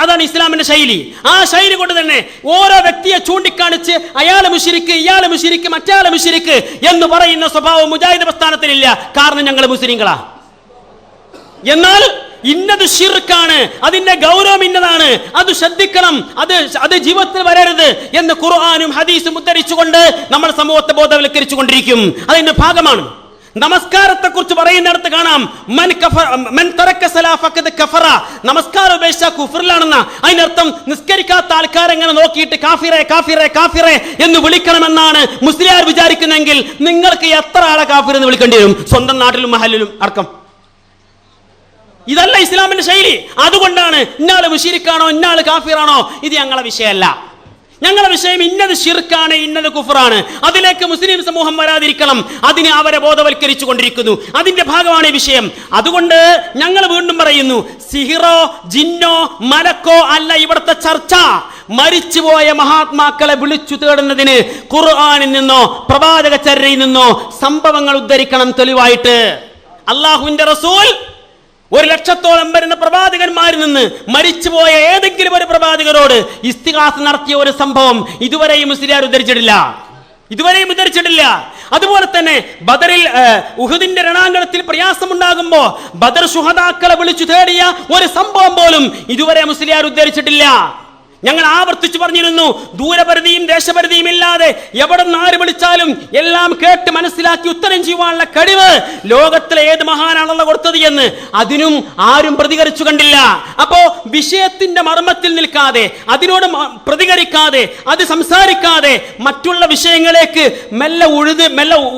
അതാണ് ഇസ്ലാമിന്റെ ശൈലി. ആ ശൈലി കൊണ്ട് തന്നെ ഓരോ വ്യക്തിയെ ചൂണ്ടിക്കാണിച്ച് അയാളെ മുശ്രിക്ക്, ഇയാളെ മുശ്രിക്ക്, മറ്റയാളെ മുശ്രിക്ക് എന്ന് പറയുന്ന സ്വഭാവം മുജാഹിദ് പ്രസ്ഥാനത്തിനില്ല. കാരണം ഞങ്ങൾ മുസ്ലിങ്ങളാ. എന്നാൽ ഇന്നത് ശിർക്കാണ്, അതിന്റെ ഗൗരവം ഇന്നതാണ്, അത് ശ്രദ്ധിക്കണം, അത് ജീവിതത്തിൽ വരരുത് എന്ന് ഖുർആനും ഹദീസും ഉദ്ധരിച്ചുകൊണ്ട് നമ്മൾ സമൂഹത്തെ ബോധവൽക്കരിച്ചു കൊണ്ടിരിക്കും. അതിന്റെ ഭാഗമാണ്. നമസ്കാരത്തെ കുറിച്ച് പറയുന്നിടത്ത് കാണാം നമസ്കാരം ഉപേക്ഷിച്ച കുഫറിലാണെന്ന. അതിനർത്ഥം നിസ്കരിക്കാത്ത ആൾക്കാരെ എങ്ങനെ നോക്കിയിട്ട് കാഫിറെ കാഫിറെ കാഫിറെ എന്ന് വിളിക്കണമെന്നാണ് മുസ്ലിയാർ വിചാരിക്കുന്നെങ്കിൽ നിങ്ങൾക്ക് എത്ര ആളെ കാഫിർ എന്ന് വിളിക്കേണ്ടി വരും, സ്വന്തം നാട്ടിലും മഹലിലും അടക്കം. ഇതല്ല ഇസ്ലാമിന്റെ ശൈലി. അതുകൊണ്ടാണ് ഇന്നാള് മുശ്രിക്കാണോ ഇന്നാള് കാഫിറാണോ ഇത് ഞങ്ങളെ വിഷയമല്ല. ഞങ്ങളുടെ വിഷയം ഇന്നത് ശിർക്കാണ്, ഇന്നത് കുഫറാണ്. അതിലേക്ക് മുസ്ലിം സമൂഹം വരാതിരിക്കണം. അതിനെ അവരെ ബോധവൽക്കരിച്ചു കൊണ്ടിരിക്കുന്നു. അതിന്റെ ഭാഗമാണ് ഈ വിഷയം. അതുകൊണ്ട് ഞങ്ങൾ വീണ്ടും പറയുന്നു, സിഹിറോ ജിന്നോ മലക്കോ അല്ല ഇവിടുത്തെ ചർച്ച. മരിച്ചുപോയ മഹാത്മാക്കളെ വിളിച്ചു തേടുന്നതിന് ഖുർആനിൽ നിന്നോ പ്രവാചക ചര്യയിൽ നിന്നോ സംഭവങ്ങൾ ഉദ്ധരിക്കണം തെളിവായിട്ട്. അല്ലാഹുവിന്റെ റസൂൽ 100,000 വരുന്ന പ്രവാചകന്മാരിൽ നിന്ന് മരിച്ചുപോയ ഏതെങ്കിലും ഒരു പ്രവാചകരോട് ഇസ്തിഗാസ നടത്തിയ ഒരു സംഭവം ഇതുവരെയും മുസ്ലിയാർ ഉദ്ധരിച്ചിട്ടില്ല. അതുപോലെ തന്നെ ബദറിൽ ഉഹുദിന്റെ രണാങ്കണത്തിൽ പ്രയാസമുണ്ടാകുമ്പോ ബദർ ശുഹദാക്കളെ വിളിച്ചു തേടിയ ഒരു സംഭവം പോലും ഇതുവരെ മുസ്ലിയാർ ഉദ്ധരിച്ചിട്ടില്ല. ഞങ്ങൾ ആവർത്തിച്ചു പറഞ്ഞിരുന്നു, ദൂരപരിധിയും ദേശപരിധിയും ഇല്ലാതെ എവിടെ നിന്ന് ആര് വിളിച്ചാലും എല്ലാം കേട്ട് മനസ്സിലാക്കി ഉത്തരം ചെയ്യുവാനുള്ള കഴിവ് ലോകത്തിലെ ഏത് മഹാനാണല്ലോ കൊടുത്തത് എന്ന് അതിനും ആരും പ്രതികരിച്ചു കണ്ടില്ല. അപ്പോ വിഷയത്തിന്റെ മർമ്മത്തിൽ നിൽക്കാതെ, അതിനോട് പ്രതികരിക്കാതെ, അത് സംസാരിക്കാതെ മറ്റുള്ള വിഷയങ്ങളിലേക്ക് മെല്ലെ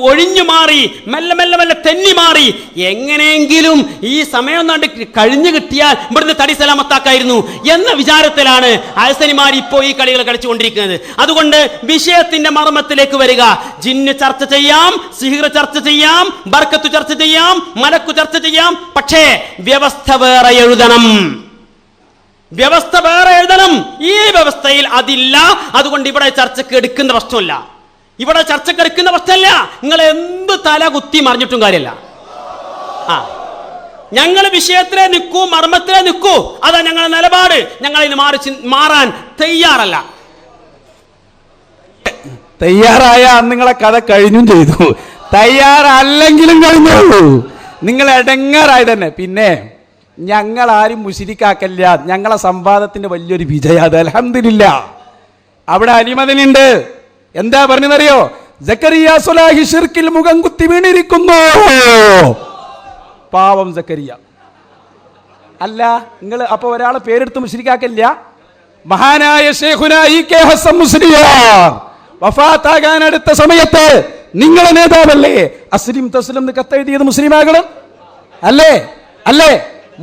ഒഴിഞ്ഞു മാറി, മെല്ലെ തെന്നി മാറി എങ്ങനെയെങ്കിലും ഈ സമയം കഴിഞ്ഞു കിട്ടിയാൽ ഇവിടുന്ന് തടി സലാമത്താക്കായിരുന്നു എന്ന വിചാരത്തിലാണ് ഹസനിമാർ ഇപ്പോൾ ഈ കളികൾ കളിച്ചുകൊണ്ടിരിക്കുന്നത്. അതുകൊണ്ട് വിഷയത്തിന്റെ മർമ്മത്തിലേക്ക് വരിക. ജിന്ന് ചർച്ച ചെയ്യാം, സിഹിർ ചർച്ച ചെയ്യാം, ബർക്കത്ത് ചർച്ച ചെയ്യാം, മലക്കു ചർച്ച ചെയ്യാം. പക്ഷേ വ്യവസ്ഥ വേറെ എഴുതണം, വ്യവസ്ഥ വേറെ എഴുതണം. ഈ വ്യവസ്ഥയിൽ അതില്ല. അതുകൊണ്ട് ഇവിടെ ചർച്ചക്ക് എടുക്കുന്ന പ്രശ്നമല്ല, ഇവിടെ ചർച്ചക്ക് എടുക്കുന്ന പ്രശ്നമല്ല. നിങ്ങൾ എന്ത് തല കുത്തി മറിഞ്ഞിട്ടും കാര്യമില്ല. ഞങ്ങൾ വിഷയത്തിലെ നിൽക്കൂ, മർമ്മത്തിലെ നിൽക്കൂ. അതാ ഞങ്ങളുടെ നിലപാട്. ഞങ്ങൾ ഇതിന് മാറാൻ തയ്യാറല്ല. തയ്യാറായ നിങ്ങളെ കഥ കഴിഞ്ഞും ചെയ്തു, തയ്യാറല്ലെങ്കിലും കഴിഞ്ഞു. നിങ്ങൾ എടങ്ങാറായി തന്നെ. പിന്നെ ഞങ്ങൾ ആരും മുശിരിക്കാക്കല്ല. ഞങ്ങളെ സംവാദത്തിന്റെ വലിയൊരു വിജയം അത്. അൽഹംദുലില്ലാ. അവിടെ അലിമദനുണ്ട്. എന്താ പറഞ്ഞെന്നറിയോ? സക്കരിയ സ്വലാഹി ശിർക്കിൽ മുഖം കുത്തി വീണിരിക്കുന്നു. പാവം സക്കരിയ. അല്ല, നിങ്ങൾ അപ്പൊ ഒരാളെ പേരെടുത്ത് മുശ്രിക്കാക്കല്ല. മഹാനായ ശൈഖുന ഇ.കെ. ഹസൻ മുസ്ലിയാർ വഫാത്താകാൻ അടുത്ത സമയത്ത് നിങ്ങളെ നേതാവല്ലേ അസ്ലിം തസ്ലിം എന്ന് കത്തെഴുതിയത് മുസ്ലിമാകണം അല്ലേ? അല്ലേ?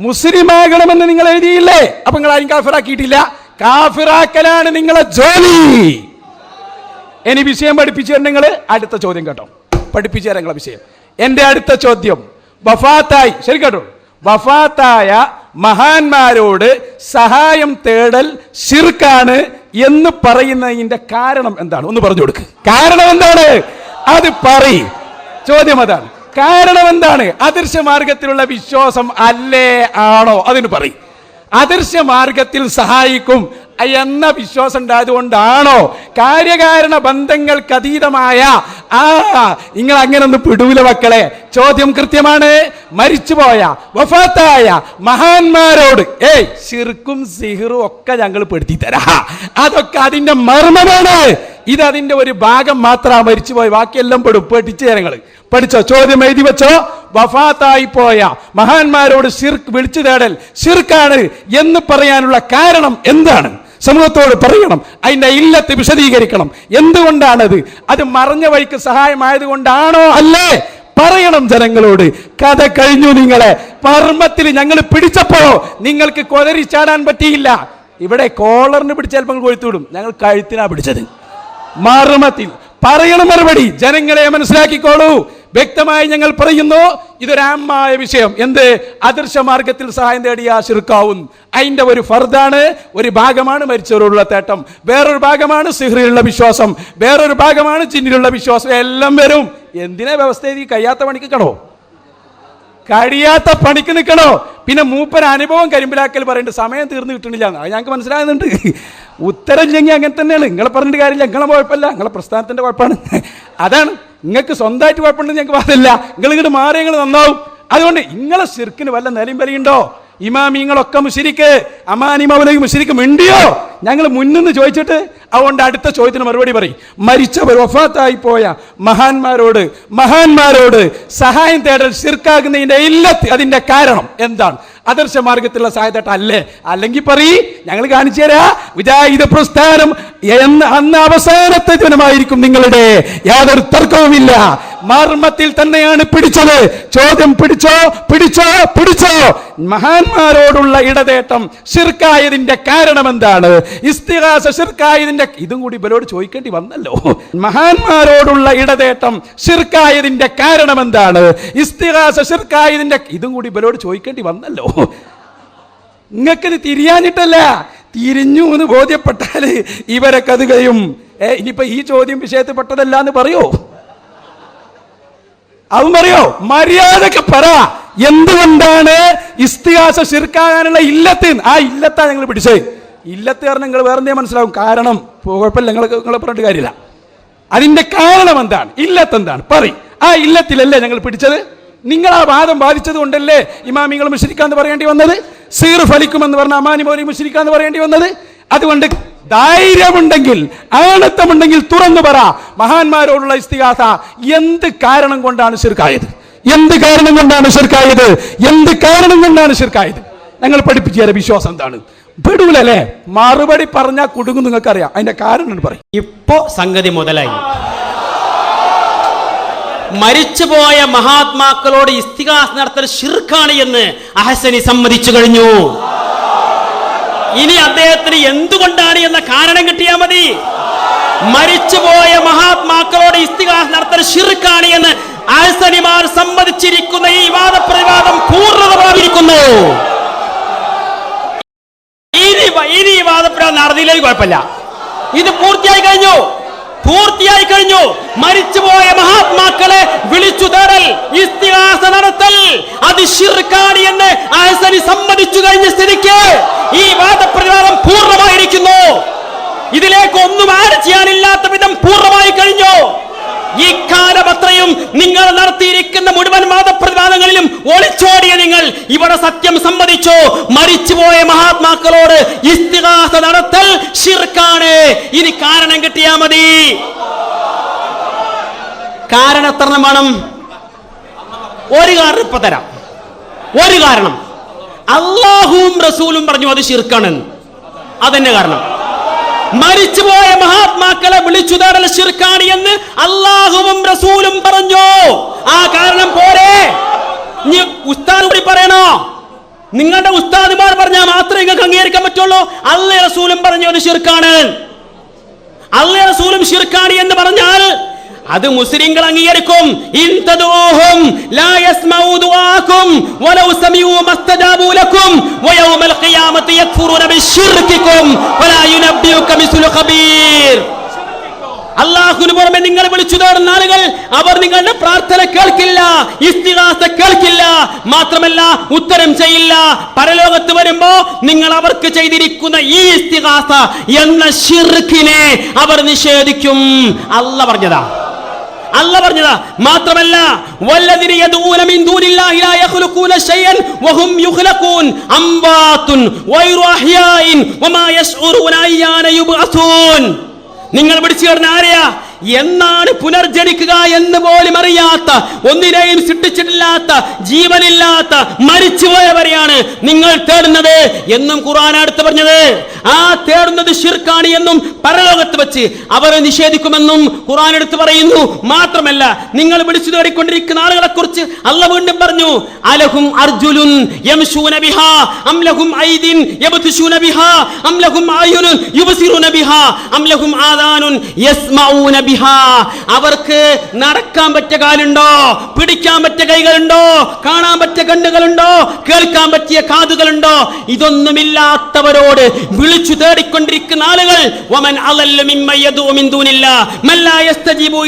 മുസ്ലിമാകണമെന്ന് നിങ്ങൾ എഴുതിയില്ലേ? അപ്പൊ നിങ്ങൾ ആരും കാഫിറാക്കിയിട്ടില്ല. കാഫിറാക്കലാണ് നിങ്ങളെ ജോലി. ഇനി വിഷയം പഠിപ്പിച്ചു തരാം. നിങ്ങൾ അടുത്ത ചോദ്യം കേട്ടോ, പഠിപ്പിച്ചു തരാം നിങ്ങളെ വിഷയം. എന്റെ അടുത്ത ചോദ്യം, വഫാത്തായി, ശരി കേട്ടോ, വഫാത്തായ മഹാന്മാരോട് സഹായം തേടൽ ശിർക്കാണ് എന്ന് പറയുന്നതിന്റെ കാരണം എന്താണ്? ഒന്ന് പറഞ്ഞു കൊടുക്ക്. കാരണം എന്താണ്? അത് പറയും. ചോദ്യം അതാണ്. കാരണം എന്താണ്? അദൃശ്യ മാർഗത്തിലുള്ള വിശ്വാസം അല്ലേ, ആണോ? അതിന് പറയും. അദൃശ്യ മാർഗത്തിൽ സഹായിക്കും എന്ന വിശ്വാസം ഉണ്ടായതുകൊണ്ടാണോ? കാര്യകാരണ ബന്ധങ്ങൾക്ക് അതീതമായ നിങ്ങൾ അങ്ങനെ ഒന്നും പിടൂല മക്കളെ. ചോദ്യം കൃത്യമാണ്. മരിച്ചുപോയ വഫാത്തായ മഹാന്മാരോട് ശിർക്കും സിഹിറും ഒക്കെ ഞങ്ങൾ പെടുത്തി തരാ. അതൊക്കെ അതിന്റെ മർമ്മമാണ്. ഇത് അതിന്റെ ഒരു ഭാഗം മാത്രമാണ്. മരിച്ചുപോയി, ബാക്കിയെല്ലാം പെടും. പഠിച്ചു ഞങ്ങൾ പഠിച്ചോ? ചോദ്യം എഴുതി വെച്ചോ. വഫാത്തായി പോയ മഹാന്മാരോട് ശിർക്ക് വിളിച്ചു തേടൽ ശിർക്കാണ് എന്ന് പറയാനുള്ള കാരണം എന്താണ്? സമൂഹത്തോട് പറയണം. അതിന്റെ ഇല്ലത്ത് വിശദീകരിക്കണം. എന്തുകൊണ്ടാണത്? അത് മറഞ്ഞ വഴിക്ക് സഹായമായത് കൊണ്ടാണോ അല്ലേ? പറയണം ജനങ്ങളോട്. കഥ കഴിഞ്ഞു. നിങ്ങളെ മർമ്മത്തിൽ ഞങ്ങൾ പിടിച്ചപ്പോ നിങ്ങൾക്ക് കൊലരി ചാടാൻ പറ്റിയില്ല. ഇവിടെ കോളറിന് പിടിച്ച ചിലപ്പോൾ കൊഴുത്തുവിടും. ഞങ്ങൾ കഴുത്തിനാ പിടിച്ചത്. മർമ്മത്തിൽ പറയണം മറുപടി. ജനങ്ങളെ മനസ്സിലാക്കിക്കോളൂ. വ്യക്തമായി ഞങ്ങൾ പറയുന്നു, ഇതൊരു ആമായ വിഷയം. എന്ത്? അദൃശ്യ മാർഗത്തിൽ സഹായം തേടിയ ശിർക്കാവും. അതിന്റെ ഒരു ഫർദാണ്, ഒരു ഭാഗമാണ് മരിച്ചവരോടുള്ള തേട്ടം, വേറൊരു ഭാഗമാണ് സിഹ്റിലുള്ള വിശ്വാസം, വേറൊരു ഭാഗമാണ് ജിന്നിലുള്ള വിശ്വാസം. എല്ലാം വരും. എന്തിനാ വ്യവസ്ഥ? കഴിയാത്ത പണിക്ക് നിൽക്കണോ? കഴിയാത്ത പണിക്ക് നിൽക്കണോ? പിന്നെ മൂപ്പര അനുഭവം കരിമ്പിലാക്കൽ പറയേണ്ട സമയം തീർന്നു കിട്ടണില്ല. അത് ഞങ്ങൾക്ക് മനസ്സിലാകുന്നുണ്ട്. ഉത്തരം ഇല്ലെങ്കിൽ അങ്ങനെ തന്നെയാണ്. നിങ്ങളെ പറഞ്ഞിട്ട് കാര്യമില്ല. നിങ്ങളെ കുഴപ്പമില്ല, നിങ്ങളെ പ്രസ്ഥാനത്തിന്റെ കുഴപ്പമാണ്. അതാണ്. നിങ്ങൾക്ക് സ്വന്തമായിട്ട് കുഴപ്പമുണ്ടെന്ന് ഞങ്ങൾക്ക് പറഞ്ഞില്ല. നിങ്ങൾ ഇങ്ങോട്ട് മാറി നിങ്ങൾ നന്നാവും. അതുകൊണ്ട് നിങ്ങളെ ശിർക്കിന് വല്ല നിലയും വിലയുണ്ടോ? ഇമാമിങ്ങളൊക്കെ മുശ്രിക്ക്, അമാനി മൗലവി മുശ്രിക്ക് മിണ്ടിയോ? ഞങ്ങൾ മുന്നിന്ന് ചോദിച്ചിട്ട്. അതുകൊണ്ട് അടുത്ത ചോദ്യത്തിന് മറുപടി പറയും. മരിച്ചവർ വഫാത്തായി പോയ മഹാന്മാരോട് സഹായം തേടൽ ശിർക്കാകുന്നതിന്റെ ഇല്ലത്ത്, അതിന്റെ കാരണം എന്താണ്? അദർശ മാർഗത്തിലുള്ള സഹായത്തേട്ട അല്ലേ? അല്ലെങ്കിൽ പറയ്, ഞങ്ങൾ കാണിച്ചു തരാ. മുജാഹിദ് പ്രസ്ഥാനം അന്ന് അവസാനത്തെ ജനമായിരിക്കും നിങ്ങളുടെ. യാതൊരു തർക്കവുമില്ല. മർമ്മത്തിൽ തന്നെയാണ് പിടിച്ചത്. ചോദ്യം പിടിച്ചോ, പിടിച്ചോ, പിടിച്ചോ. മഹാന്മാരോടുള്ള ഇടതേട്ടം ശിർക്കായതിന്റെ കാരണം എന്താണ്? ഇസ്തിഗാസ ശിർക്കായതിന്റെ, ഇതും കൂടി ഇവരോട് ചോദിക്കേണ്ടി വന്നല്ലോ. മഹാന്മാരോടുള്ള ഇടതേട്ടം ശിർക്കായതിന്റെ കാരണം എന്താണ്? ഇസ്തിഗാസ ശിർക്കായതിന്റെ, ഇതും കൂടി ഇവരോട് ചോദിക്കേണ്ടി വന്നല്ലോ. നിങ്ങൾക്കിത് തിരിയാഞ്ഞിട്ടല്ല, തിരിഞ്ഞു എന്ന് ബോധ്യപ്പെട്ടാല് ഇവരൊക്കെ അത് കഴിയും. ഇനിയിപ്പോ ഈ ചോദ്യം വിഷയത്തിൽ പെട്ടതല്ല എന്ന് പറയോ? അവൻ പറയോ? മര്യാദക്ക് പറ. എന്തുകൊണ്ടാണ് ഇസ്തിഗാസ ശിർക്കാകാനുള്ള ഇല്ലത്ത്? ആ ഇല്ലത്താ ഞങ്ങൾ പിടിച്ചത്. ഇല്ലത്ത് കാരണം നിങ്ങൾ വേറെ എന്തേ മനസ്സിലാവും. കാരണം കുഴപ്പമില്ല, നിങ്ങളെ പറഞ്ഞിട്ട് കാര്യമില്ല. അതിന്റെ കാരണം എന്താണ്? ഇല്ലത്ത് എന്താണ്? പറയും. ആ ഇല്ലത്തിലല്ലേ ഞങ്ങൾ പിടിച്ചത്? നിങ്ങൾ ആ വാദം ബാധിച്ചത് കൊണ്ടല്ലേ ഇമാമിങ്ങൾ മുശ്രിക്കാന്ന് പറയേണ്ടി വന്നത്? സീർ ഫലിക്കുമെന്ന് പറഞ്ഞ അമാനി മൗലവി മുശ്രിക്കാന്ന് പറയേണ്ടി വന്നത്? അതുകൊണ്ട് ധൈര്യമുണ്ടെങ്കിൽ, ആണത്തമുണ്ടെങ്കിൽ തുറന്നു പറ, മഹാന്മാരോടുള്ള ഇസ്തിഗാസ എന്ത് കാരണം കൊണ്ടാണ് ശിർക്കായത്? എന്ത് കാരണം കൊണ്ടാണ് ശിർക്കായത്? എന്ത് കാരണം കൊണ്ടാണ് ശിർക്കായത്? ഞങ്ങൾ പഠിപ്പിച്ചു തരാം വിശ്വാസം എന്താണ്. പെടൂലല്ലേ? മറുപടി പറഞ്ഞാൽ കുടുങ്ങും, നിങ്ങൾക്കറിയാം. അതിന്റെ കാരണം പറയും. ഇപ്പോ സംഗതി മുതലായി. മരിച്ചുപോയ മഹാത്മാക്കളോട് ഇസ്തിഗാസ നടത്തൽ ശിർക്കാണ് എന്ന് അഹ്സനി സമ്മതിച്ചു കഴിഞ്ഞു. ഇനി അദ്ദേഹത്തിന് എന്തുകൊണ്ടാണ് എന്ന കാരണം കിട്ടിയാൽ മതി. മരിച്ചുപോയ മഹാത്മാക്കളോട് ഇസ്തിഗാസ നടത്തൽ ശിർക്കാണ് എന്ന് അഹ്സനിമാർ സമ്മതിച്ചിരിക്കുന്ന ഈ വാദപ്രതിവാദം പൂർണ്ണത പ്രാപിച്ചിരിക്കുന്നു. ഇനി ഈ വാദപ്രതിവാദം നടന്നില്ലെങ്കിൽ കുഴപ്പമില്ല. ഇത് പൂർത്തിയായി കഴിഞ്ഞു. മരിച്ചുപോയ മഹാത്മാക്കളെ വിളിച്ചു തേടൽ, ഇസ്തിഗാസ നടത്തൽ അത് ശിർക്കാണ് എന്ന് അഹ്സനി സമ്മതിച്ചു കഴിഞ്ഞ സ്ഥിതിക്ക് ഈ വാദപ്രതിവാദം പൂർണ്ണമായിരിക്കുന്നു. ഇതിലേക്ക് ഒന്നും ആഡ് ചെയ്യാനില്ലാത്ത വിധം പൂർണ്ണമായി കഴിഞ്ഞു. ഇക്കാലം അത്രയും നിങ്ങൾ നടത്തിയിരിക്കുന്ന മുഴുവൻ വാദപ്രതിവാദങ്ങളിലും ഒളിച്ചോടിയ നിങ്ങൾ ഇവിടെ സത്യം സമ്മതിച്ചു. മരിച്ചുപോയ മഹാത്മാക്കളോട് ഇസ്തിഗാസ നടത്തൽ ശിർക്കാണ്. ഇനി കാരണം കിട്ടിയാ മതി. കാരണം എത്ര വേണം? ഒരു കാരണം ഇപ്പൊ തരാം. ഒരു കാരണം അല്ലാഹുവും റസൂലും പറഞ്ഞു അത് ശിർക്കാണ്. അതെന്നെ കാരണം. മരിച്ചുപോയ മഹാത്മാക്കളെ വിളിച്ചു തേടൽ ശിർക്കാണ് എന്ന് അല്ലാഹുവും റസൂലും പറഞ്ഞു. ആ കാരണം പോരെ? ഉസ്താദ് കൂടി പറയണോ? നിങ്ങളുടെ ഉസ്താദുമാർ പറഞ്ഞാൽ മാത്രമേ നിങ്ങൾക്ക് അംഗീകരിക്കാൻ പറ്റുള്ളൂ. അല്ലാഹുവും റസൂലും പറഞ്ഞു അത് ശിർക്കാണ്. അല്ലാഹുവും റസൂലും ശിർക്കാണ് എന്ന് പറഞ്ഞാൽ അത് മുസ്ലിങ്ങൾ അംഗീകരിക്കും. ഇൻ തദഊഹും ലാ യസ്മഉ ദുആക്കും വലൗ സമീഉ മസ്തജാബു ലക്കും വയൗമൽ ഖിയാമത്തി യക്ഫുറൂന ബിശ്ശിർകിക്കും വലാ യുനബ്ബിയുക മിസ്ലു ഖബീർ. അല്ലാഹുവിന് പുറമെ നിങ്ങൾ വിളിച്ചു തേടുന്ന ആളുകൾ അവർ നിങ്ങളുടെ പ്രാർത്ഥന കേൾക്കില്ല, ഇസ്തിഗാസ കേൾക്കില്ല, മാത്രമല്ല ഉത്തരം ചെയ്യില്ല. പരലോകത്ത് വരുമ്പോ നിങ്ങൾ അവർക്ക് ചെയ്തിരിക്കുന്ന ഈ ഇസ്തിഗാസ എന്ന ശിർക്കിനെ അവർ നിഷേധിക്കും. അല്ലാഹ് പറഞ്ഞതാ. മാത്രമല്ല വല്ലദീന യദഊന മിൻ ദൂനില്ലാഹി ലാ യഖ്ലുഖൂന ശൈഅൻ വഹും യുഖ്ലഖൂൻ അംവാതുൻ വൈറു അഹ്യാഇൻ വമാ യശ്ഉറൂന അയ്യാന യുബ്അസൂൻ. നിങ്ങൾ വിളിച്ചു ചേർന്ന ആരെയാ? എന്നാണ് പുനർജനിക്കുക എന്ന് പോലും അറിയാത്ത, ഒന്നിനെയും സൃഷ്ടിച്ചിട്ടില്ലാത്ത, ജീവനില്ലാത്ത മരിച്ചുപോയവരെയാണ് നിങ്ങൾ തേടുന്നത് എന്നും ഖുർആൻ അടുത്ത് പറഞ്ഞത്. ആ തേടുന്നത് ശിർക്കാണ് എന്നും പരലോകത്ത് വെച്ച് അവരെ നിഷേധിക്കുമെന്നും ഖുർആൻ എടുത്ത് പറയുന്നു. മാത്രമല്ല നിങ്ങൾ വിളിച്ചു തേടിക്കൊണ്ടിരിക്കുന്ന ആളുകളെ കുറിച്ച് അല്ലാഹ് വീണ്ടും പറഞ്ഞു, അലഹും അർജുലുൻ യംശൂന ബിഹാ അം ലഹും ഐദിൻ യബ്തുശൂന ബിഹാ അം ലഹും അയുനുൻ യുബ്സിറൂന ബിഹാ അം ലഹും ആദാനുൻ യസ്മഊന ബിഹാ. അവർക്ക് നടക്കാൻ പറ്റിയ കാലുണ്ടോ? പിടിക്കാൻ പറ്റിയ കൈകളുണ്ടോ? കാണാൻ പറ്റിയ കണ്ണുകളുണ്ടോ? കേൾക്കാൻ പറ്റിയ കാതുകളുണ്ടോ? ഇതൊന്നുമില്ലാത്തവരോട് വിളിച്ചു തേടിക്കൊണ്ടിരിക്കുന്ന ആളുകൾ വമൻ അളല്ല മിമ്മൻ യദഉ മിൻ ദൂനില്ലാഹ് മൻ ലാ യസ്തജീബു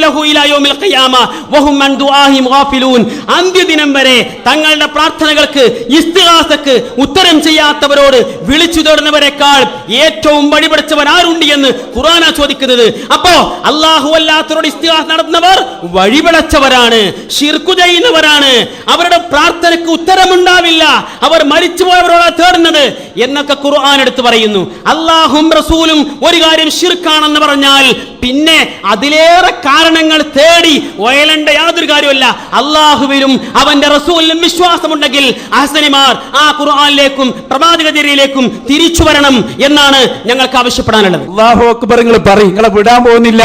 ലഹു ഇലാ യൗമിൽ ഖിയാമ വഹും അൻ ദുആഹിം ഗാഫിലൂൻ. അന്ത്യദിനം വരെ തങ്ങളുടെ പ്രാർത്ഥനകൾക്ക്, ഇസ്തിഗാസക്ക് ഉത്തരം ചെയ്യാത്തവരോട് വിളിച്ചു തേടുന്നവരെക്കാൾ ഏറ്റവും വഴിപിടിച്ചവൻ ആരുണ്ട് എന്ന് ഖുർആനാ ചോദിക്കുന്നത്. അപ്പോ അല്ലാഹു അല്ലാത്തവരോട് ഇസ്തിഗാസ നടത്തുന്നവർ വഴിപിഴച്ചവരാണ്, ശിർക്ക് ചെയ്യുന്നവരാണ്. അവരുടെ പ്രാർത്ഥനയ്ക്ക് ഉത്തരമുണ്ടാവില്ല. അവർ മരിച്ചുപോയവരോട് തേടുന്നത് എന്നൊക്കെ ഖുർആൻ എടുത്ത് പറയുന്നു. അല്ലാഹും റസൂലും ഒരു കാര്യം ശിർക്കാണെന്ന് പറഞ്ഞാൽ പിന്നെ അതിലേറെ കാരണങ്ങൾ തേടി വയലേണ്ട യാതൊരു കാര്യമല്ല. അല്ലാഹുവിലും അവന്റെ റസൂലിലും വിശ്വാസമുണ്ടെങ്കിൽ അഹ്സനിമാർ ആ ഖുർആനിലേക്കും പ്രവാചകചര്യയിലേക്കും തിരിച്ചു വരണം എന്നാണ് ഞങ്ങൾക്ക് ആവശ്യപ്പെടാനുള്ളത്. അല്ലാഹു അക്ബർ. നിങ്ങൾ പറയും, നിങ്ങളെ വിടാൻ പോകുന്നില്ല.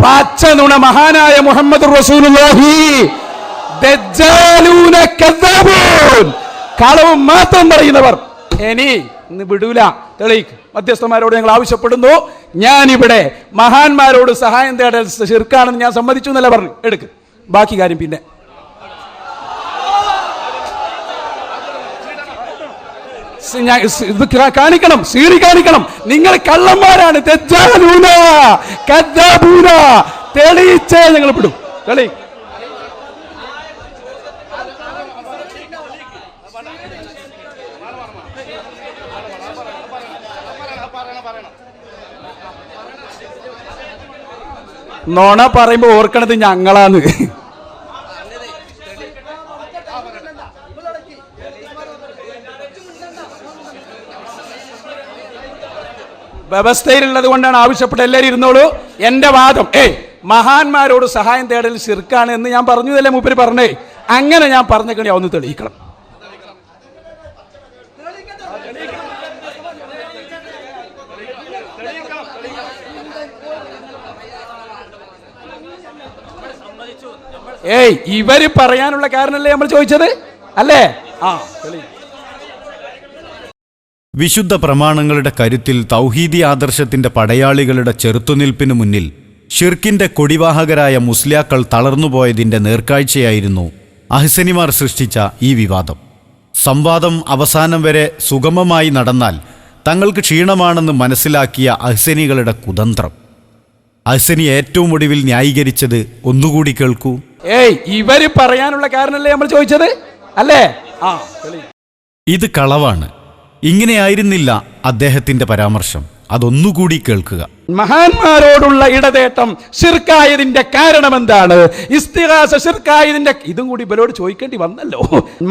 പച്ച നുണ മഹാനായ മുഹമ്മദ് റസൂലുള്ളാഹി. ദജ്ജാലൂന കദ്ദാബൂൻ, കളവും മാത്രം പറയുന്നവർ ഇനി ഇന്ന് വിടൂല. തെളിയിക്ക്. മധ്യസ്ഥന്മാരോട് ഞങ്ങൾ ആവശ്യപ്പെടുന്നു. ഞാനിവിടെ മഹാന്മാരോട് സഹായം തേടൽ ശിർക്കാണെന്ന് ഞാൻ സമ്മതിച്ചു എന്നല്ല പറഞ്ഞു. എടുക്ക്, ബാക്കി കാര്യം പിന്നെ. ഇത് കാണിക്കണം, സീറി കാണിക്കണം. നിങ്ങൾ കള്ളന്മാരാണ്. തെളിയിച്ചേ ഞങ്ങൾ വിടും. തെളി നോണ പറയുമ്പോ ഓർക്കണത് ഞങ്ങളാന്ന്. വ്യവസ്ഥയിലുള്ളത് കൊണ്ടാണ് ആവശ്യപ്പെട്ട എല്ലാവരും ഇരുന്നോളൂ. എന്റെ വാദം മഹാന്മാരോട് സഹായം തേടൽ ശിർക്കാണ് എന്ന് ഞാൻ പറഞ്ഞതല്ലേ മൂപ്പര് പറഞ്ഞേ? അങ്ങനെ ഞാൻ പറഞ്ഞേക്കണേ ഒന്ന് തെളിയിക്കണം. ഇവര് പറയാനുള്ള കാരണല്ലേ നമ്മൾ ചോദിച്ചത് അല്ലേ? വിശുദ്ധ പ്രമാണങ്ങളുടെ കരുത്തിൽ തൗഹീദി ആദർശത്തിന്റെ പടയാളികളുടെ ചെറുത്തുനിൽപ്പിനു മുന്നിൽ ഷിർക്കിന്റെ കൊടിവാഹകരായ മുസ്ലിയാക്കൾ തളർന്നുപോയതിന്റെ നേർക്കാഴ്ചയായിരുന്നു അഹ്സനിമാർ സൃഷ്ടിച്ച ഈ വിവാദം. സംവാദം അവസാനം വരെ സുഗമമായി നടന്നാൽ തങ്ങൾക്ക് ക്ഷീണമാണെന്ന് മനസ്സിലാക്കിയ അഹ്സനികളുടെ കുതന്ത്രം അഹ്സനി ഏറ്റവും ഒടുവിൽ ന്യായീകരിച്ചത് ഒന്നുകൂടി കേൾക്കൂ. ഇവര് പറയാനുള്ള കാരണല്ലേ നമ്മൾ ചോദിച്ചത് അല്ലേ? ഇത് കളവാണ്. ഇങ്ങനെയായിരുന്നില്ല അദ്ദേഹത്തിന്റെ പരാമർശം. അതൊന്നുകൂടി കേൾക്കുക. മഹാന്മാരോടുള്ള ഇടതേട്ടം ശിർക്കായതിന്റെ കാരണം എന്താണ്? ഇസ്തിഗാസ ശിർക്കായതിന്റെ ഇതും കൂടി ഇവരോട് ചോദിക്കേണ്ടി വന്നല്ലോ.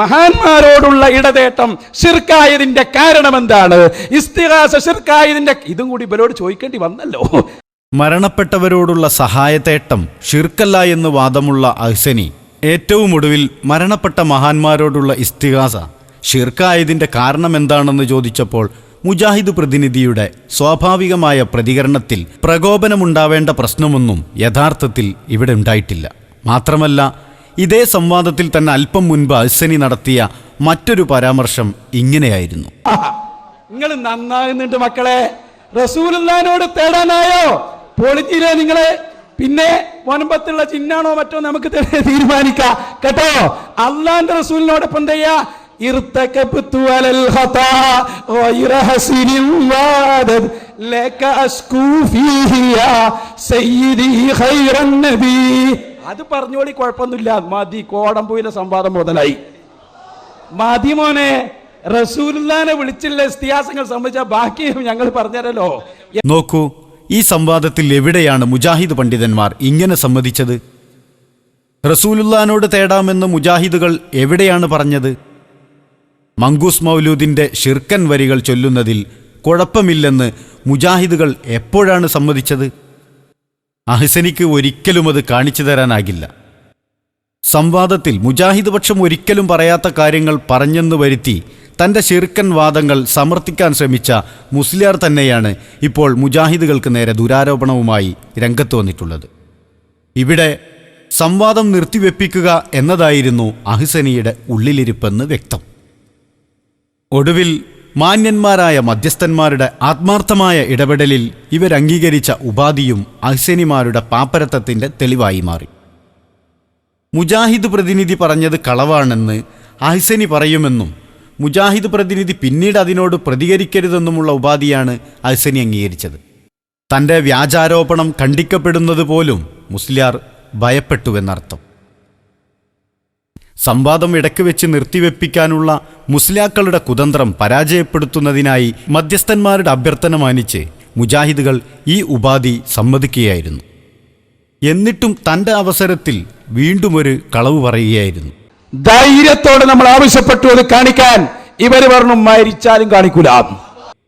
മഹാന്മാരോടുള്ള ഇടതേട്ടം ശിർക്കായതിന്റെ കാരണം എന്താണ്? ഇസ്തിഗാസ ശിർക്കായതിന്റെ ഇതും കൂടി ഇവരോട് ചോദിക്കേണ്ടി വന്നല്ലോ. മരണപ്പെട്ടവരോടുള്ള സഹായത്തേട്ടം ഷിർക്കല്ല എന്ന് വാദമുള്ള അഹ്സനി ഏറ്റവും ഒടുവിൽ മരണപ്പെട്ട മഹാന്മാരോടുള്ള ഇസ്തിഗാസ ഷിർക്കായതിന്റെ കാരണം എന്താണെന്ന് ചോദിച്ചപ്പോൾ മുജാഹിദ് പ്രതിനിധിയുടെ സ്വാഭാവികമായ പ്രതികരണത്തിൽ പ്രകോപനമുണ്ടാവേണ്ട പ്രശ്നമൊന്നും യഥാർത്ഥത്തിൽ ഇവിടെ ഉണ്ടായിട്ടില്ല. മാത്രമല്ല, ഇതേ സംവാദത്തിൽ തന്നെ അല്പം മുൻപ് അഹ്സനി നടത്തിയ മറ്റൊരു പരാമർശം ഇങ്ങനെയായിരുന്നു. നിങ്ങൾ നന്നാകുന്നുണ്ട് മക്കളെ. റസൂലുള്ളാഹിനോട് തേടാനായോ? പൊളിഞ്ഞില്ലേ നിങ്ങള്? പിന്നെ മുൻപത്തുള്ള ചിഹ്നാണോ മറ്റോ നമുക്ക് തീരുമാനിക്കാം കേട്ടോ. അള്ളാന്റെ റസൂലിനോടൊപ്പം എന്ത് ചെയ്യാ? അത് പറഞ്ഞോളി, കുഴപ്പമൊന്നുമില്ല. മതി, കോടമ്പൂയിലെ സംവാദം മുതലായി. മതി മോനെ, റസൂലുള്ളാഹിനെ വിളിച്ചില്ല ഇസ്തിഹാസങ്ങൾ സംബന്ധിച്ച ബാക്കി ഞങ്ങൾ പറഞ്ഞുതരല്ലോ. നോക്കൂ, ഈ സംവാദത്തിൽ എവിടെയാണ് മുജാഹിദ് പണ്ഡിതന്മാർ ഇങ്ങനെ സമ്മതിച്ചത്? റസൂലുള്ളാഹിനോട് തേടാമെന്ന് മുജാഹിദുകൾ എവിടെയാണ് പറഞ്ഞത്? മങ്കൂസ് മൗലൂദിന്റെ ഷിർക്കൻ വരികൾ ചൊല്ലുന്നതിൽ കുഴപ്പമില്ലെന്ന് മുജാഹിദുകൾ എപ്പോഴാണ് സമ്മതിച്ചത്? അഹ്സനിക്ക് ഒരിക്കലും അത് കാണിച്ചു തരാനാകില്ല. സംവാദത്തിൽ മുജാഹിദ് പക്ഷം ഒരിക്കലും പറയാത്ത കാര്യങ്ങൾ പറഞ്ഞെന്ന് വരുത്തി തൻ്റെ ഷിർക്കൻ വാദങ്ങൾ സമർത്ഥിക്കാൻ ശ്രമിച്ച മുസ്ലിയാർ തന്നെയാണ് ഇപ്പോൾ മുജാഹിദുകൾക്ക് നേരെ ദുരാരോപണവുമായി രംഗത്ത് വന്നിട്ടുള്ളത്. ഇവിടെ സംവാദം നിർത്തിവെപ്പിക്കുക എന്നതായിരുന്നു അഹ്സനിയുടെ ഉള്ളിലിരിപ്പെന്ന് വ്യക്തം. ഒടുവിൽ മാന്യന്മാരായ മധ്യസ്ഥന്മാരുടെ ആത്മാർത്ഥമായ ഇടപെടലിൽ ഇവരംഗീകരിച്ച ഉപാധിയും അഹ്സനിമാരുടെ പാപ്പരത്വത്തിൻ്റെ തെളിവായി മാറി. മുജാഹിദ് പ്രതിനിധി പറഞ്ഞത് കളവാണെന്ന് അഹ്സനി പറയുമെന്നും മുജാഹിദ് പ്രതിനിധി പിന്നീട് അതിനോട് പ്രതികരിക്കരുതെന്നുമുള്ള ഉപാധിയാണ് അഹ്സനി അംഗീകരിച്ചത്. തൻ്റെ വ്യാജാരോപണം ഖണ്ഡിക്കപ്പെടുന്നത് പോലും മുസ്ലിയാർ ഭയപ്പെട്ടുവെന്നർത്ഥം. സംവാദം ഇടയ്ക്ക് വെച്ച് നിർത്തിവെപ്പിക്കാനുള്ള മുസ്ലിയാക്കളുടെ കുതന്ത്രം പരാജയപ്പെടുത്തുന്നതിനായി മധ്യസ്ഥന്മാരുടെ അഭ്യർത്ഥന മാനിച്ച് മുജാഹിദുകൾ ഈ ഉപാധി സമ്മതിക്കുകയായിരുന്നു. എന്നിട്ടും തൻ്റെ അവസരത്തിൽ വീണ്ടുമൊരു കളവ് പറയുകയായിരുന്നു. ധൈര്യത്തോടെ നമ്മൾ ആവശ്യപ്പെട്ടു അത് കാണിക്കാൻ. ഇവർ പറഞ്ഞു മരിച്ചാലും കാണിക്കൂല.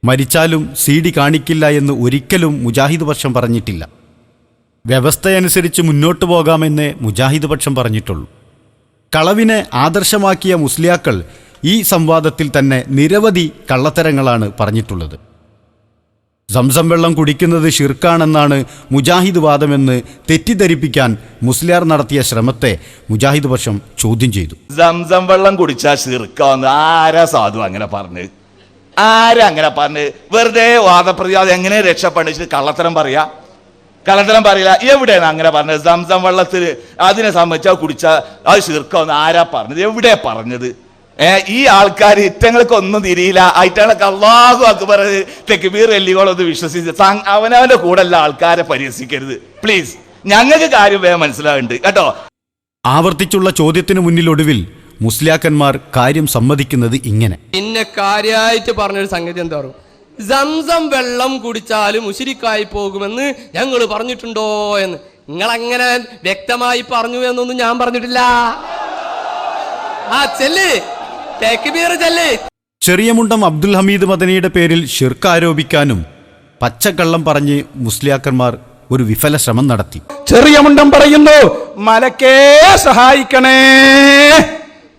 മരിച്ചാലും CD കാണിക്കില്ല എന്ന് ഒരിക്കലും മുജാഹിദ് പക്ഷം പറഞ്ഞിട്ടില്ല. വ്യവസ്ഥയനുസരിച്ച് മുന്നോട്ടു പോകാമെന്നേ മുജാഹിദ് പക്ഷം പറഞ്ഞിട്ടുള്ളൂ. കളവിനെ ആദർശമാക്കിയ മുസ്ലിയാക്കൾ ഈ സംവാദത്തിൽ തന്നെ നിരവധി കള്ളത്തരങ്ങളാണ് പറഞ്ഞിട്ടുള്ളത്. സംസം വെള്ളം കുടിക്കുന്നത് ഷിർക്കാണെന്നാണ് മുജാഹിദ് വാദമെന്ന് തെറ്റിദ്ധരിപ്പിക്കാൻ മുസ്ലിയാർ നടത്തിയ ശ്രമത്തെ മുജാഹിദ് പക്ഷം ചോദ്യം ചെയ്തു. സംസം വെള്ളം കുടിച്ചാൽ ഷിർക്കാന്ന് ആരാ സാധു അങ്ങനെ പറഞ്ഞ്? ആരാ അങ്ങനെ പറഞ്ഞ്? വെറുതെ വാദപ്രതിവാദം എങ്ങനെ രക്ഷപ്പെടിച്ചിട്ട് കള്ളത്തരം പറയാ? കള്ളത്തരം പറയില്ല. എവിടെയാണ് അങ്ങനെ പറഞ്ഞത്? സംസം വെള്ളത്തിൽ അതിനെ സംബന്ധിച്ചാൽ കുടിച്ചാൽ അത് ഷിർക്കാന്ന് ആരാ പറഞ്ഞത്? എവിടെ പറഞ്ഞത്? ഈ ആൾക്കാർ ഇറ്റങ്ങൾക്ക് ഒന്നും തിരിയില്ല. അയിറ്റങ്ങളൊക്കെ അല്ലാഹു അക്ബർ തക്ബീർ എല്ലികളൊന്ന് വിശ്വസിച്ച് അവനവന്റെ കൂടെയുള്ള ആൾക്കാരെ പരിഹസിക്കരുത് പ്ലീസ്. ഞങ്ങൾക്ക് കാര്യം വേഗം മനസ്സിലാവുന്നുണ്ട് കേട്ടോ. ആവർത്തിച്ചുള്ള ചോദ്യത്തിന് മുന്നിലൊടുവിൽ മുസ്ലിയാക്കന്മാർ കാര്യം സമ്മതിക്കുന്നത് ഇങ്ങനെ. പിന്നെ കാര്യമായിട്ട് പറഞ്ഞൊരു സംഗതി എന്താ പറയുക, സംസം വെള്ളം കുടിച്ചാലും മുശ്രിക്കായി പോകുമെന്ന് ഞങ്ങൾ പറഞ്ഞിട്ടുണ്ടോ എന്ന്. നിങ്ങൾ വ്യക്തമായി പറഞ്ഞു എന്നൊന്നും ഞാൻ പറഞ്ഞിട്ടില്ല. ചെറിയമുണ്ടം അബ്ദുൽ ഹമീദ് മദനിയുടെ പേരിൽ ഷിർക്ക് ആരോപിക്കാനും പച്ചക്കള്ളം പറഞ്ഞ് മുസ്ലിയാക്കന്മാർ ഒരു വിഫല ശ്രമം നടത്തി. ചെറിയ മുണ്ടം പറയുന്നു, മലക്കേ സഹായിക്കണേ,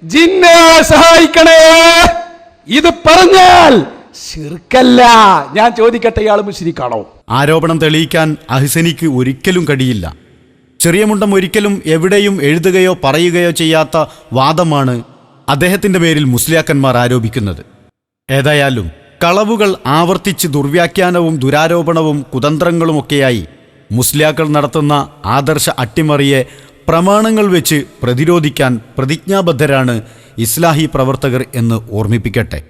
ജിന്നെ സഹായിക്കണേ. ഇത് പറഞ്ഞാൽ ശിർക്കല്ല. ഞാൻ ചോദിക്കട്ടെ, ഇയാൾ മുശ്രിക്കാണോ? ആരോപണം തെളിയിക്കാൻ അഹ്സനിക്ക് ഒരിക്കലും കഴിയില്ല. ചെറിയ മുണ്ടം ഒരിക്കലും എവിടെയും എഴുതുകയോ പറയുകയോ ചെയ്യാത്ത വാദമാണ് അദ്ദേഹത്തിൻ്റെ പേരിൽ മുസ്ലിയാക്കന്മാർ ആരോപിക്കുന്നത്. ഏതായാലും കളവുകൾ ആവർത്തിച്ച് ദുർവ്യാഖ്യാനവും ദുരാരോപണവും കുതന്ത്രങ്ങളുമൊക്കെയായി മുസ്ലിയാക്കൾ നടത്തുന്ന ആദർശ അട്ടിമറിയെ പ്രമാണങ്ങൾ വെച്ച് പ്രതിരോധിക്കാൻ പ്രതിജ്ഞാബദ്ധരാണ് ഇസ്ലാഹി പ്രവർത്തകർ എന്ന് ഓർമ്മിപ്പിക്കട്ടെ.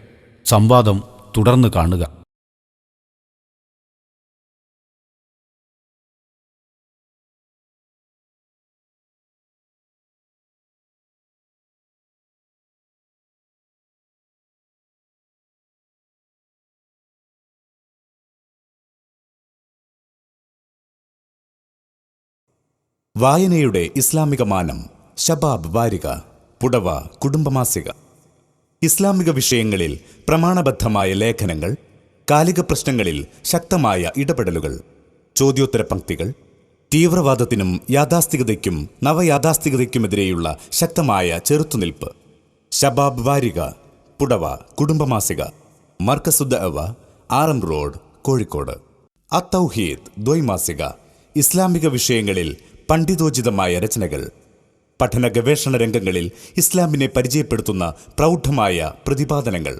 സംവാദം തുടർന്ന് കാണുക. വായനയുടെ ഇസ്ലാമിക മാനം. ശബാബ് വാരിക, പുടവ കുടുംബമാസിക. ഇസ്ലാമിക വിഷയങ്ങളിൽ പ്രമാണബദ്ധമായ ലേഖനങ്ങൾ, കാലിക പ്രശ്നങ്ങളിൽ ശക്തമായ ഇടപെടലുകൾ, ചോദ്യോത്തര പംക്തികൾ, തീവ്രവാദത്തിനും യാഥാസ്ഥികതയ്ക്കും നവയാഥാസ്ഥികതയ്ക്കുമെതിരെയുള്ള ശക്തമായ ചെറുത്തുനിൽപ്പ്. ശബാബ് വാരിക, പുടവ കുടുംബമാസിക. മർക്കസുദ്ദഅവ, ആറം റോഡ്, കോഴിക്കോട്. അത്തൗഹീദ് ദ്വൈമാസിക. ഇസ്ലാമിക വിഷയങ്ങളിൽ പണ്ഡിതോചിതമായ രചനകൾ, പഠന ഗവേഷണ രംഗങ്ങളിൽ ഇസ്ലാമിനെ പരിചയപ്പെടുത്തുന്ന പ്രൗഢമായ പ്രതിപാദനങ്ങൾ,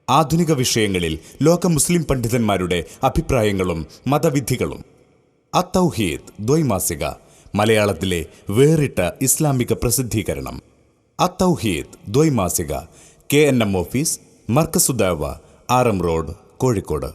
ആധുനിക വിഷയങ്ങളിൽ ലോക മുസ്ലിം പണ്ഡിതന്മാരുടെ അഭിപ്രായങ്ങളും മതവിധികളും. അത്തൗഹീദ് ദ്വൈമാസിക, മലയാളത്തിലെ വേറിട്ട ഇസ്ലാമിക പ്രസിദ്ധീകരണം. അത്തൗഹീദ് ദ്വൈമാസിക, KNM ഓഫീസ്, മർക്കസുദ്ദഅവ, ആറം റോഡ്, കോഴിക്കോട്.